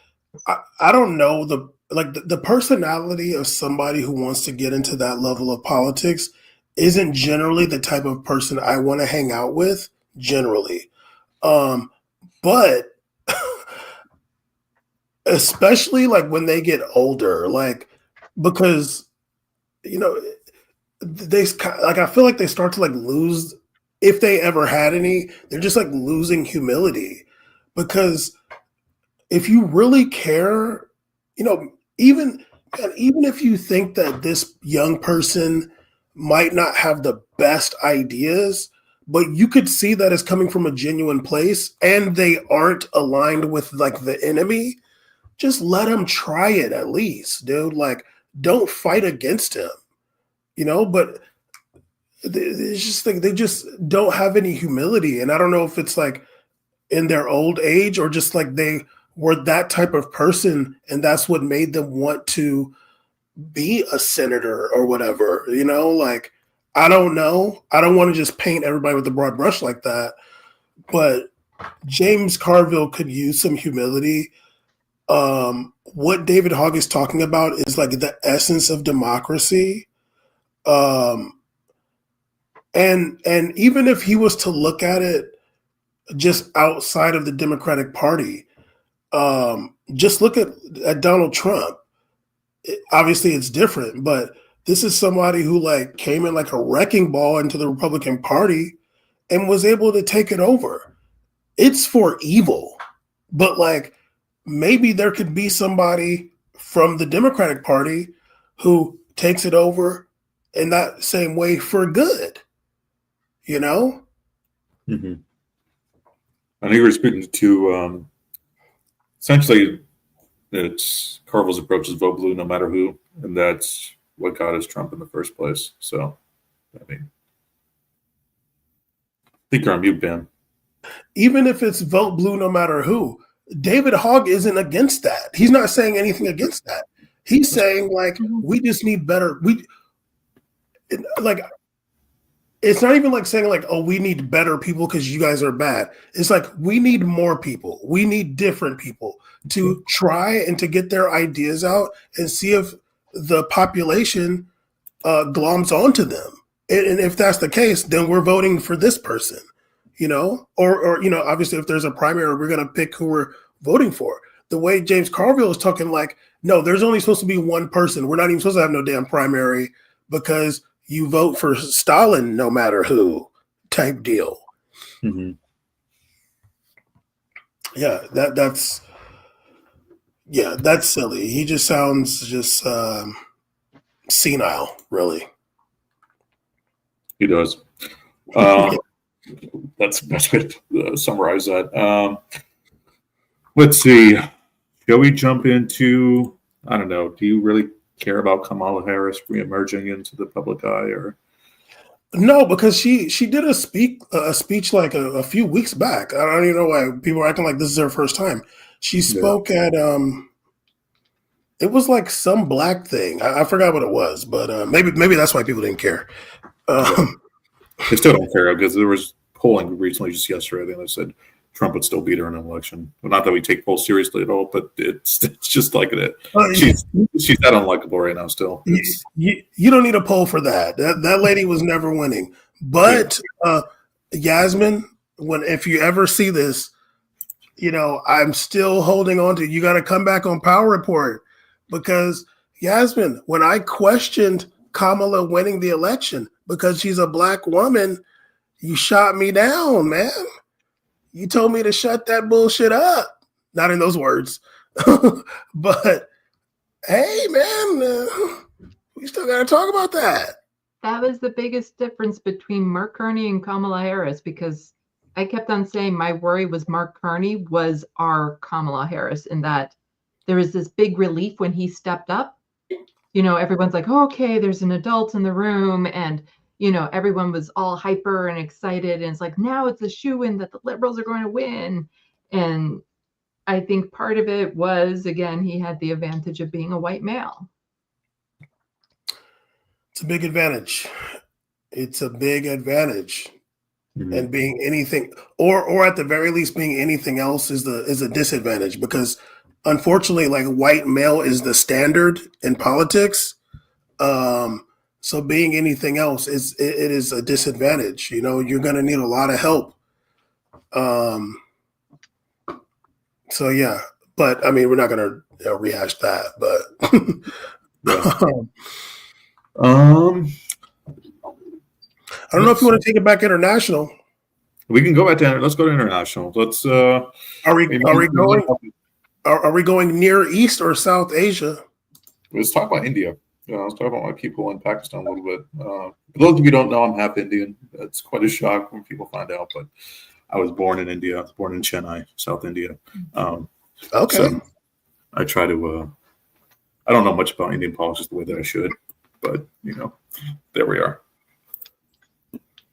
I don't know, the personality of somebody who wants to get into that level of politics isn't generally the type of person I want to hang out with, generally. But especially like when they get older, like, because, they like, I feel like they start to like lose, if they ever had any, they're just like losing humility. Because if you really care, even if you think that this young person might not have the best ideas, but you could see that it's coming from a genuine place and they aren't aligned with like the enemy, just let him try it at least, dude. Like, don't fight against him, but it's just like they just don't have any humility. And I don't know if it's like in their old age or just like they were that type of person and that's what made them want to be a senator or whatever, like, I don't know. I don't want to just paint everybody with a broad brush like that, but James Carville could use some humility. What David Hogg is talking about is like the essence of democracy. And even if he was to look at it just outside of the Democratic Party, just look at Donald Trump. Obviously, it's different, but this is somebody who like came in like a wrecking ball into the Republican Party and was able to take it over. It's for evil, but like maybe there could be somebody from the Democratic Party who takes it over in that same way for good, you know? Mm-hmm. I think we're speaking to essentially it's Carville's approach is vote blue no matter who, and that's what got us Trump in the first place. So, I mean, I think you're on mute, Ben. Even if it's vote blue no matter who, David Hogg isn't against that. He's not saying anything against that. He's saying like we just need better. It's not even like saying like, oh, we need better people because you guys are bad. It's like we need more people. We need different people to try and to get their ideas out and see if the population gloms onto them. And if that's the case, then we're voting for this person, you know, or you know, obviously if there's a primary, we're going to pick who we're voting for. The way James Carville is talking like, no, there's only supposed to be one person. We're not even supposed to have no damn primary because you vote for Stalin no matter who type deal. Mm-hmm. Yeah, that's silly. He just sounds just senile, really. He does. That's the best way to summarize that. Let's see. Shall we jump into, I don't know, do you really care about Kamala Harris reemerging into the public eye, or? No, because she did a speech like a few weeks back. I don't even know why people are acting like this is her first time. She spoke at it was like some black thing. I forgot what it was, but maybe that's why people didn't care. They still don't care because there was polling recently, just yesterday, I think they said Trump would still beat her in an election. Well, not that we take polls seriously at all, but it's just like it. She's that unlikable right now still. You don't need a poll for that. That lady was never winning. But Yasmin, if you ever see this, you know, I'm still holding on to you got to come back on Power Report because Yasmin, when I questioned Kamala winning the election because she's a black woman, you shot me down, man. You told me to shut that bullshit up. Not in those words. But, hey, man, we still got to talk about that. That was the biggest difference between Mark Carney and Kamala Harris because I kept on saying my worry was Mark Carney was our Kamala Harris in that there was this big relief when he stepped up. You know, everyone's like, oh, okay, there's an adult in the room and you know, everyone was all hyper and excited. And it's like, now it's a shoo-in that the liberals are going to win. And I think part of it was, again, he had the advantage of being a white male. It's a big advantage. It's a big advantage. Mm-hmm. And being anything, or at the very least being anything else is a disadvantage because unfortunately, like white male is the standard in politics. So being anything else it is a disadvantage. You know, you're going to need a lot of help. So yeah, but I mean, we're not going to rehash that. But I don't know if you want to take it back international. We can go back to let's go to international. Let's. Are we going Near East or South Asia? Let's talk about India. Let's talk about my people in Pakistan a little bit. For those of you who don't know, I'm half Indian. That's quite a shock when people find out, but I was born in India. I was born in Chennai, South India. Okay. So I try to, I don't know much about Indian politics the way that I should, but, you know, there we are.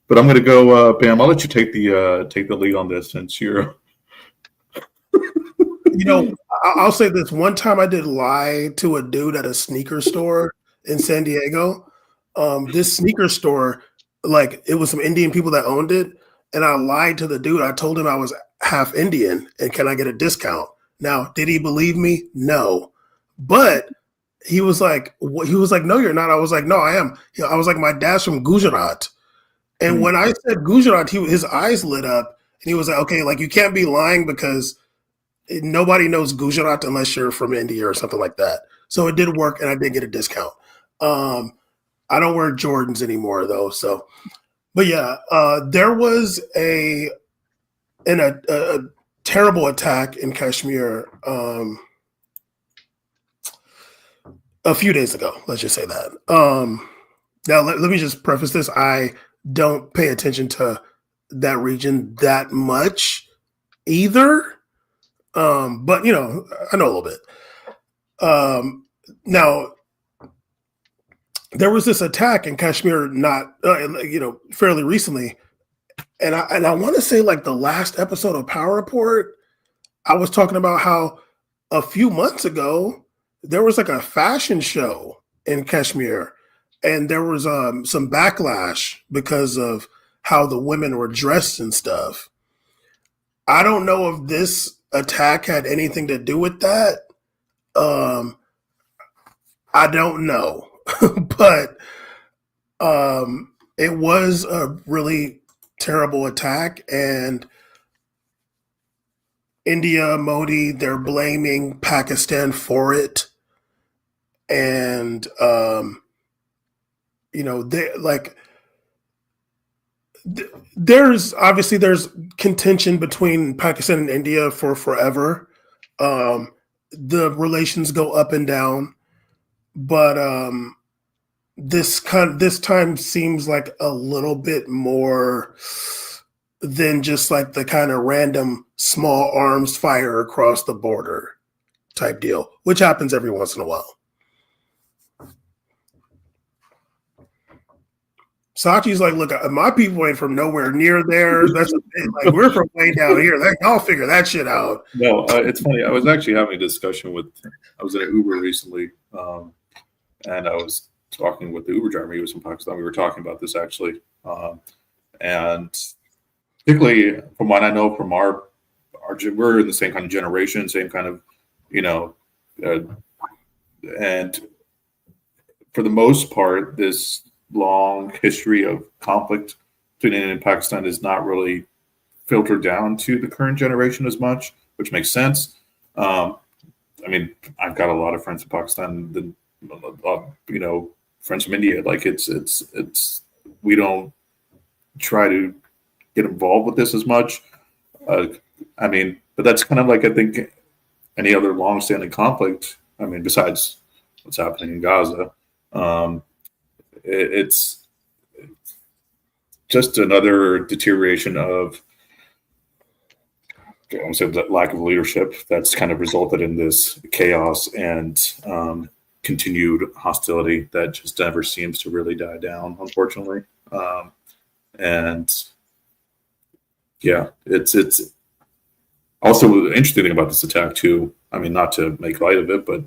But I'm going to go, Bam, I'll let you take the lead on this since you're... You know, I'll say this. One time I did lie to a dude at a sneaker store in San Diego. This sneaker store, like it was some Indian people that owned it. And I lied to the dude. I told him I was half Indian and can I get a discount? Now, did he believe me? No. But he was like, no, you're not. I was like, no, I am. I was like, my dad's from Gujarat. And when I said Gujarat, his eyes lit up, and he was like, "Okay, like you can't be lying because nobody knows Gujarat unless you're from India or something like that." So it did work, and I did get a discount. I don't wear Jordans anymore though, so. But yeah, there was a terrible attack in Kashmir a few days ago. Let's just say that. Now, let me just preface this. I don't pay attention to that region that much either. But, you know, I know a little bit. Now, there was this attack in Kashmir fairly recently. And I want to say like the last episode of Power Report, I was talking about how a few months ago, there was like a fashion show in Kashmir. And there was some backlash because of how the women were dressed and stuff. I don't know if this attack had anything to do with that. I don't know. But it was a really terrible attack. And India, Modi, they're blaming Pakistan for it. And there's contention between Pakistan and India for forever. The relations go up and down, but this time seems like a little bit more than just like the kind of random small arms fire across the border type deal, which happens every once in a while. Sachi's like, look, my people ain't from nowhere near there. That's like we're from way down here. I'll figure that shit out. No, it's funny. I was actually having a discussion I was in an Uber recently, and I was talking with the Uber driver. He was from Pakistan. We were talking about this actually, and particularly from what I know from our we're in the same kind of generation, same kind of, and for the most part, this long history of conflict between India and Pakistan is not really filtered down to the current generation as much, which makes sense. I mean, I've got a lot of friends in Pakistan, friends from India. Like it's we don't try to get involved with this as much. I mean, but that's kind of like, I think, any other long-standing conflict. I mean, besides what's happening in Gaza, it's just another deterioration of, I won't say that lack of leadership that's kind of resulted in this chaos and continued hostility that just never seems to really die down, unfortunately. And yeah, it's also the interesting thing about this attack too. I mean, not to make light of it, but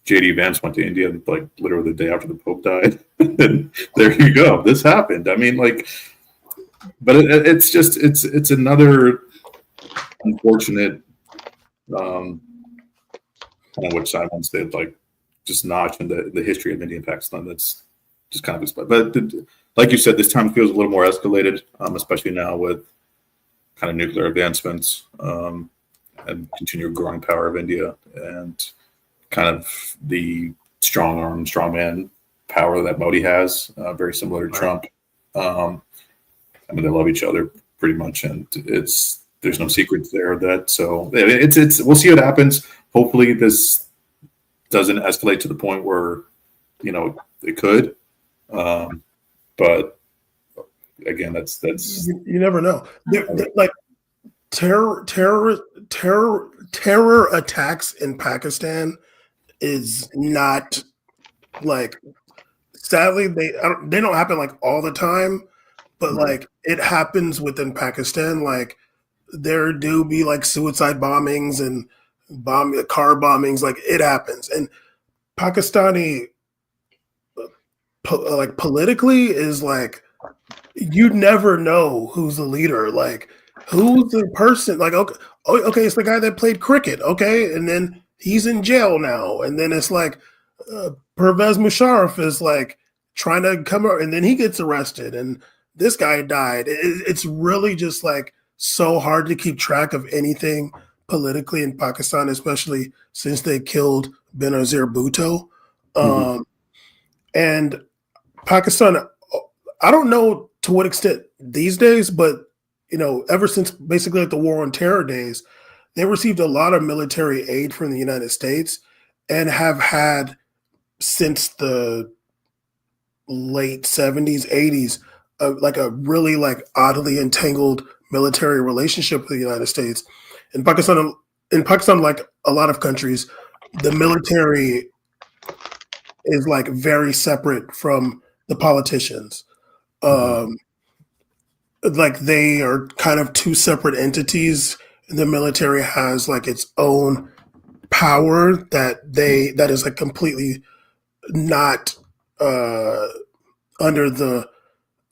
JD Vance went to India like literally the day after the Pope died. And there you go. This happened. I mean, like, but it's just it's another unfortunate, which I won't say like just notch in the history of India and Pakistan. That's just kind of, but like you said, this time feels a little more escalated, especially now with kind of nuclear advancements and continued growing power of India and kind of the strong arm, strongman power that Modi has, very similar to Trump. I mean, they love each other pretty much, and there's no secrets there. So we'll see what happens. Hopefully, this doesn't escalate to the point where it could. But again, that's you never know. Like terror attacks in Pakistan is not like, sadly they don't happen like all the time, but like it happens within Pakistan. Like there do be like suicide bombings and car bombings. Like it happens, and Pakistani like politically is like, you never know who's the leader. Like who's the person? Like okay, it's the guy that played cricket. Okay, and then he's in jail now, and then it's like Pervez Musharraf is like trying to come out, and then he gets arrested, and this guy died. It's really just like so hard to keep track of anything politically in Pakistan, especially since they killed Benazir Bhutto. And Pakistan, I don't know to what extent these days, but ever since basically like the War on Terror days, they received a lot of military aid from the United States and have had since the late 70s, 80s, like a really like oddly entangled military relationship with the United States. In Pakistan, like a lot of countries, the military is like very separate from the politicians. Like they are kind of two separate entities. The military has like its own power that is like completely not under the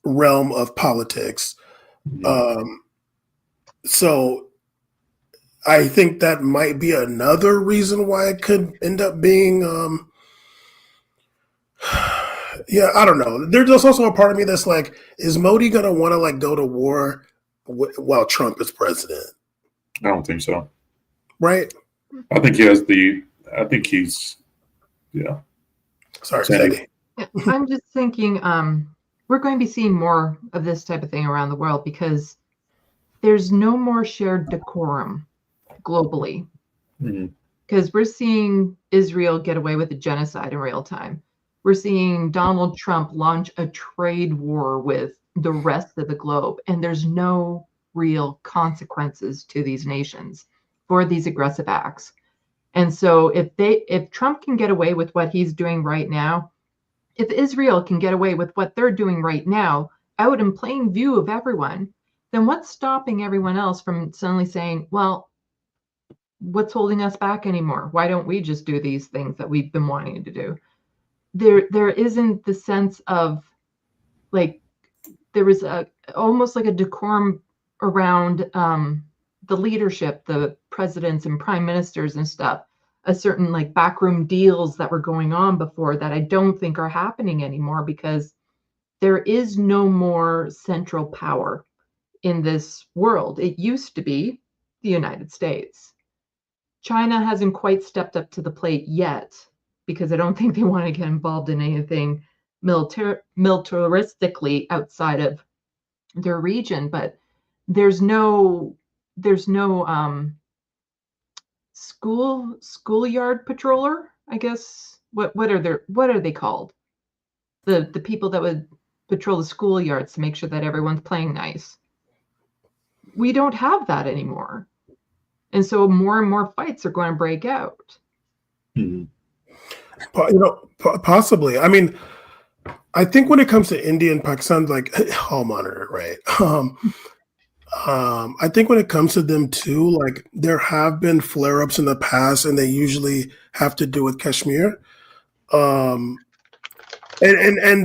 realm of politics. So I think that might be another reason why it could end up being yeah, I don't know. There's also a part of me that's like, is Modi gonna want to like go to war while Trump is president? I don't think so. Right? I think he has I think he's, yeah. Sorry, Sandy. Yeah, I'm just thinking we're going to be seeing more of this type of thing around the world because there's no more shared decorum globally. Because we're seeing Israel get away with a genocide in real time. We're seeing Donald Trump launch a trade war with the rest of the globe, and there's no real consequences to these nations for these aggressive acts. And so if Trump can get away with what he's doing right now, if Israel can get away with what they're doing right now, out in plain view of everyone, then what's stopping everyone else from suddenly saying, well, what's holding us back anymore? Why don't we just do these things that we've been wanting to do? There isn't the sense of like there was almost like a decorum around the leadership, the presidents and prime ministers and stuff, a certain like backroom deals that were going on before that I don't think are happening anymore because there is no more central power in this world. It used to be the United States. China hasn't quite stepped up to the plate yet because I don't think they want to get involved in anything militaristically outside of their region, but there's no schoolyard patroller, I guess. What are they called? The people that would patrol the schoolyards to make sure that everyone's playing nice. We don't have that anymore. And so more and more fights are going to break out. Possibly. I mean, I think when it comes to India and Pakistan, like I'll monitor it, right? I think when it comes to them too, like there have been flare-ups in the past, and they usually have to do with Kashmir. And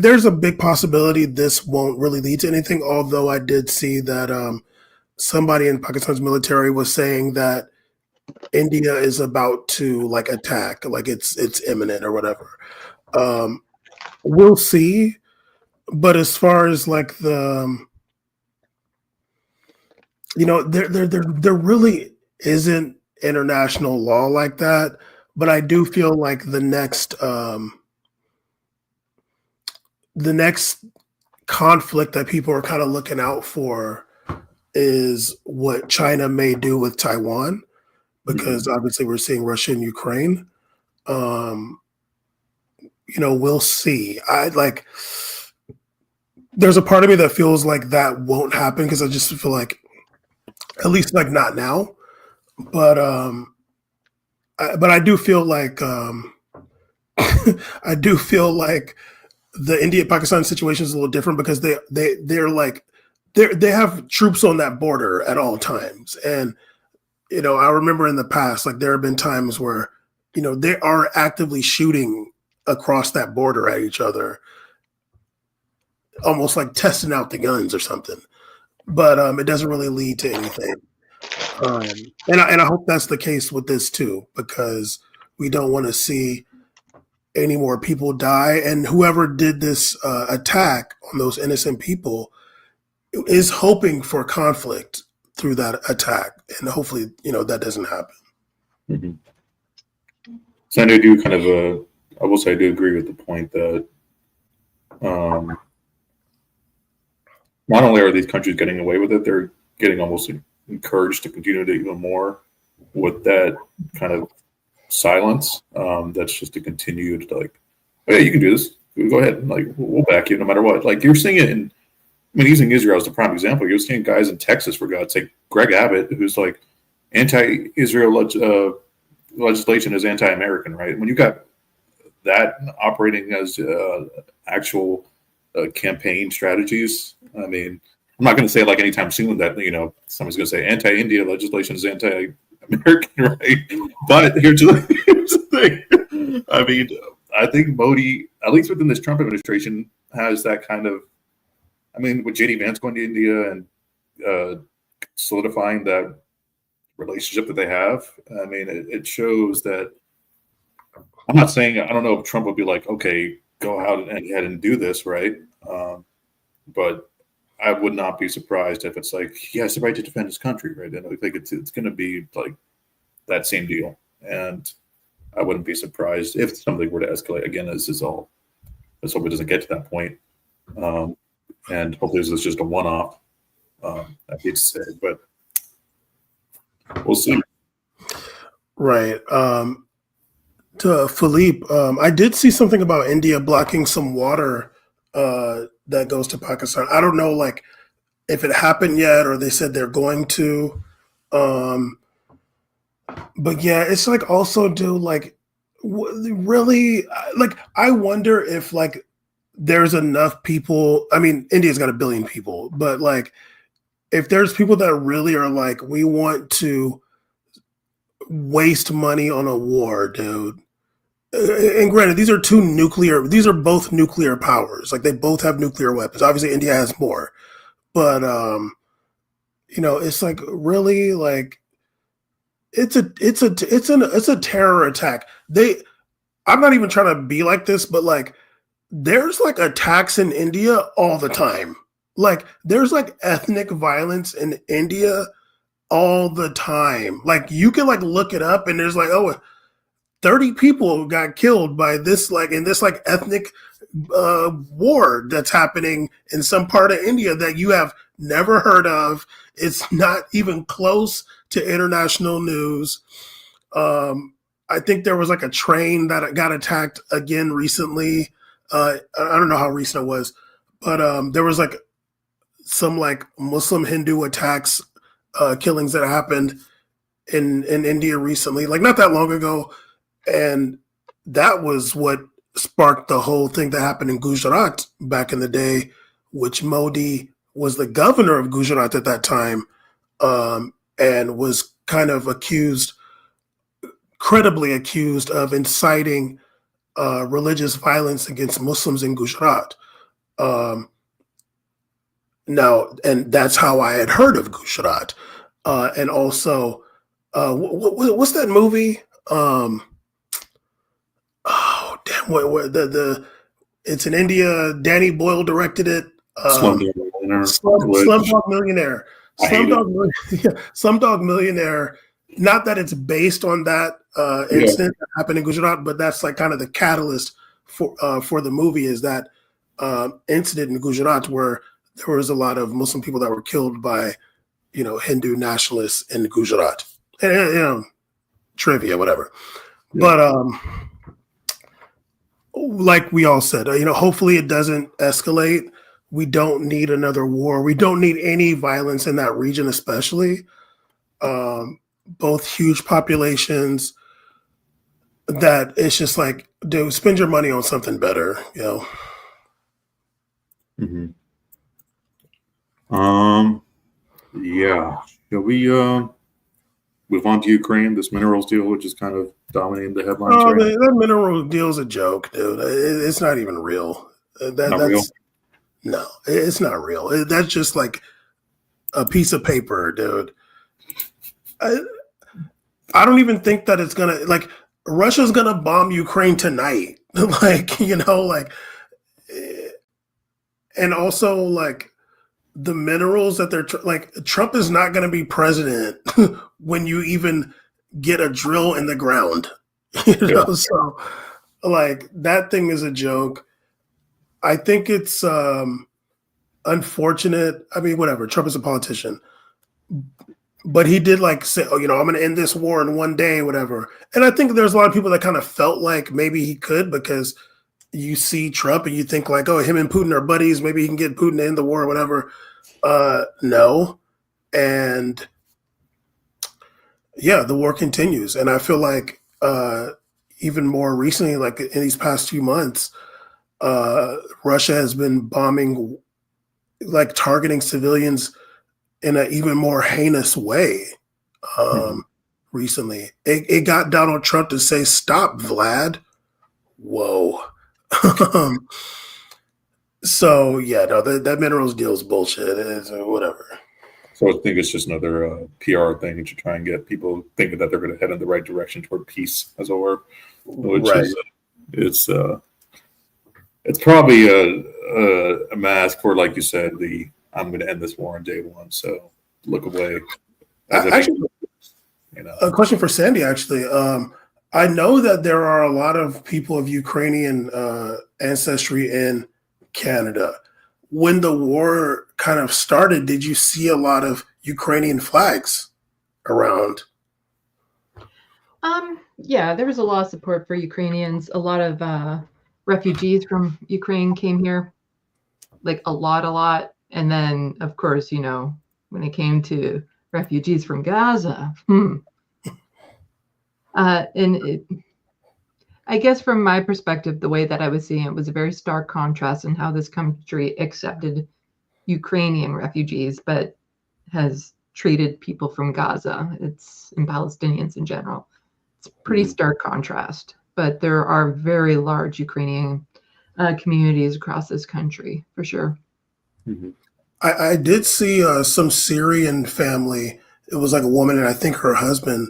there's a big possibility this won't really lead to anything. Although I did see that somebody in Pakistan's military was saying that India is about to like attack, like it's imminent or whatever. We'll see. But as far as like the, there really isn't international law like that. But I do feel like the next conflict that people are kind of looking out for is what China may do with Taiwan, because obviously we're seeing Russia and Ukraine. We'll see. There's a part of me that feels like that won't happen because I just feel like, at least like not now, but I do feel like I do feel like the India-Pakistan situation is a little different because they have troops on that border at all times. And, I remember in the past, like there have been times where, they are actively shooting across that border at each other, almost like testing out the guns or something. But it doesn't really lead to anything. And I hope that's the case with this too, because we don't want to see any more people die. And whoever did this attack on those innocent people, is hoping for conflict through that attack, and hopefully, that doesn't happen. Mm-hmm. So I do kind of I will say I do agree with the point that not only are these countries getting away with it, they're getting almost encouraged to continue to even more with that kind of silence. That's just to continue to like, oh yeah, you can do this. Go ahead. Like, we'll back you no matter what. Like, you're seeing it in, using Israel as the prime example, you're seeing guys in Texas, for God's sake, Greg Abbott, who's like anti-Israel legislation is anti-American, right? When you got that operating as actual campaign strategies, I'm not going to say like anytime soon that someone's going to say anti-India legislation is anti-American, right? But here's the thing. I think Modi, at least within this Trump administration, has that kind of. With JD Vance going to India and solidifying that relationship that they have, it shows that. I'm not saying, I don't know if Trump would be like, okay, go out and ahead and do this, right? But I would not be surprised if it's like he has the right to defend his country, right? And I think it's going to be like that same deal. And I wouldn't be surprised if something were to escalate. Again, let's hope it doesn't get to that point. And hopefully this is just a one-off. I hate to say it, but we'll see. Right. To Philippe, I did see something about India blocking some water that goes to Pakistan. I don't know, like, if it happened yet or they said they're going to. But yeah, it's like also, dude, like, really, like, I wonder if, like, there's enough people. India's got 1 billion people, but like, if there's people that really are like, we want to waste money on a war, dude. And granted, these are both nuclear powers. Like, they both have nuclear weapons. Obviously, India has more, but it's like, really, like, it's a terror attack. I'm not even trying to be like this, but like, there's like attacks in India all the time. Like, there's like ethnic violence in India all the time. Like, you can like look it up and there's like, 30 people got killed by this, like, in this like ethnic war that's happening in some part of India that you have never heard of. It's not even close to international news. I think there was like a train that got attacked again recently. I don't know how recent it was, but there was like some like Muslim Hindu attacks, killings that happened in India recently, like not that long ago. And that was what sparked the whole thing that happened in Gujarat back in the day, which Modi was the governor of Gujarat at that time, and was kind of credibly accused of inciting religious violence against Muslims in Gujarat. Now, and that's how I had heard of Gujarat. And also, what's that movie? It's in India. Danny Boyle directed it. Slumdog Millionaire. Slumdog Millionaire. Not that it's based on that incident that happened in Gujarat, but that's like kind of the catalyst for the movie, is that incident in Gujarat where there was a lot of Muslim people that were killed by, Hindu nationalists in Gujarat. And, trivia, whatever. Yeah. But like we all said, hopefully it doesn't escalate. We don't need another war. We don't need any violence in that region, especially. Both huge populations, that it's just like, dude, spend your money on something better, Mm-hmm. Yeah. Shall we move on to Ukraine, this minerals deal, which is kind of dominating the headlines? That mineral deal is a joke, dude. It's not even real. Real? No, it's not real. That's just like a piece of paper, dude. I don't even think that it's gonna, like, Russia's gonna bomb Ukraine tonight. And also, like, the minerals that they're like, Trump is not going to be president when you even get a drill in the ground. So like that thing is a joke. I think it's unfortunate. I mean, whatever. Trump is a politician, but he did like say, "Oh, I'm going to end this war in one day," whatever. And I think there's a lot of people that kind of felt like maybe he could, because you see Trump and you think like, "Oh, him and Putin are buddies. Maybe he can get Putin to end the war," or whatever. No, and yeah, the war continues, and I feel like even more recently, like in these past few months, Russia has been bombing, like targeting civilians in an even more heinous way. Recently, it got Donald Trump to say, "Stop, Vlad." Whoa. So yeah, no, that minerals deal is bullshit. It's whatever. So I think it's just another PR thing to try and get people thinking that they're going to head in the right direction toward peace, as it were. Which is, it's probably a mask for, like you said, I'm going to end this war on day one. So look away. Actually, a question for Sandy. Actually, I know that there are a lot of people of Ukrainian ancestry in Canada. When the war kind of started, did you see a lot of Ukrainian flags around? Yeah, there was a lot of support for Ukrainians. A lot of refugees from Ukraine came here, like a lot. And then, of course, when it came to refugees from Gaza, I guess from my perspective, the way that I was seeing it was a very stark contrast in how this country accepted Ukrainian refugees, but has treated people from Gaza, and Palestinians in general. It's a pretty stark contrast, but there are very large Ukrainian communities across this country, for sure. I did see some Syrian family. It was like a woman and I think her husband.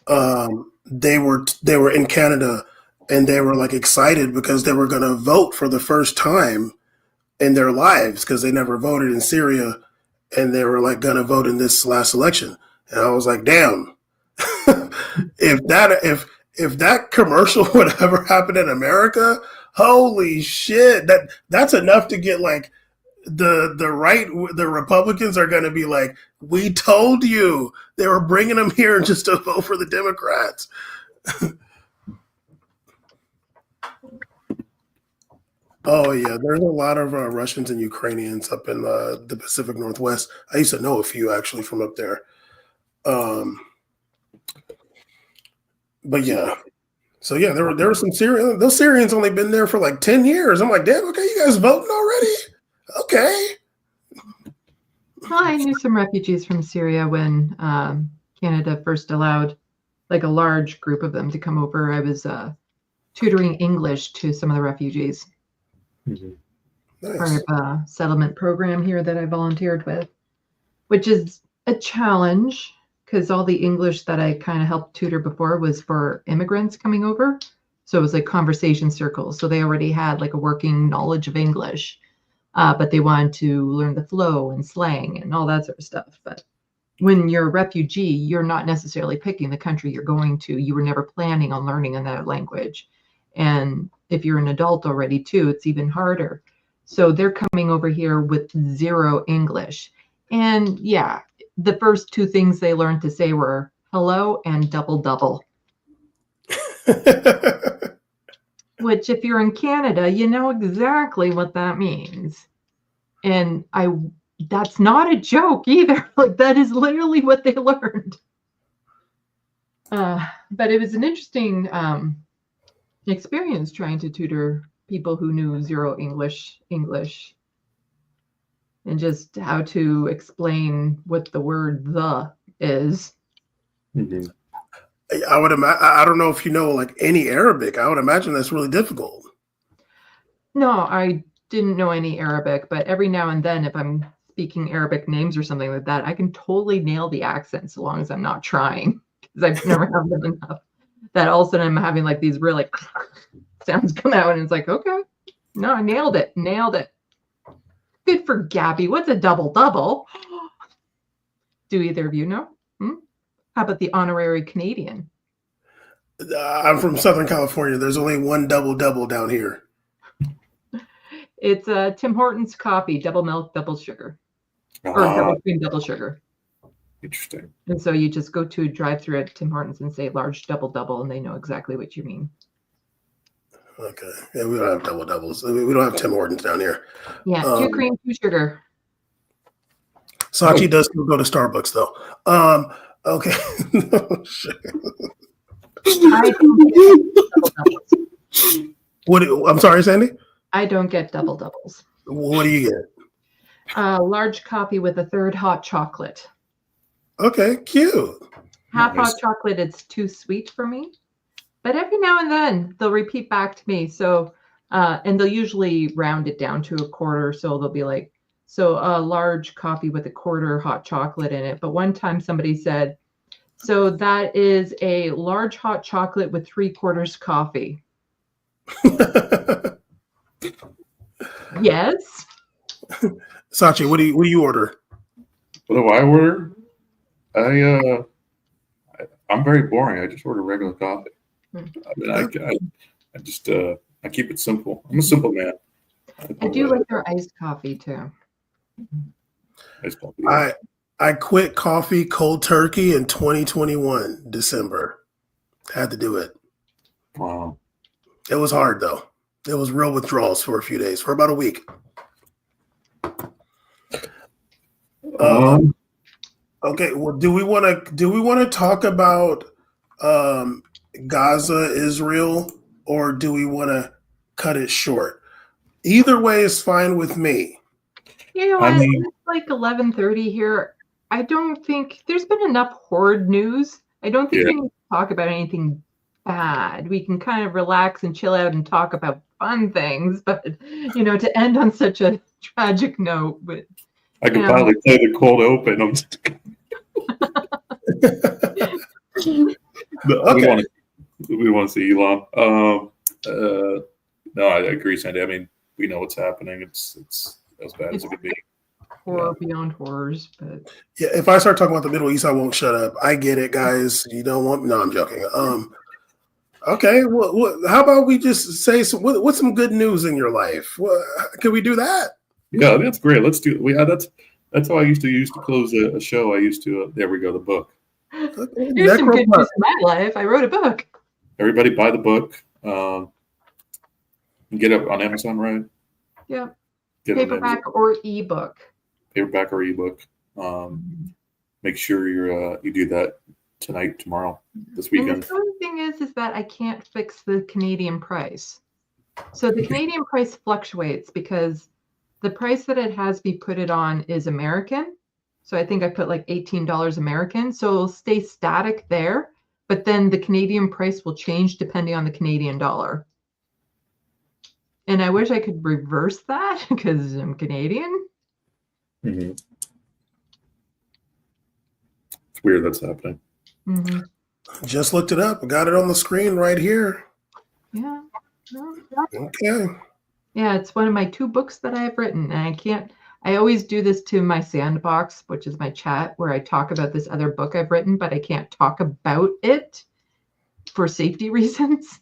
They were in Canada, and they were like excited because they were going to vote for the first time in their lives, because they never voted in Syria, and they were like going to vote in this last election. And I was like, damn, if that commercial would ever happen in America, holy shit, that's enough to get like the Republicans are going to be like, we told you. They were bringing them here just to vote for the Democrats. Oh yeah, there's a lot of Russians and Ukrainians up in the Pacific Northwest. I used to know a few actually from up there. But yeah, so yeah, there were some Syrians. Those Syrians only been there for like 10 years. I'm like, damn, okay, you guys voting already? Okay. Well, I knew some refugees from Syria when Canada first allowed like a large group of them to come over. I was tutoring English to some of the refugees. Nice. Part of a settlement program here that I volunteered with, which is a challenge because all the English that I kind of helped tutor before was for immigrants coming over. So it was like conversation circles. So they already had like a working knowledge of English, but they wanted to learn the flow and slang and all that sort of stuff. But when you're a refugee, you're not necessarily picking the country you're going to. You were never planning on learning another language. And if you're an adult already too, it's even harder. So they're coming over here with zero English. And yeah, the first two things they learned to say were hello and double. Which if you're in Canada, you know exactly what that means. And that's not a joke either. Like that is literally what they learned. But it was an interesting experience trying to tutor people who knew zero English, and just how to explain what the word "the" is. I would imagine. I don't know if you know like any Arabic. I would imagine that's really difficult. No, I didn't know any Arabic, but every now and then, if I'm speaking Arabic names or something like that, I can totally nail the accent so long as I'm not trying, because I've never had them enough. That all of a sudden I'm having like these really sounds come out, and it's like, okay, no, I nailed it. Good for Gabby. What's a double-double? Do either of you know? How about the honorary Canadian? I'm from Southern California. There's only one double-double down here. It's Tim Hortons coffee, double milk, double sugar. Or double cream, double sugar. Interesting. And so you just go to a drive-thru at Tim Hortons and say large double-double, and they know exactly what you mean. Okay. Yeah, we don't have double-doubles. We don't have Tim Hortons down here. Yeah, 2 cream, 2 sugar. Sachi does still go to Starbucks, though. Okay. I don't get double-doubles. I'm sorry, Sandy? I don't get double-doubles. What do you get? Large coffee with a third hot chocolate. Okay, cute. Half hot chocolate, it's too sweet for me. But every now and then they'll repeat back to me. So, and they'll usually round it down to a quarter. So they'll be like, so a large coffee with a quarter hot chocolate in it. But one time somebody said, so that is a large hot chocolate with 3/4 coffee. Yes. Sachi, what do you order? What do I order? I'm very boring. I just order regular coffee. I mean, I just I keep it simple. I'm a simple man. I do like their iced coffee too. Iced coffee. I quit coffee cold turkey in 2021 December. Had to do it. Wow. It was hard though. It was real withdrawals for a few days, for about a week. Okay. Well, do we want to talk about Gaza, Israel, or do we want to cut it short? Either way is fine with me. You know what? It's like 11:30 here. I don't think there's been enough horde news. I don't think we need to talk about anything bad. We can kind of relax and chill out and talk about fun things, but to end on such a tragic note. But I can finally play the cold open. I'm just okay. We want to see Elon. No, I agree, Sandy. I mean, we know what's happening. It's as bad as it could be. Horror beyond horrors, but yeah, if I start talking about the Middle East, I won't shut up. I get it, guys. You don't want me. No, I'm joking. Okay. Well, how about we just say what's some good news in your life? Can we do that? Yeah, that's great. Let's do it. That's how I used to close a show. I used to. There we go. The book. Here's some good news in my life. I wrote a book. Everybody buy the book. Get it on Amazon, right? Yeah. Paperback or ebook. Paperback or ebook. Make sure you do that tonight, tomorrow, this weekend. And the funny thing is that I can't fix the Canadian price. So the Canadian price fluctuates because the price that it has me put it on is American. So I think I put like $18 American. So it'll stay static there, but then the Canadian price will change depending on the Canadian dollar. And I wish I could reverse that because I'm Canadian. Mm-hmm. It's weird that's happening. Mm-hmm. Just looked it up. Got it on the screen right here. Yeah. Okay. Yeah, it's one of my 2 books that I've written. And I always do this to my sandbox, which is my chat, where I talk about this other book I've written, but I can't talk about it for safety reasons.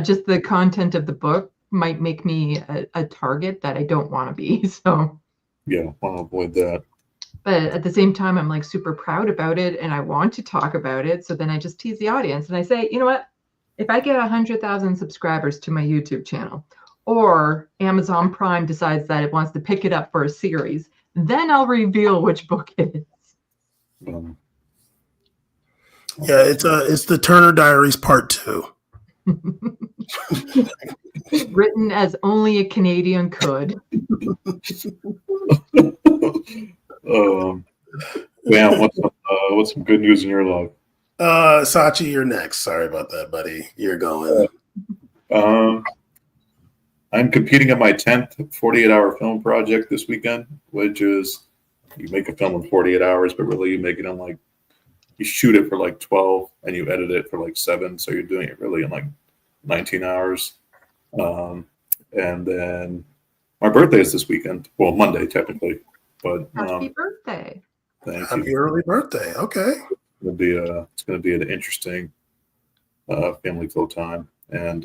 Just the content of the book might make me a target that I don't want to be. So yeah, want to avoid that. But at the same time, I'm like super proud about it and I want to talk about it. So then I just tease the audience and I say, you know what? If I get 100,000 subscribers to my YouTube channel, or Amazon Prime decides that it wants to pick it up for a series, then I'll reveal which book it is. Yeah, it's the Turner Diaries Part 2. Written as only a Canadian could. Man, what's some good news in your life? Sachi, you're next. Sorry about that, buddy. You're going. I'm competing in my 10th 48-hour film project this weekend, which is you make a film in 48 hours, but really you make it in you shoot it for 12 and you edit it for 7. So you're doing it really in 19 hours. And then My birthday is this weekend. Well, Monday technically, but Happy birthday! Thank Happy you. early birthday. Okay. It's going to be an interesting family filled time, and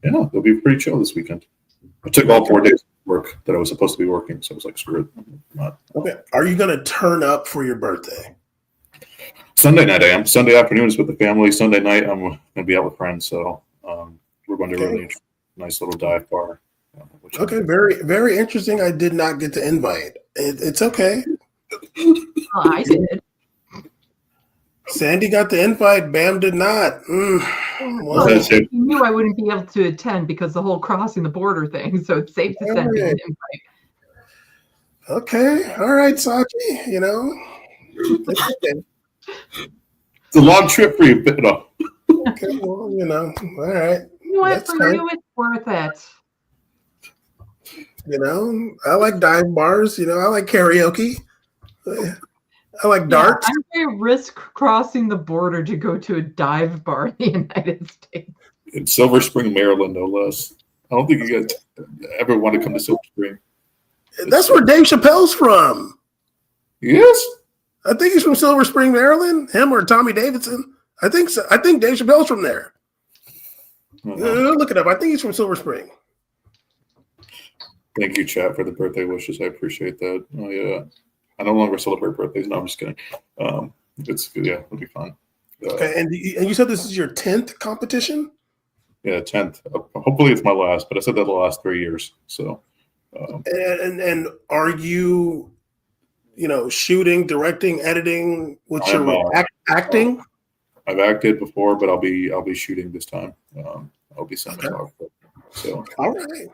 it'll be pretty chill this weekend. I took all 4 days of work that I was supposed to be working, so I was like, screw it. Okay. Are you going to turn up for your birthday? Sunday night I am. Sunday afternoon is with the family. Sunday night I'm going to be out with friends, so we're going to a really nice little dive bar. Okay, very, very interesting. I did not get the invite. It's okay. I did. Sandy got the invite. Bam did not. Well, he knew I wouldn't be able to attend because the whole crossing the border thing. So it's safe to send me an invite. Okay. All right, Sachi. It's okay. It's a long trip for you, but no. Okay, well, all right. You know what? That's For fine. you, it's worth it. I like dive bars. I like karaoke. I like darts. I'm going to risk crossing the border to go to a dive bar in the United States. In Silver Spring, Maryland, no less. I don't think you guys ever want to come to Silver Spring. That's where Dave Chappelle's from. Yes? I think he's from Silver Spring, Maryland. Him or Tommy Davidson. I think so. I think Dave Chappelle's from there. Look it up. I think he's from Silver Spring. Thank you, chat, for the birthday wishes. I appreciate that. I no longer celebrate birthdays. No, I'm just kidding. It's good. Yeah, it'll be fun. Okay, and you said this is your 10th competition? Yeah, 10th. Hopefully it's my last, but I said that the last 3 years. So, and are you, shooting, directing, editing? What's your acting? I've acted before, but I'll be shooting this time. I'll be cinematographer. So, all right.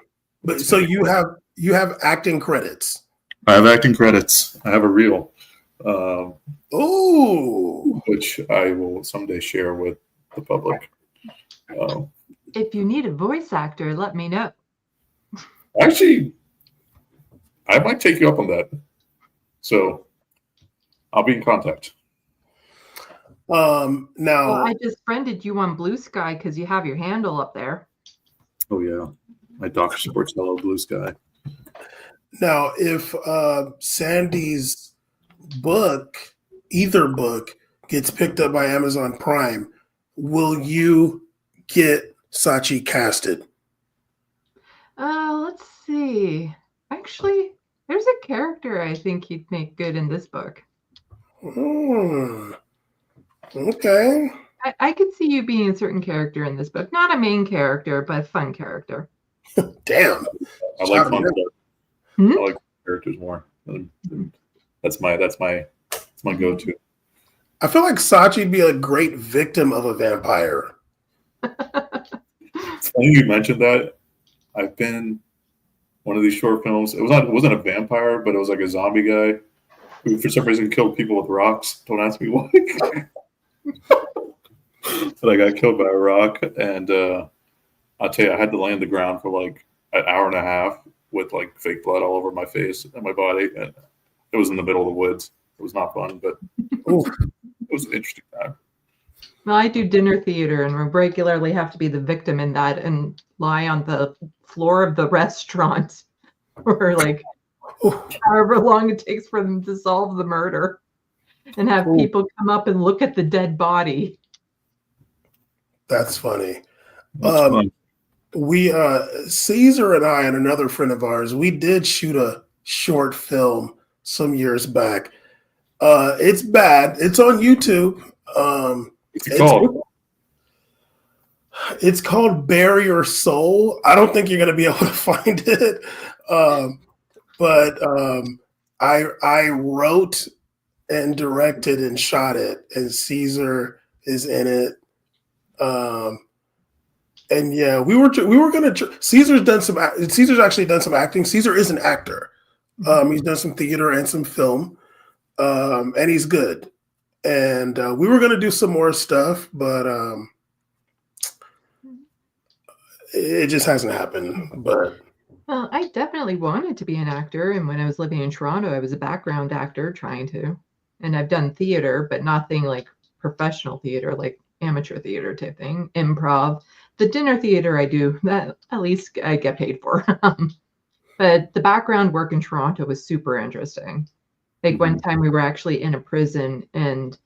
But so you have acting credits. I have acting credits. I have a reel. Which I will someday share with the public. If you need a voice actor, let me know. Actually, I might take you up on that. So I'll be in contact. Now I just friended you on Blue Sky because you have your handle up there. Oh yeah, my Dr. Sportsello Blue Sky. Now, if Sandy's either book gets picked up by Amazon Prime, will you get Sachi casted? Let's see. Actually, there's a character I think he'd make good in this book. Okay. I could see you being a certain character in this book. Not a main character, but a fun character. Damn. I like fun characters. I like characters more. That's my go-to. I feel like Sachi'd be a great victim of a vampire. It's funny you mentioned that. I've been one of these short films. It wasn't a vampire, but it was like a zombie guy who, for some reason, killed people with rocks. Don't ask me why. But I got killed by a rock, and I'll tell you, I had to lay on the ground for like an hour and a half with like fake blood all over my face and my body, and it was in the middle of the woods. It was not fun, but it was an interesting time. Well, I do dinner theater and regularly have to be the victim in that and lie on the floor of the restaurant for like however long it takes for them to solve the murder and have people come up and look at the dead body. That's funny. That's fun. We Caesar and I and another friend of ours, we did shoot a short film some years back. It's bad. It's on YouTube. It's called Bare Your Soul. I don't think you're going to be able to find it. But I wrote and directed and shot it, and Caesar is in it. And yeah, we were going to. Caesar's actually done some acting. Caesar is an actor. He's done some theater and some film, and he's good. And we were going to do some more stuff, but it just hasn't happened. But well, I definitely wanted to be an actor, and when I was living in Toronto, I was a background actor trying to. And I've done theater, but nothing like professional theater, like amateur theater type thing, improv. The dinner theater I do, that at least I get paid for. But the background work in Toronto was super interesting. Like one time we were actually in a prison and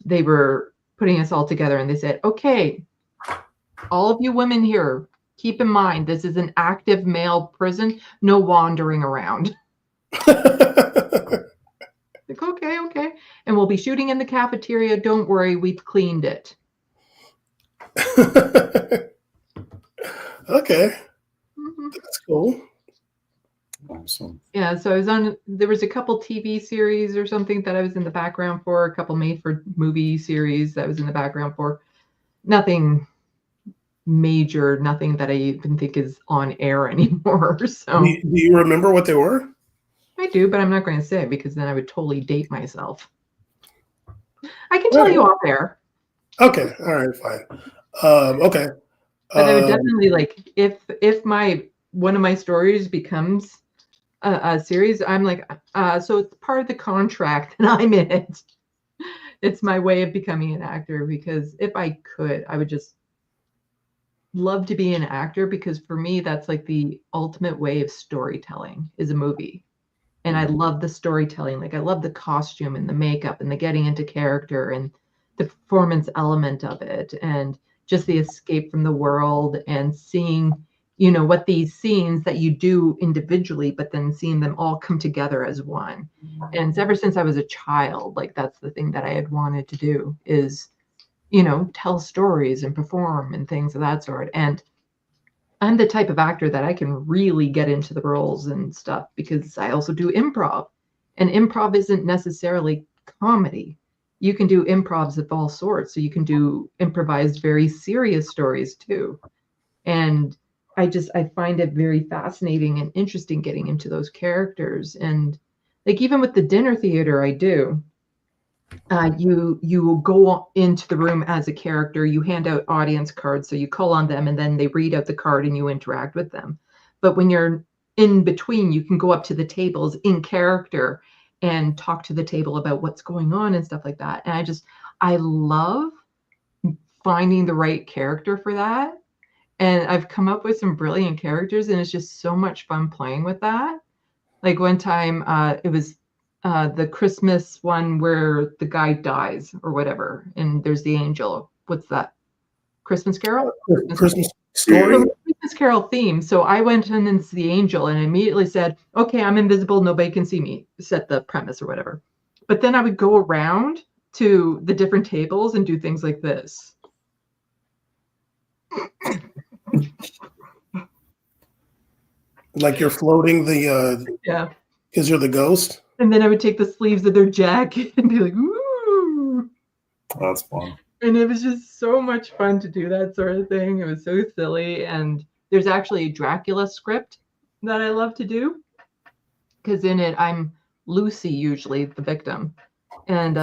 they were putting us all together and they said, okay, all of you women here, keep in mind, this is an active male prison, no wandering around. Like, okay. And we'll be shooting in the cafeteria. Don't worry, we've cleaned it. Okay. That's cool. Awesome. Yeah, so there was a couple TV series or something that I was in the background for, a couple made for movie series that I was in the background for. Nothing major, nothing that I even think is on air anymore. So Do you remember what they were? I do, but I'm not going to say because then I would totally date myself. I can tell you off air. Okay. All right. Fine. Okay. But I would definitely like if one of my stories becomes a series, I'm like, so it's part of the contract and I'm in it. It's my way of becoming an actor because if I could, I would just love to be an actor because for me, that's like the ultimate way of storytelling is a movie. And I love the storytelling. Like I love the costume and the makeup and the getting into character and the performance element of it and just the escape from the world and seeing, what these scenes that you do individually, but then seeing them all come together as one. And it's ever since I was a child, like that's the thing that I had wanted to do is, tell stories and perform and things of that sort. And I'm the type of actor that I can really get into the roles and stuff because I also do improv. And improv isn't necessarily comedy. You can do improvs of all sorts. So you can do improvised, very serious stories too. And I find it very fascinating and interesting getting into those characters. And like even with the dinner theater I do, you go into the room as a character, you hand out audience cards, so you call on them and then they read out the card and you interact with them. But when you're in between, you can go up to the tables in character and talk to the table about what's going on and stuff like that. And I love finding the right character for that. And I've come up with some brilliant characters and it's just so much fun playing with that. Like one time it was the Christmas one where the guy dies or whatever, and there's the angel. What's that? Christmas Carol? Christmas Story? Christmas Carol theme. So I went in as the angel and immediately said, okay, I'm invisible. Nobody can see me. Set the premise or whatever. But then I would go around to the different tables and do things like this. Like you're floating the yeah, because you're the ghost. And then I would take the sleeves of their jacket and be like, ooh. That's fun. And it was just so much fun to do that sort of thing. It was so silly. And there's actually a Dracula script that I love to do because in it, I'm Lucy, usually the victim. And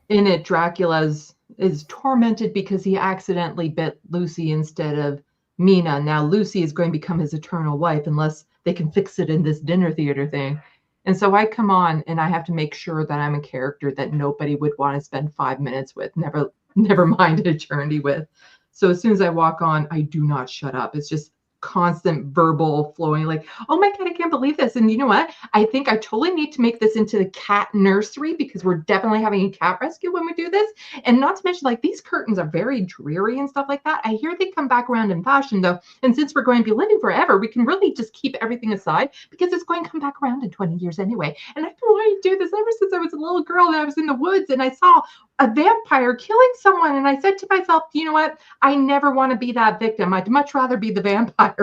in it, Dracula is tormented because he accidentally bit Lucy instead of Mina. Now Lucy is going to become his eternal wife unless they can fix it in this dinner theater thing. And so I come on and I have to make sure that I'm a character that nobody would want to spend 5 minutes with, never mind an eternity with. So as soon as I walk on, I do not shut up. It's just constant verbal flowing like, oh my God, I can't believe this. And you know what? I think I totally need to make this into the cat nursery because we're definitely having a cat rescue when we do this. And not to mention like these curtains are very dreary and stuff like that. I hear they come back around in fashion though. And since we're going to be living forever, we can really just keep everything aside because it's going to come back around in 20 years anyway. And I've been wanting to do this ever since I was a little girl and I was in the woods and I saw a vampire killing someone. And I said to myself, you know what? I never want to be that victim. I'd much rather be the vampire.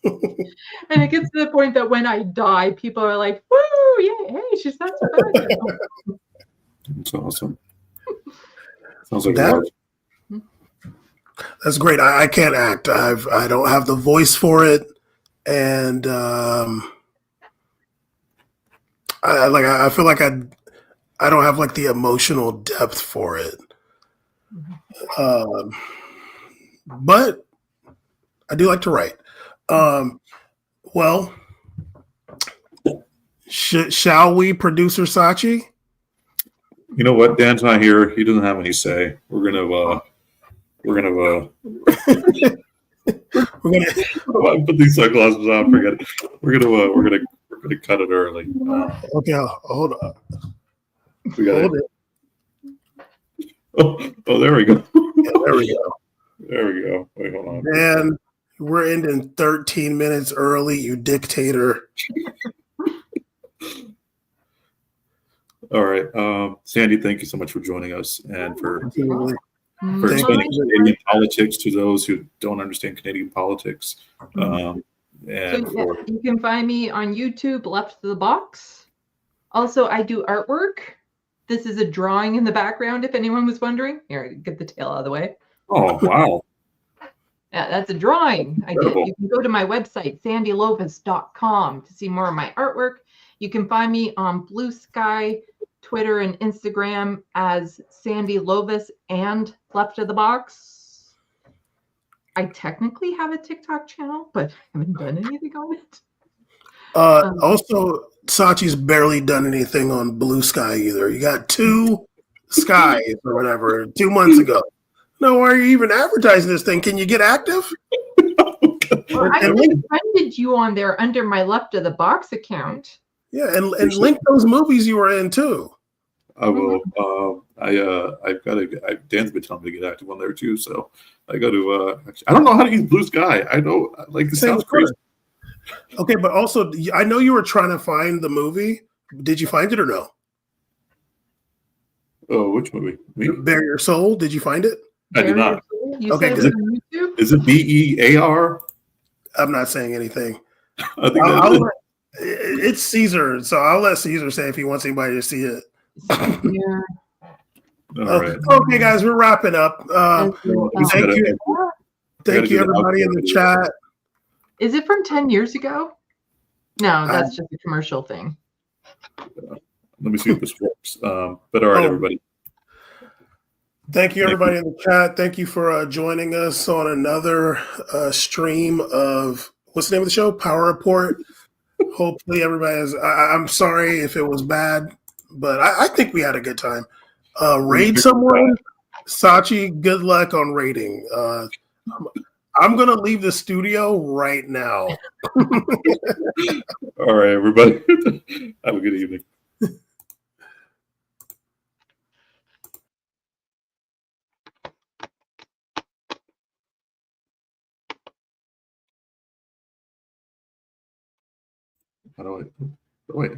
And it gets to the point that when I die, people are like, woo, yeah, hey, she's not so bad. That's awesome. Sounds like that's great. I can't act. I don't have the voice for it. And I feel like I don't have like the emotional depth for it. But I do like to write. Well, shall we, producer Sachi? You know what? Dan's not here. He doesn't have any say. We're gonna We're gonna put these sunglasses on. Forget it. We're gonna cut it early. Okay, hold on. We got Hold it. it. Oh, there we go. Yeah, there we go. There we go. Wait, hold on. Man, we're ending 13 minutes early, you dictator. All right, Sandy, thank you so much for joining us and for Absolutely. explaining Canadian politics to those who don't understand Canadian politics. And So you can find me on YouTube, Left of the Box. Also, I do artwork. This is a drawing in the background, if anyone was wondering. Here, get the tail out of the way. Oh, wow. Yeah, that's a drawing I did. Incredible. You can go to my website, sandylovis.com, to see more of my artwork. You can find me on Blue Sky, Twitter, and Instagram as Sandy Lovis and Left of the Box. I technically have a TikTok channel, but I haven't done anything on it. Also, Sachi's barely done anything on Blue Sky either. You got 2 skies or whatever 2 months ago. No, why are you even advertising this thing? Can you get active? Well, I just friended you on there under my Left of the Box account. Yeah, and link those movies you were in too. I will. I've got to. Dan's been telling me to get active on there too, so I got to. I don't know how to use Blue Sky. I know, like, it sounds crazy. Okay, but also, I know you were trying to find the movie. Did you find it or no? Oh, which movie? Me? Bare Your Soul. Did you find it? I did not. Okay, said it on YouTube? Is it BEAR? I'm not saying anything. I think it's Caesar, so I'll let Caesar say if he wants anybody to see it. Yeah. All right. Okay, guys, we're wrapping up. Thank you, everybody in the chat. Is it from 10 years ago? No, that's just a commercial thing. Let me see if this works. But all right, everybody. Thank you, everybody in the chat. Thank you for joining us on another stream of, what's the name of the show? Power Report. Hopefully everybody is, I'm sorry if it was bad, but I think we had a good time. Raid someone. Sachi, good luck on raiding. I'm going to leave the studio right now. All right, everybody. Have a good evening. How do I wait?